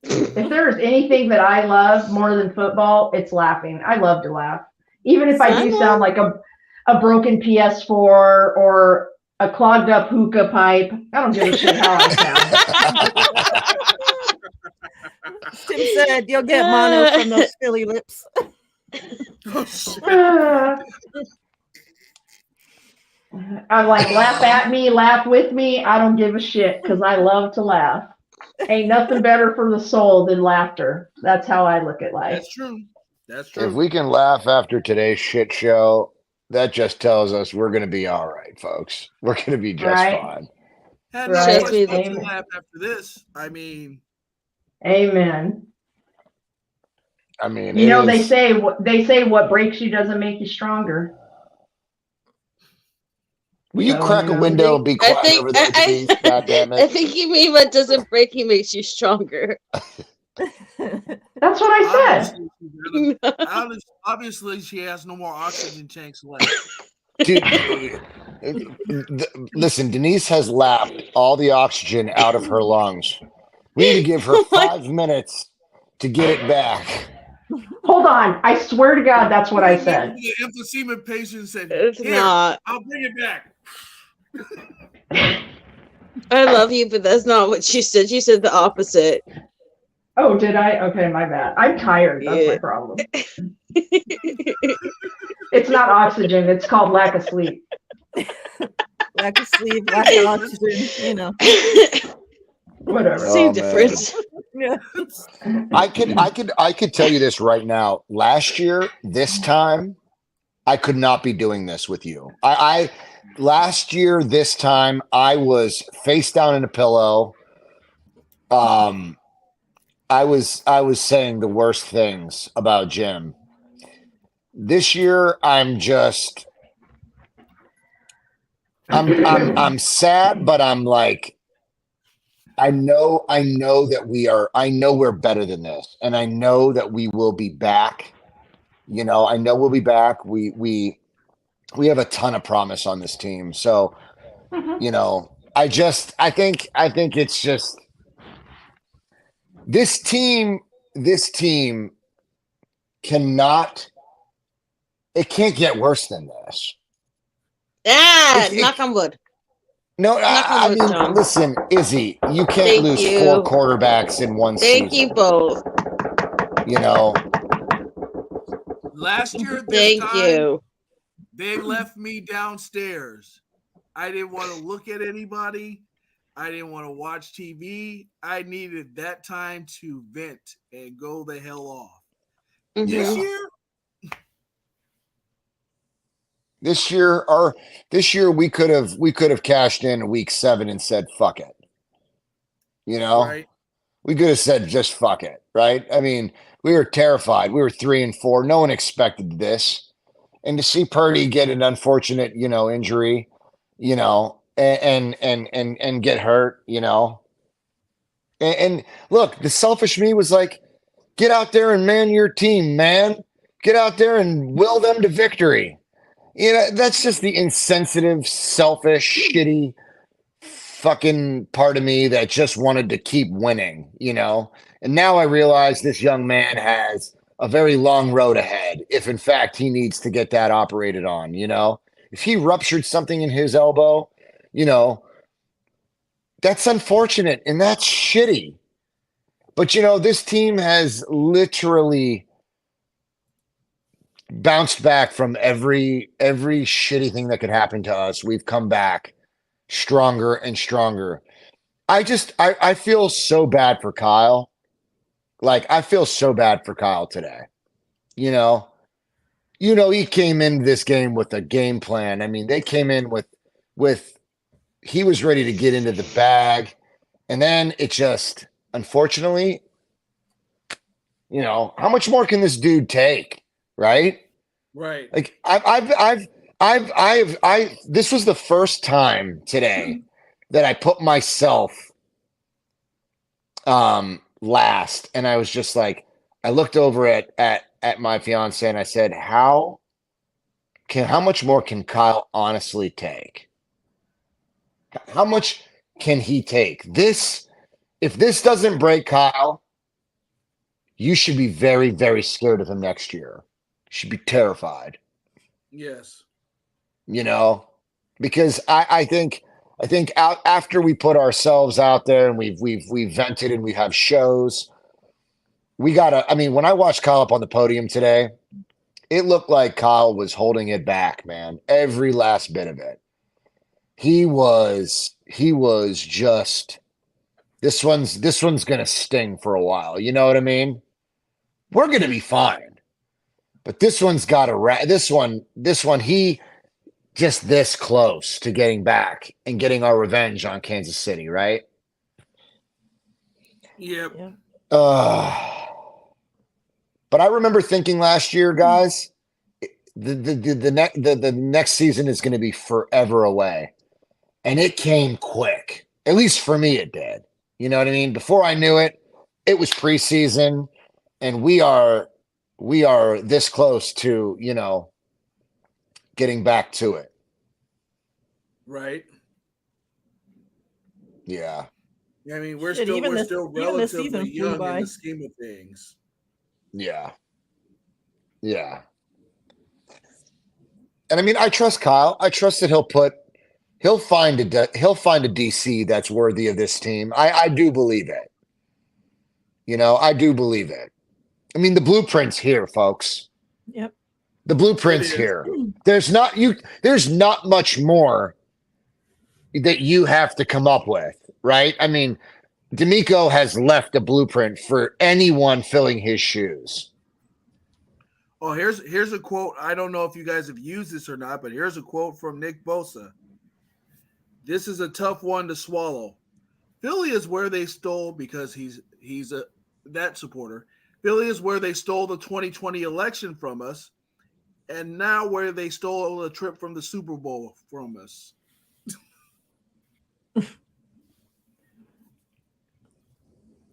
If there's anything that I love more than football, it's laughing. I love to laugh. Even if I do sound like a broken PS4 or a clogged up hookah pipe, I don't give a shit how I sound. Tim said you'll get mono from those Philly lips. I'm like, laugh at me, laugh with me. I don't give a shit because I love to laugh. Ain't nothing better for the soul than laughter. That's how I look at life. That's true. That's true. If we can laugh after today's shit show, that just tells us we're going to be all right, folks. We're going to be just Right. fine. Had Right. no Trust choice me. but to Amen. laugh after this. I mean, Amen. I mean, You it know, they is. say what breaks you doesn't make you stronger. Will you So, crack you a know. window and be I quiet think over there, Denise? God damn I it. think you mean what doesn't break you makes you stronger. That's what I said. obviously, she's obviously she has no more oxygen tanks left. Dude, listen, Denise has lapped all the oxygen out of her lungs. We need to give her Oh my- 5 minutes to get it back. Hold on. I swear to God, that's what I said. The emphysema patient said, It's "Here, not. I'll bring it back." I love you, but that's not what she said. She said the opposite. Oh, did I? Okay, my bad. I'm tired. That's my Yeah. problem. It's not oxygen. It's called lack of sleep. Lack of sleep, lack of oxygen, you know. Whatever. Same Oh, man. difference. Yeah. I could tell you this right now. Last year, this time, I could not be doing this with you. Last year, this time, I was face down in a pillow. I was saying the worst things about Jim. This year, I'm sad, but I'm like, I know that I know we're better than this, and I know that we will be back. You know, I know we'll be back. We have a ton of promise on this team. So, Mhm. you know, I think it's just this team cannot, it can't get worse than this. Knock on wood. No, Knock on I wood, mean, John. listen, Izzy, you can't Thank lose you. 4 quarterbacks in one Thank season. you both. You know, Last year, this Thank time, you. they left me downstairs. I didn't want to look at anybody. I didn't want to watch TV. I needed that time to vent and go the hell off. Mhm. This this year we could have cashed in week 7 and said fuck it. You know, right? we could have said just fuck it, right? I mean, we were terrified. We were 3-4. No one expected this, and to see Purdy get an unfortunate, injury, and get hurt, and look, the selfish me was like, get out there and man your team, man. Get out there and will them to victory. That's just the insensitive, selfish, shitty fucking part of me that just wanted to keep winning, And now I realize this young man has a very long road ahead if in fact he needs to get that operated on, If he ruptured something in his elbow, that's unfortunate and that's shitty. But this team has literally bounced back from every shitty thing that could happen to us. We've come back stronger and stronger. I feel so bad for Kyle. Like, I feel so bad for Kyle today. He came into this game with a game plan. I mean, they came in with he was ready to get into the bag. And then it just, unfortunately, how much more can this dude take? Right? Right. Like this was the first time today that I put myself last, and I was just like, I looked over at my fiance and I said, how much more can Kyle honestly take? How much can he take? If this doesn't break Kyle, you should be very, very scared of him next year. You should be terrified. Yes. Because I think after we put ourselves out there and we've vented and we have shows, when I watched Kyle up on the podium today, it looked like Kyle was holding it back, man. Every last bit of it. He was just, this one's gonna sting for a while. You know what I mean? We're gonna be fine. But this one's got a this one, he just this close to getting back and getting our revenge on Kansas City, right? Yep. Yeah. But I remember thinking last year, guys, the next season is going to be forever away, and it came quick. At least for me, it did. You know what I mean? Before I knew it, it was preseason, and we are this close to, you know, getting back to it. Right. Yeah. I mean, we're Shit, still even this relatively season flew young in by. the scheme of things. Yeah. Yeah. And I mean, I trust Kyle. I trust that he'll find a DC that's worthy of this team. I do believe it. You know, I do believe it. I mean, the blueprint's here, folks. Yep. The blueprint's here. There's not much more that you have to come up with, right? I mean, D'Amico has left a blueprint for anyone filling his shoes. Oh, here's a quote. I don't know if you guys have used this or not, but here's a quote from Nick Bosa. This is a tough one to swallow. Philly is where they stole, because he's that supporter. Philly is where they stole the 2020 election from us, and now where they stole a trip from the Super Bowl from us.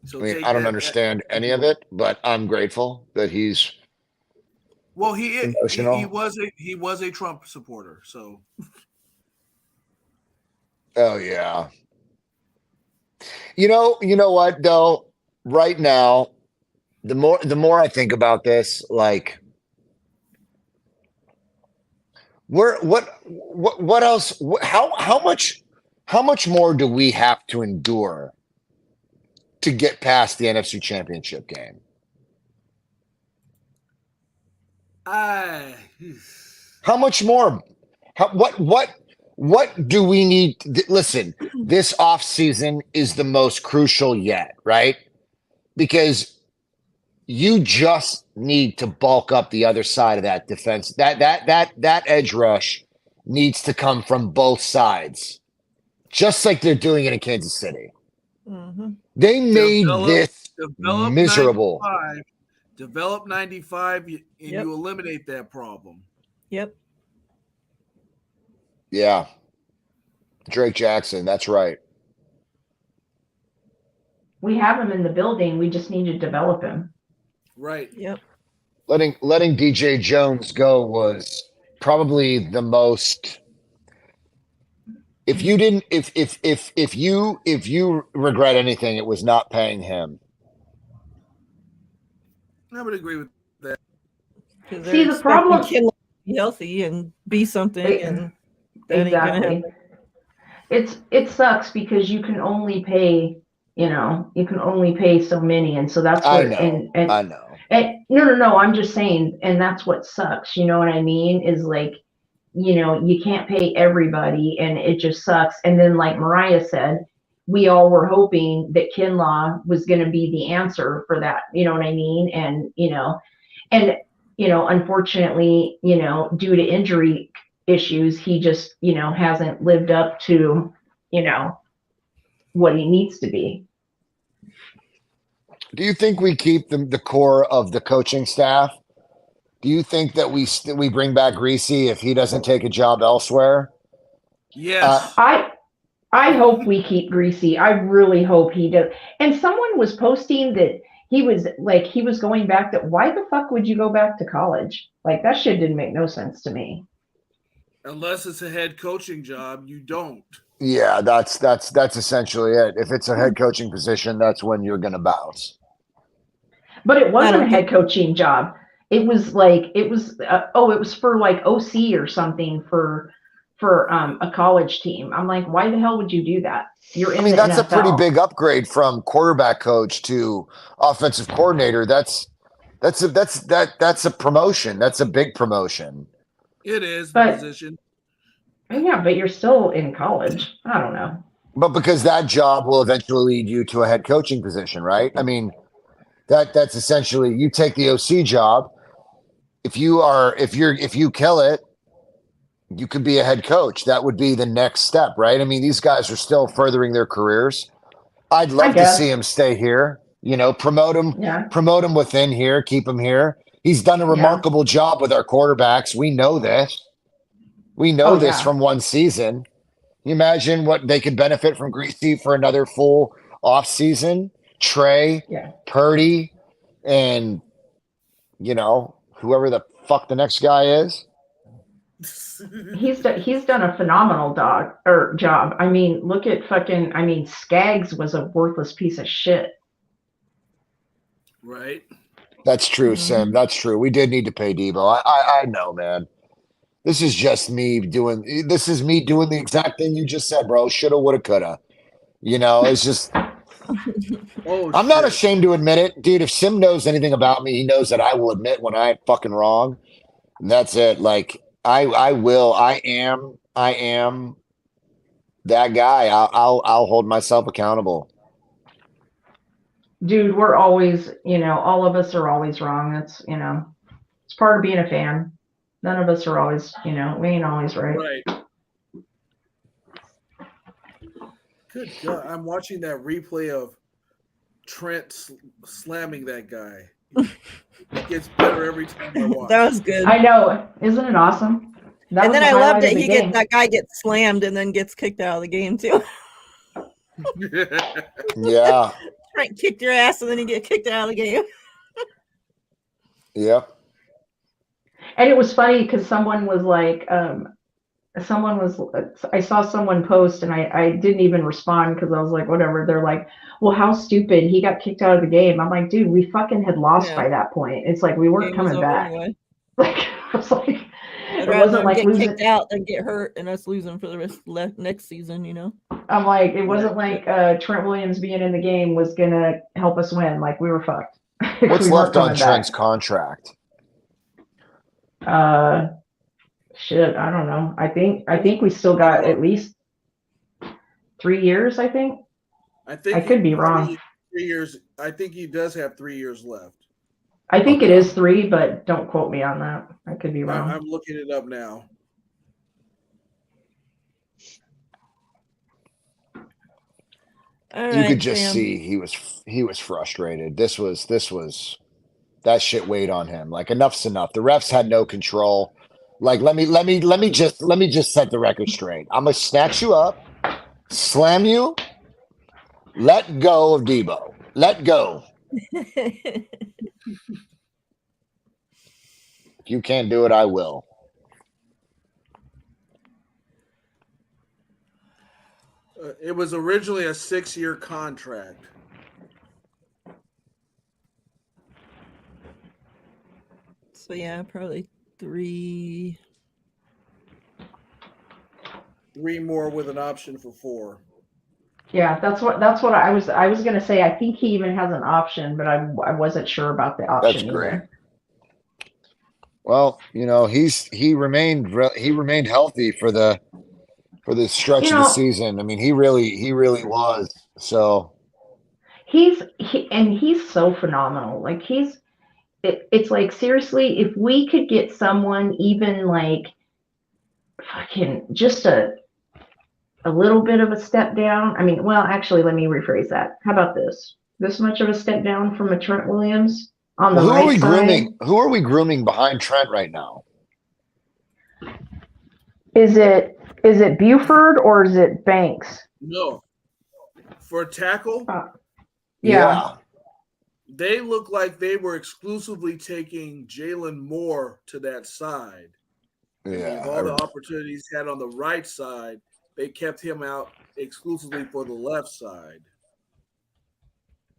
So I mean, I don't understand any of it, but I'm grateful that he's he emotional. he was a Trump supporter, so. Oh yeah. You know what though? Right now, the more I think about this, like, what else? How much more do we have to endure to get past the NFC Championship game? How much more? What do we need? Listen, this offseason is the most crucial yet, right? Because you just need to bulk up the other side of that defense. That edge rush needs to come from both sides, just like they're doing it in Kansas City. Mm-hmm. They made this miserable. Develop 95, and you eliminate that problem. Yep. Yeah. Drake Jackson, that's right. We have him in the building. We just need to develop him. Right. Yep. Letting DJ Jones go was probably the most. If you regret anything, it was not paying him. I would agree with that. See, the problem, be healthy and be something, and that exactly. It sucks because you can only pay, so many, and so that's what. I know. No. I'm just saying, and that's what sucks. You know what I mean? Is like, you can't pay everybody, and it just sucks. And then, like Mariah said, we all were hoping that Kinlaw was going to be the answer for that. You know what I mean? And unfortunately, due to injury issues, he just, hasn't lived up to, what he needs to be. Do you think we keep the core of the coaching staff? Do you think that we bring back Greasy if he doesn't take a job elsewhere? Yes. I hope we keep Greasy. I really hope he does. And someone was posting that he was going back. That why the fuck would you go back to college? Like, that shit didn't make no sense to me. Unless it's a head coaching job, you don't. Yeah, that's essentially it. If it's a head coaching position, that's when you're going to bounce. But it wasn't a head coaching job. It was for like OC or something for a college team. I'm like, why the hell would you do that? That's a pretty big upgrade from quarterback coach to offensive coordinator. That's a promotion. That's a big promotion. It is the position. Yeah, but you're still in college. I don't know. But because that job will eventually lead you to a head coaching position, right? I mean, that's essentially, you take the OC job, if you kill it, you could be a head coach. That would be the next step, right? I mean, these guys are still furthering their careers. I'd love to see him stay here. You know, promote him within here, keep him here. He's done a remarkable job with our quarterbacks. We know this. We know this from one season. Can you imagine what they could benefit from Greasy for another full off season? Trey, Purdy, and you know, whoever the fuck the next guy is. He's done a phenomenal job. I mean, look at Skaggs was a worthless piece of shit. Right. That's true, Sim. That's true. We did need to pay Debo. I know, man. This is just me doing the exact thing you just said, bro. Shoulda, woulda, coulda. You know, it's just I'm not ashamed to admit it. Dude, if Sim knows anything about me, he knows that I will admit when I'm fucking wrong. And that's it. Like I am that guy. I'll hold myself accountable. Dude, we're always, all of us are always wrong. That's, it's part of being a fan. None of us are always, we ain't always right. Right. Good God. I'm watching that replay of Trent slamming that guy. It gets better every time I watch. That was good. I know. Isn't it awesome? And then I love that that guy gets slammed and then gets kicked out of the game too. Yeah. Trent kicked your ass and then you get kicked out of the game. Yep. And it was funny because someone was like, I saw someone post and I didn't even respond because I was like, whatever. They're like, well, how stupid. He got kicked out of the game. I'm like, dude, we fucking had lost by that point. It's like we weren't coming back. Anyway. Like, I was like, I'd rather get kicked out than get hurt and us losing for the rest next season, I'm like, it wasn't like Trent Williams being in the game was going to help us win. Like, we were fucked. What's left on Trent's contract? Shit, I don't know. I think we still got at least 3 years, I think. I could be wrong. 3 years. I think he does have 3 years left. I think it is 3, but don't quote me on that. I could be wrong. I'm looking it up now. You could just see he was frustrated. This was that shit weighed on him. Like enough's enough. The refs had no control. Like let me just set the record straight. I'm gonna snatch you up, slam you, let go of Debo. Let go. If you can't do it, I will. It was originally a 6-year contract. So yeah, probably 3 more with an option for 4. Yeah, that's what I was gonna say. I think he even has an option, but I wasn't sure about the option. That's great. Either. Well, he remained healthy for the stretch of the season. I mean, he really was. So he's so phenomenal. Like it's like seriously, if we could get someone even like fucking just a little bit of a step down. I mean, well, actually, let me rephrase that. How about this? This much of a step down from a Trent Williams on the right side. Who are we grooming behind Trent right now? Is it Buford or is it Banks? No. For a tackle? Yeah. They look like they were exclusively taking Jalen Moore to that side. Yeah. All the opportunities he had on the right side, they kept him out exclusively for the left side.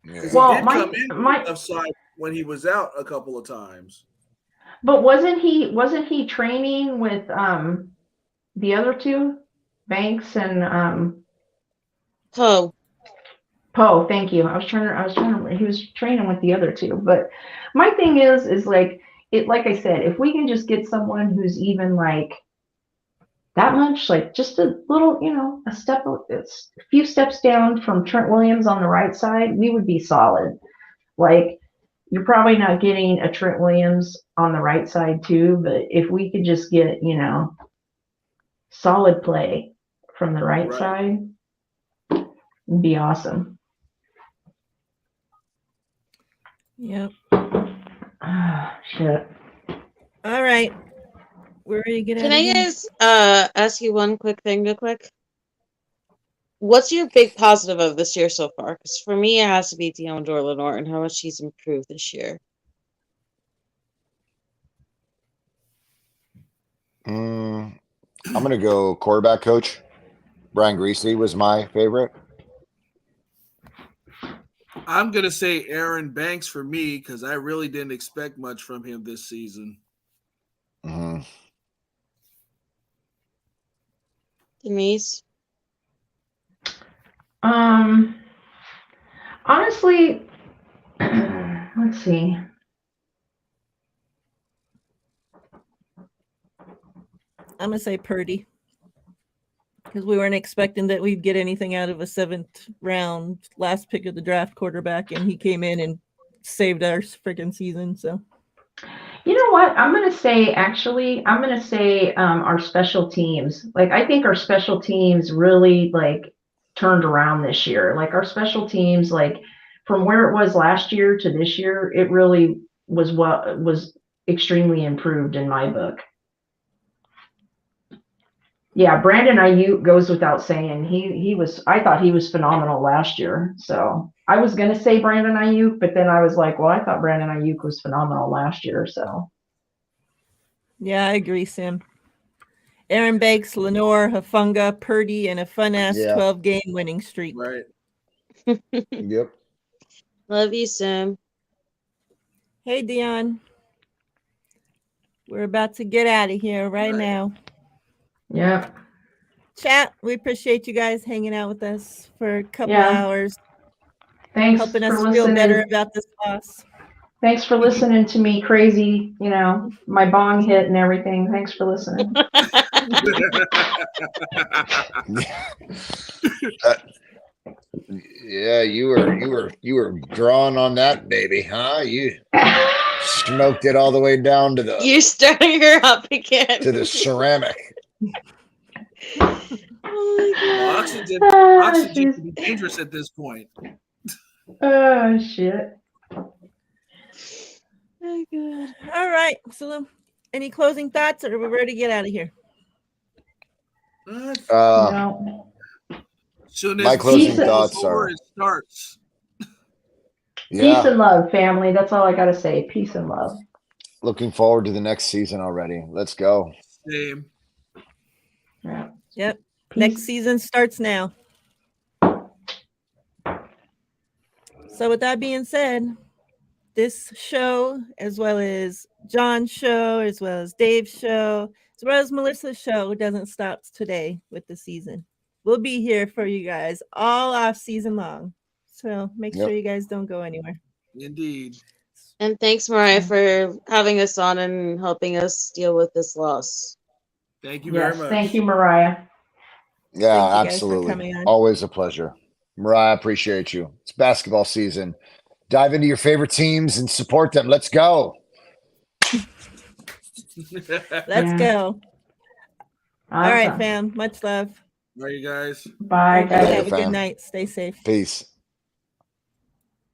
Yeah. Well, he did come in the left side when he was out a couple of times. But wasn't he training with the other two, Banks and Poe? Thank you. I was trying to. He was training with the other two, but my thing is like it. Like I said, if we can just get someone who's even like that much, like just a little, a few steps down from Trent Williams on the right side, we would be solid. Like, you're probably not getting a Trent Williams on the right side too, but if we could just get, solid play from the right side, it'd be awesome. Yep. Ah, shit. All right. We're ready to get Can out of I here. guys ask you one quick thing real quick? What's your big positive of this year so far? Because for me, it has to be Deandre Lenore and how much he's improved this year. I'm going to go quarterback coach. Brian Greasy was my favorite. I'm going to say Aaron Banks for me because I really didn't expect much from him this season. Mm-hmm. Denise? Honestly, let's see. I'm gonna say Purdy because we weren't expecting that we'd get anything out of a 7th round last pick of the draft quarterback, and he came in and saved our freaking season. So, You know what? I'm going to say our special teams. Like, I think our special teams really turned around this year. Like, our special teams, from where it was last year to this year, it really was extremely improved in my book. Yeah, Brandon Ayuk goes without saying. I thought he was phenomenal last year. So I was going to say Brandon Ayuk, but then I was like, well, I thought Brandon Ayuk was phenomenal last year. So. yeah, I agree, Sam. Aaron Banks, Lenore, Hafunga, Purdy, and a fun-ass 12-game winning streak. Right. Yep. Love you, Sam. Hey, Dion. We're about to get out of here right now. Yeah. Chat, we appreciate you guys hanging out with us for a couple hours. Thanks helping for us listening. feel better about this loss. Thanks for listening to me crazy, my bong hit and everything. Thanks for listening. Yeah, you were drawing on that baby, huh? You smoked it all the way down to the. You're starting her up again. To the ceramic. Oh my God. Oxygen can be dangerous at this point. Oh shit. Oh god. All right. So, any closing thoughts, or are we ready to get out of here? No. Soon my as closing the thoughts over, are. it starts. Yeah. Peace and love, family. That's all I gotta say. Peace and love. Looking forward to the next season already. Let's go. Same. Yeah. Yep. Peace. Next season starts now. So, with that being said, this show, as well as John's show, as well as Dave's show, as well as Melissa's show, doesn't stop today with the season. We'll be here for you guys all off season long. So make sure you guys don't go anywhere. Indeed. And thanks, Mariah, for having us on and helping us deal with this loss. Thank you very much. Thank you, Mariah. Yeah, Thank you guys absolutely. for coming on. Always a pleasure. Mariah, appreciate you. It's basketball season. Dive into your favorite teams and support them. Let's go. Let's go. Awesome. All right, fam. Much love. All right, you guys. Bye, Everybody guys. have a fam. good night. Stay safe. Peace.